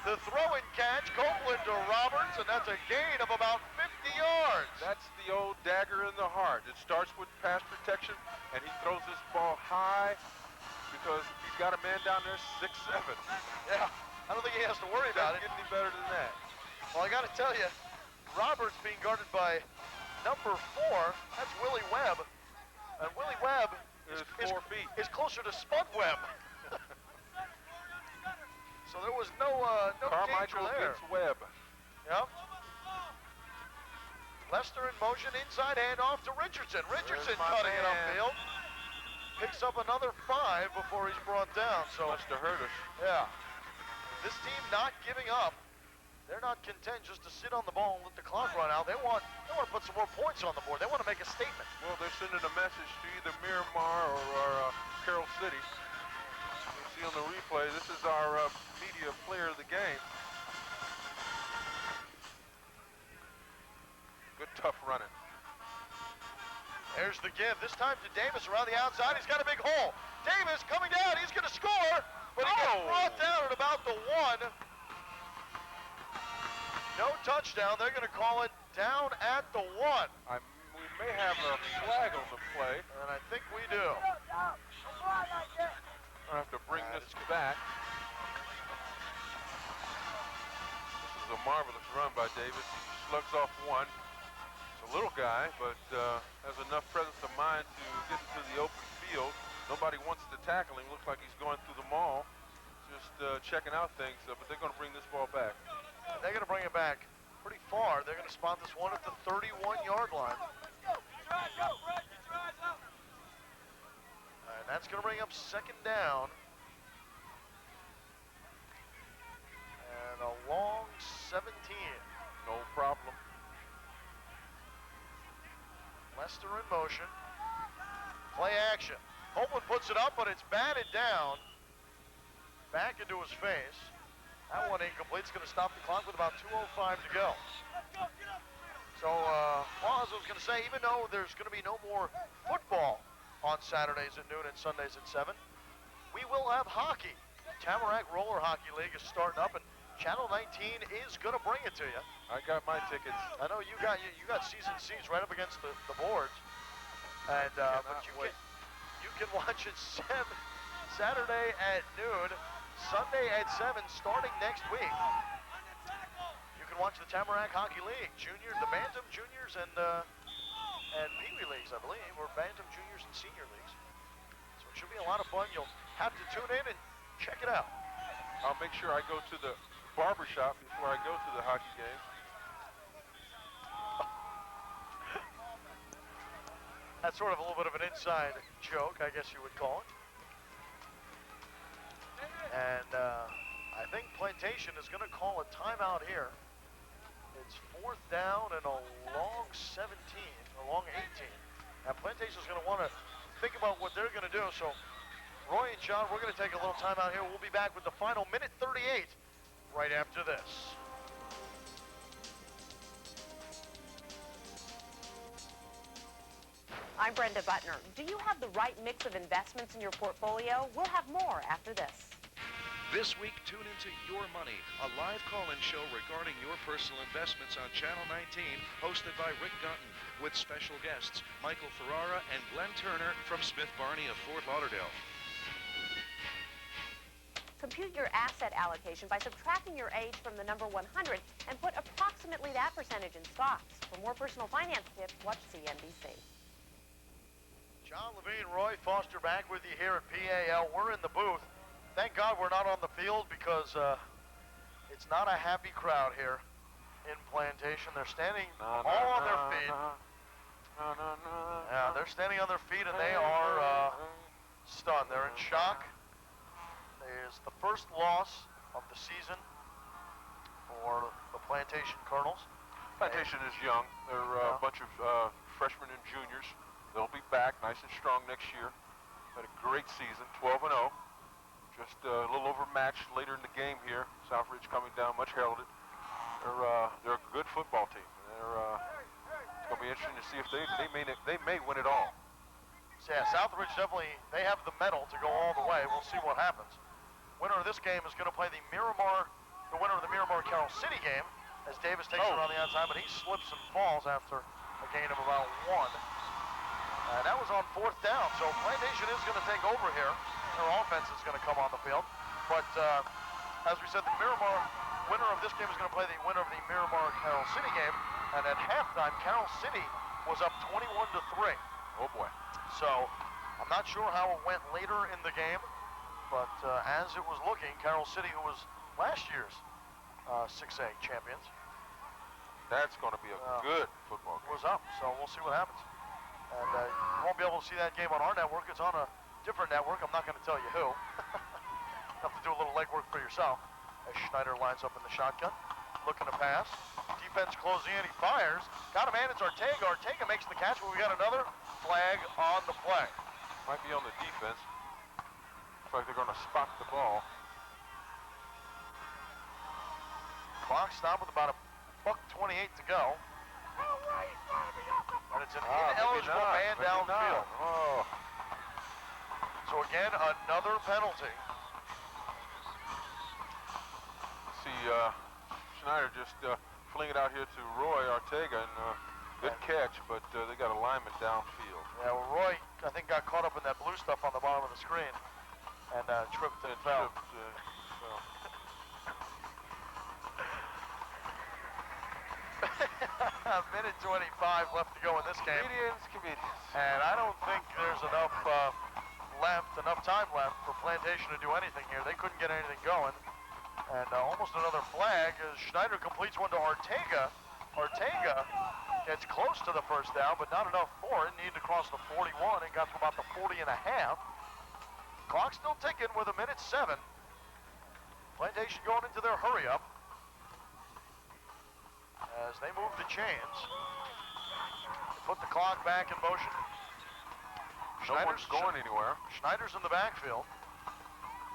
The throw-in catch, Copeland to Roberts, and that's a gain of about 50 yards. That's the old dagger in the heart. It starts with pass protection, and he throws this ball high because he's got a man down there 6'7". Yeah, I don't think he has to worry about it. Doesn't get any better than that. Well, I got to tell you, Roberts being guarded by number 4, that's Willie Webb. And Willie Webb is 4 feet. Is closer to Spud Webb. So there was no Carmichael danger there. gets Webb. Yep. Lester in motion, inside handoff to Richardson. Richardson cutting it upfield. Picks up another 5 before he's brought down. So Must have hurt us. yeah. This team not giving up. They're not content just to sit on the ball and let the clock run out. They want to put some more points on the board. They want to make a statement. Well, they're sending a message to either Miramar or Carroll City. You see on the replay, this is our media player of the game. Good tough running. There's the give. This time to Davis around the outside. He's got a big hole. Davis coming down. He's going to score, but he gets brought down at about the 1. No touchdown. They're going to call it down at the 1. We may have a flag on the play. And I think we do. I have to bring this back. This is a marvelous run by Davis. He slugs off 1. It's a little guy, but has enough presence of mind to get into the open field. Nobody wants to tackle him. Looks like he's going through the mall, just checking out things. But they're going to bring this ball back. They're going to bring it back pretty far. They're going to spot this one at the 31-yard line. And that's going to bring up 2nd down. And a long 17. No problem. Lester in motion. Play action. Copeland puts it up, but it's batted down. Back into his face. That one incomplete. It's going to stop the clock with about 2:05 to go. So, well, as I was going to say, even though there's going to be no more football on Saturdays at noon and Sundays at 7, we will have hockey. Tamarack Roller Hockey League is starting up, and Channel 19 is going to bring it to you. I got my tickets. I know you got season seats right up against the boards, and but you can watch it Saturday at noon. Sunday at 7, starting next week. You can watch the Tamarack Hockey League, junior, the Bantam Juniors and Pee Wee leagues, I believe, or Bantam Juniors and Senior leagues. So it should be a lot of fun. You'll have to tune in and check it out. I'll make sure I go to the barber shop before I go to the hockey game. That's sort of a little bit of an inside joke, I guess you would call it. And I think Plantation is going to call a timeout here. It's 4th down and a long 17, a long 18. Now Plantation is going to want to think about what they're going to do. So Roy and John, we're going to take a little timeout here. We'll be back with the final minute 38 right after this. I'm Brenda Butner. Do you have the right mix of investments in your portfolio? We'll have more after this. This week, tune into Your Money, a live call-in show regarding your personal investments on Channel 19, hosted by Rick Gunton, with special guests Michael Ferrara and Glenn Turner from Smith Barney of Fort Lauderdale. Compute your asset allocation by subtracting your age from the number 100 and put approximately that percentage in stocks. For more personal finance tips, watch CNBC. John Levine, Roy Foster back with you here at PAL. We're in the booth. Thank God we're not on the field because it's not a happy crowd here in Plantation. They're standing all on their feet. Yeah, they're standing on their feet and they are stunned. They're in shock. It is the first loss of the season for the Plantation Colonels. Plantation is young. They're a bunch of freshmen and juniors. They'll be back nice and strong next year. Had a great season, 12-0. Just a little overmatched later in the game here. Southridge coming down, much heralded. They're a good football team. They're It'll be interesting to see if they may win it all. So yeah, Southridge definitely, they have the medal to go all the way. We'll see what happens. Winner of this game is going to play the winner of the Miramar Carroll City game, as Davis takes it on the outside, but he slips and falls after a gain of about 1. And that was on 4th down, so Plantation is going to take over here. Their offense is going to come on the field. But as we said, the winner of this game is going to play the winner of the Miramar Carroll City game. And at halftime, Carroll City was up 21-3. Oh boy. So I'm not sure how it went later in the game, but as it was looking, Carroll City, who was last year's 6A champions, that's going to be a good football game. Was up, so we'll see what happens. And you won't be able to see that game on our network. It's on a different network. I'm not going to tell you who. Have to do a little legwork for yourself. As Schneider lines up in the shotgun, looking to pass. Defense closing in, he fires. Got a man, it's Ortega. Ortega makes the catch, but we got another flag on the play. Might be on the defense. Looks like they're going to spot the ball. Clock stop with about $1:28 to go. And it's an ineligible man downfield. Oh. So again, another penalty. See, Schneider just fling it out here to Roy Ortega, and good catch, but they got a lineman downfield. Yeah, well, Roy, I think, got caught up in that blue stuff on the bottom of the screen and tripped and fell. A minute 25 left to go in this game. Comedians. And I don't think there's enough time left for Plantation to do anything here. They couldn't get anything going. And almost another flag as Schneider completes one to Ortega. Ortega gets close to the first down, but not enough for it. Needed to cross the 41 and got to about the 40 and a half. Clock still ticking with 1:07. Plantation going into their hurry up as they move the chains. They put the clock back in motion. No one's going anywhere. Schneider's in the backfield.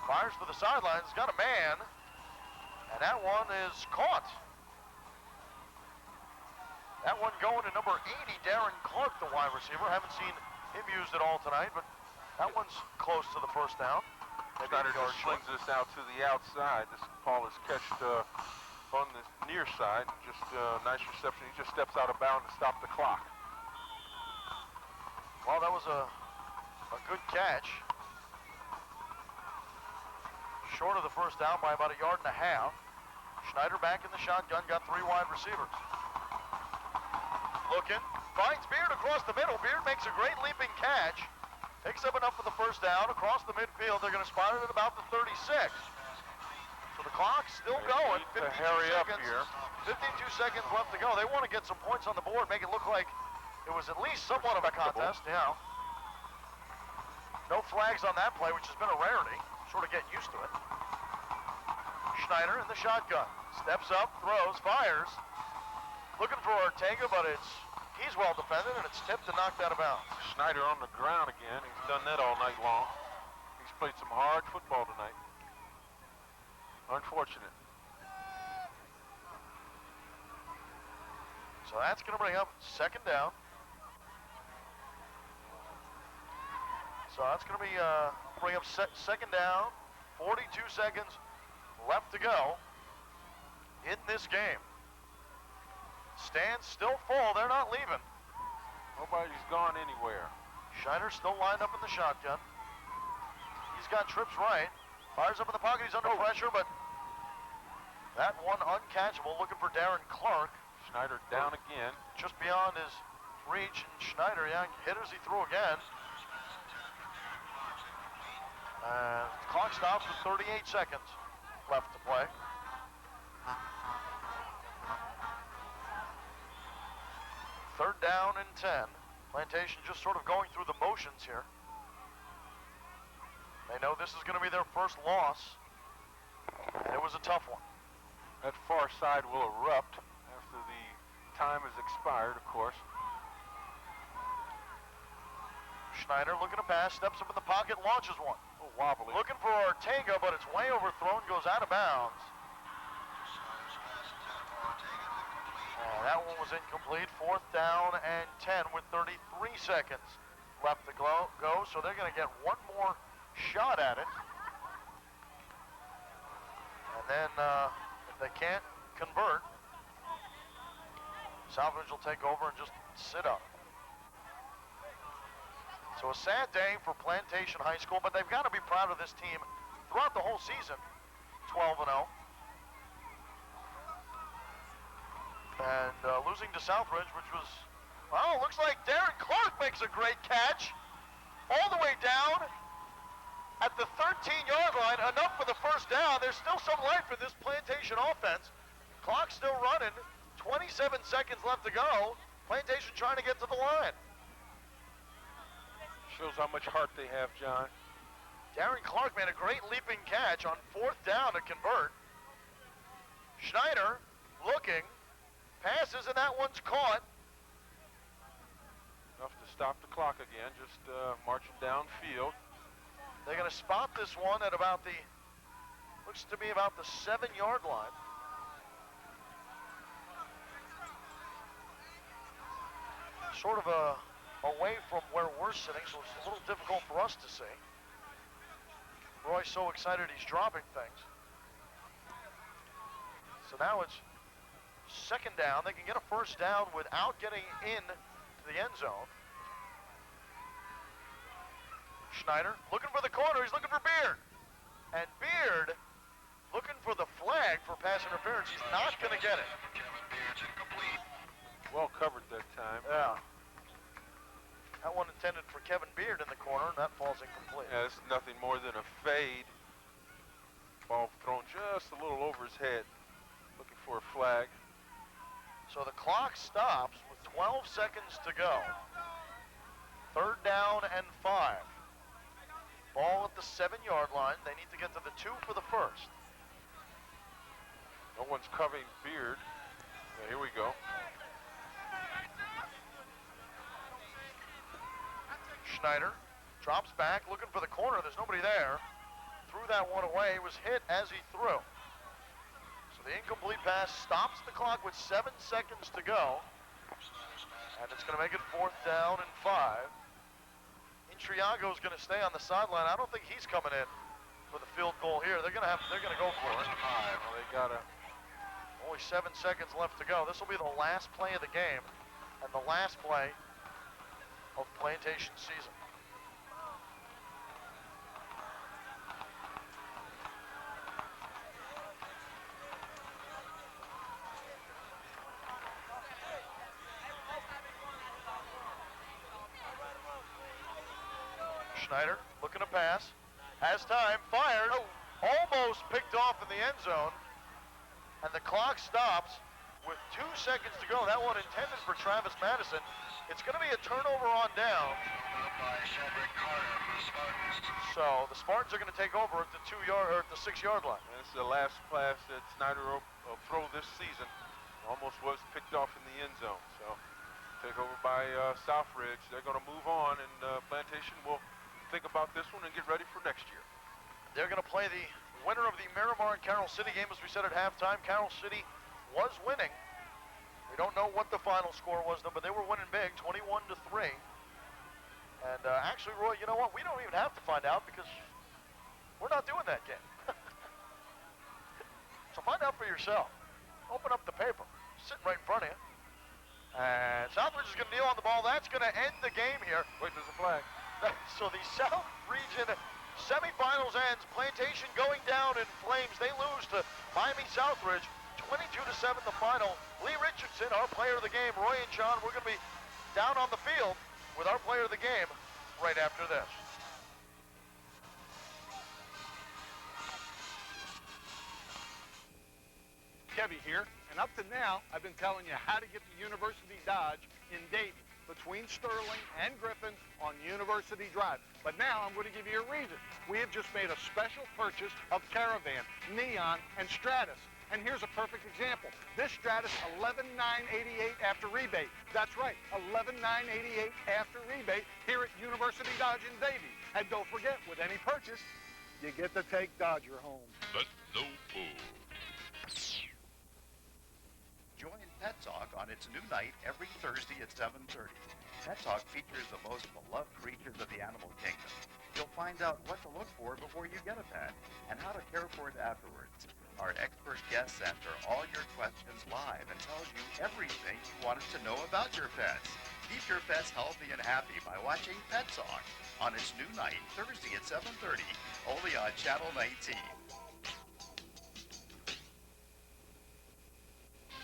Fires to the sidelines, got a man, and that one is caught. That one going to number 80, Darren Clark, the wide receiver. Haven't seen him used at all tonight, but that one's close to the first down. Schneider just slings this out to the outside. This ball is catched on the near side. Just a nice reception. He just steps out of bounds to stop the clock. Well, that was a good catch. Short of the first down by about 1.5 yards. Schneider back in the shotgun, got 3 wide receivers. Looking, finds Beard across the middle. Beard makes a great leaping catch. Picks up enough for the first down. Across the midfield, they're going to spot it at about the 36. So the clock's still going. 52 seconds. 52 seconds left to go. They want to get some points on the board, make it look like it was at least somewhat of a contest. Yeah. No flags on that play, which has been a rarity. Sort of getting used to it. Schneider in the shotgun. Steps up, throws, fires. Looking for Ortega, but he's well defended, and it's tipped and knocked out of bounds. Schneider on the ground again. He's done that all night long. He's played some hard football tonight. Unfortunate. So that's going to bring up second down. So that's going to be bring up second down. 42 seconds left to go in this game. Stands still full. They're not leaving. Nobody's gone anywhere. Schneider's still lined up in the shotgun. He's got trips right. Fires up in the pocket. He's under pressure, but that one uncatchable. Looking for Darren Clark. Schneider down again. Just beyond his reach. And Schneider, yeah, hit as he threw again. Clock stops with 38 seconds left to play. Third down and 10. Plantation just sort of going through the motions here. They know this is going to be their first loss, and it was a tough one. That far side will erupt after the time has expired, of course. Schneider looking to pass, steps up in the pocket, launches one. A little wobbly. Looking for Ortega, but it's way overthrown, goes out of bounds. That one was incomplete. 4th down and 10 with 33 seconds left to go. So they're going to get one more shot at it. And then if they can't convert, Southridge will take over and just sit up. So a sad day for Plantation High School, but they've got to be proud of this team throughout the whole season. 12-0. And losing to Southridge, which was, well, looks like Darren Clark makes a great catch. All the way down at the 13-yard line, enough for the first down. There's still some life in this Plantation offense. Clock's still running, 27 seconds left to go. Plantation trying to get to the line. Shows how much heart they have, John. Darren Clark made a great leaping catch on 4th down to convert. Schneider looking. Passes, and that one's caught. Enough to stop the clock again, just marching downfield. They're going to spot this one at about the, looks to me about the 7-yard line. Sort of away from where we're sitting, so it's a little difficult for us to see. Roy's so excited he's dropping things. So now it's 2nd down. They can get a 1st down without getting in to the end zone. Schneider looking for the corner. He's looking for Beard. And Beard looking for the flag for pass interference. He's not going to get it. Well covered that time. Yeah. That one intended for Kevin Beard in the corner, and that falls incomplete. Yeah, this is nothing more than a fade. Ball thrown just a little over his head. Looking for a flag. So the clock stops with 12 seconds to go. 3rd down and 5. Ball at the 7-yard line. They need to get to the 2 for the 1st. No one's covering Beard. Yeah, here we go. Schneider drops back, looking for the corner. There's nobody there. Threw that one away. He was hit as he threw. So the incomplete pass stops the clock with 7 seconds to go. And it's going to make it 4th down and 5. Intriago's going to stay on the sideline. I don't think he's coming in for the field goal here. They're going to go for it. Well, they got only 7 seconds left to go. This will be the last play of the game and the last play of Plantation season. Schneider looking to pass, has time, fires, almost picked off in the end zone, and the clock stops with 2 seconds to go. That one intended for Travis Madison. It's going to be a turnover on down. So the Spartans are going to take over at the 6-yard line. And this is the last pass that Snyder will throw this season. Almost was picked off in the end zone. So take over by Southridge. They're going to move on, and Plantation will think about this one and get ready for next year. They're going to play the winner of the Miramar and Carroll City game, as we said at halftime. Carroll City was winning. We don't know what the final score was, though, but they were winning big, 21-3. And actually, Roy, you know what? We don't even have to find out because we're not doing that game. So find out for yourself. Open up the paper. Sitting right in front of you. And Southridge is going to kneel on the ball. That's going to end the game here. Wait, there's a flag. So the South Region semifinals ends. Plantation going down in flames. They lose to Miami Southridge, 22-7 the final. Lee Richardson, our player of the game. Roy and John, we're going to be down on the field with our player of the game right after this. Kevy here, and up to now, I've been telling you how to get to University Dodge in Davie, between Sterling and Griffin on University Drive. But now I'm going to give you a reason. We have just made a special purchase of Caravan, Neon, and Stratus. And here's a perfect example. This Stratus, $11,988 after rebate. That's right, $11,988 after rebate here at University Dodge in Davie. And don't forget, with any purchase, you get to take Dodger home. But no fool. Join Pet Talk on its new night every Thursday at 7:30. Pet Talk features the most beloved creatures of the animal kingdom. You'll find out what to look for before you get a pet and how to care for it afterwards. Our expert guests answer all your questions live and tells you everything you wanted to know about your pets. Keep your pets healthy and happy by watching Pet Talk on its new night Thursday at 7:30, only on Channel 19.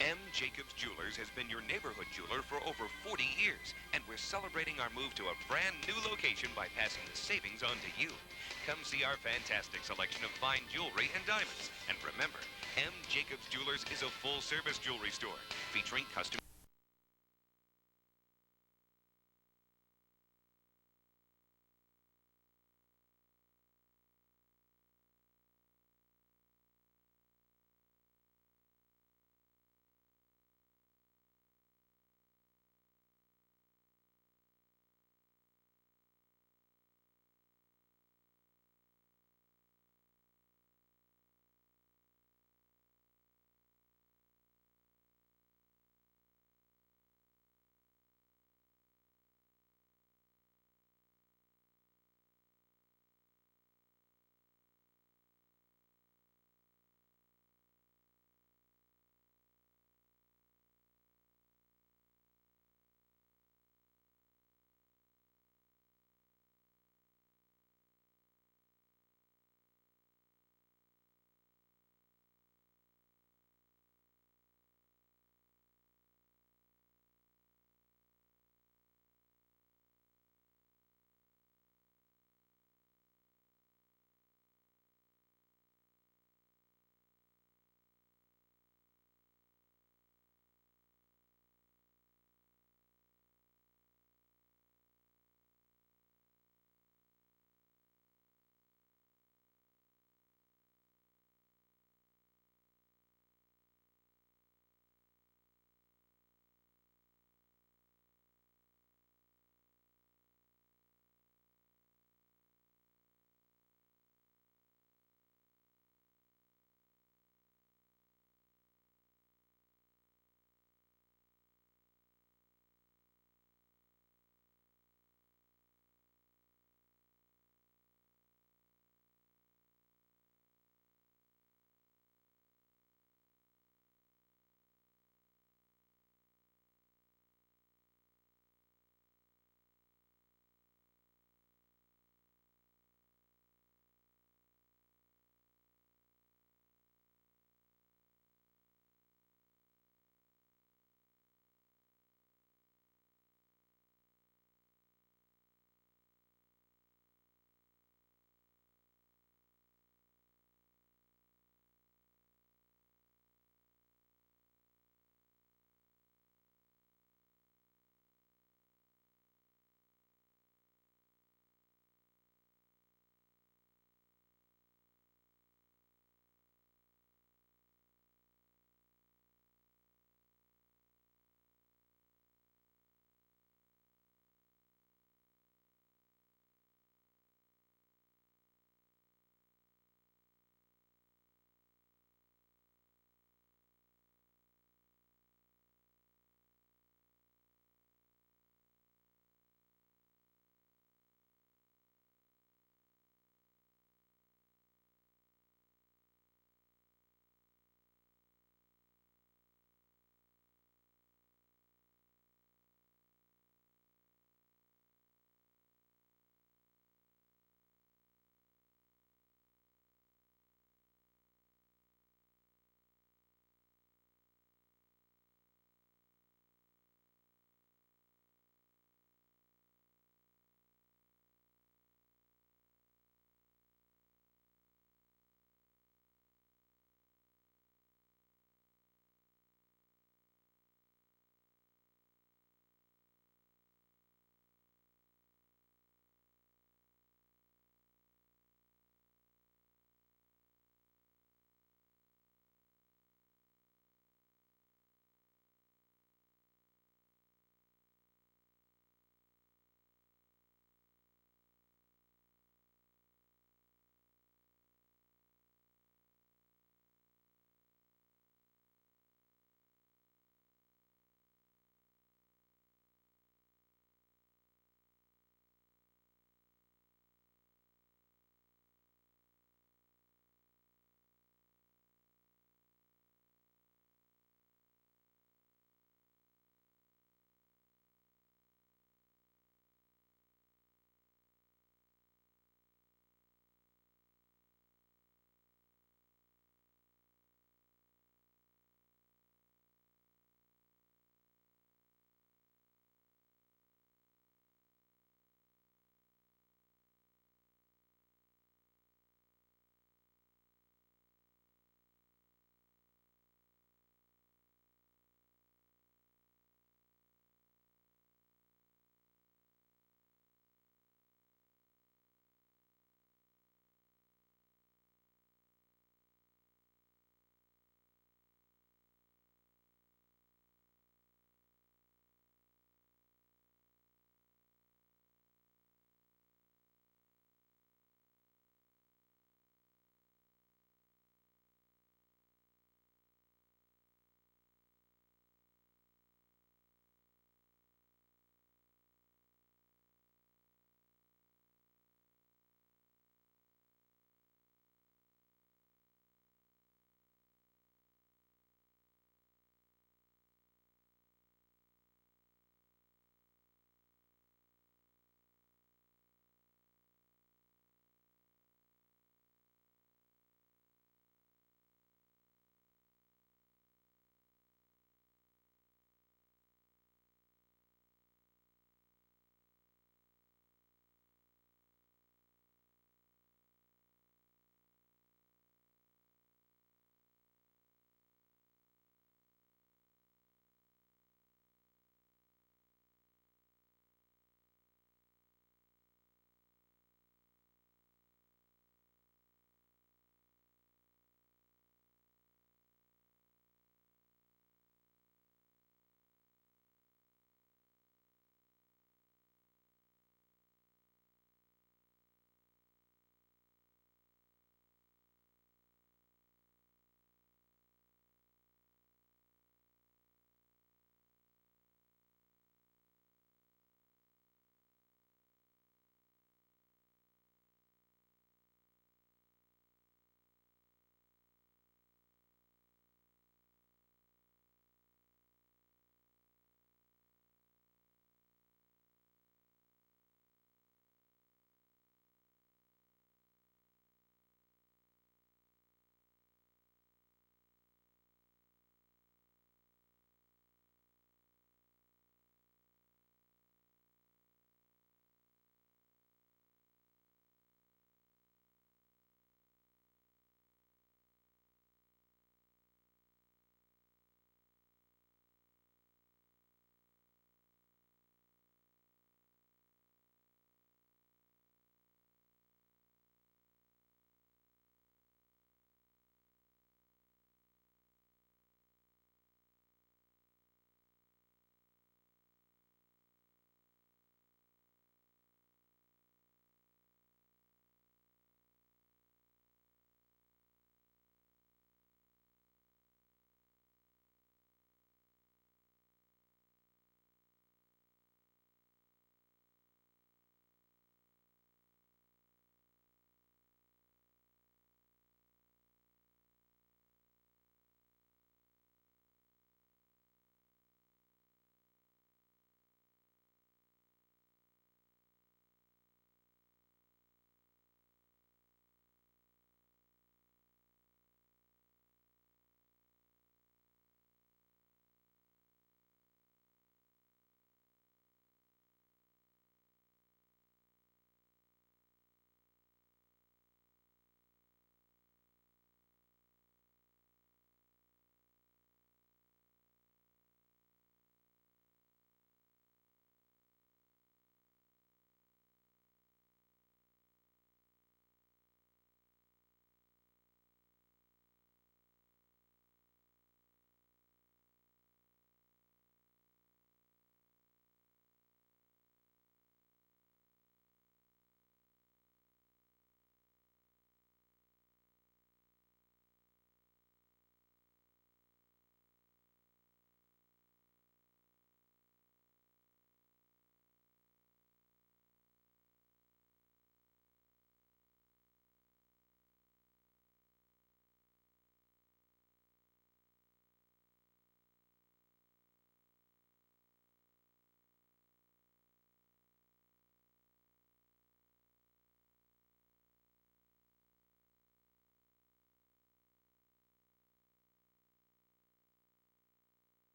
M. Jacobs Jewelers has been your neighborhood jeweler for over 40 years, and we're celebrating our move to a brand new location by passing the savings on to you. Come see our fantastic selection of fine jewelry and diamonds. And remember, M. Jacobs Jewelers is a full-service jewelry store featuring custom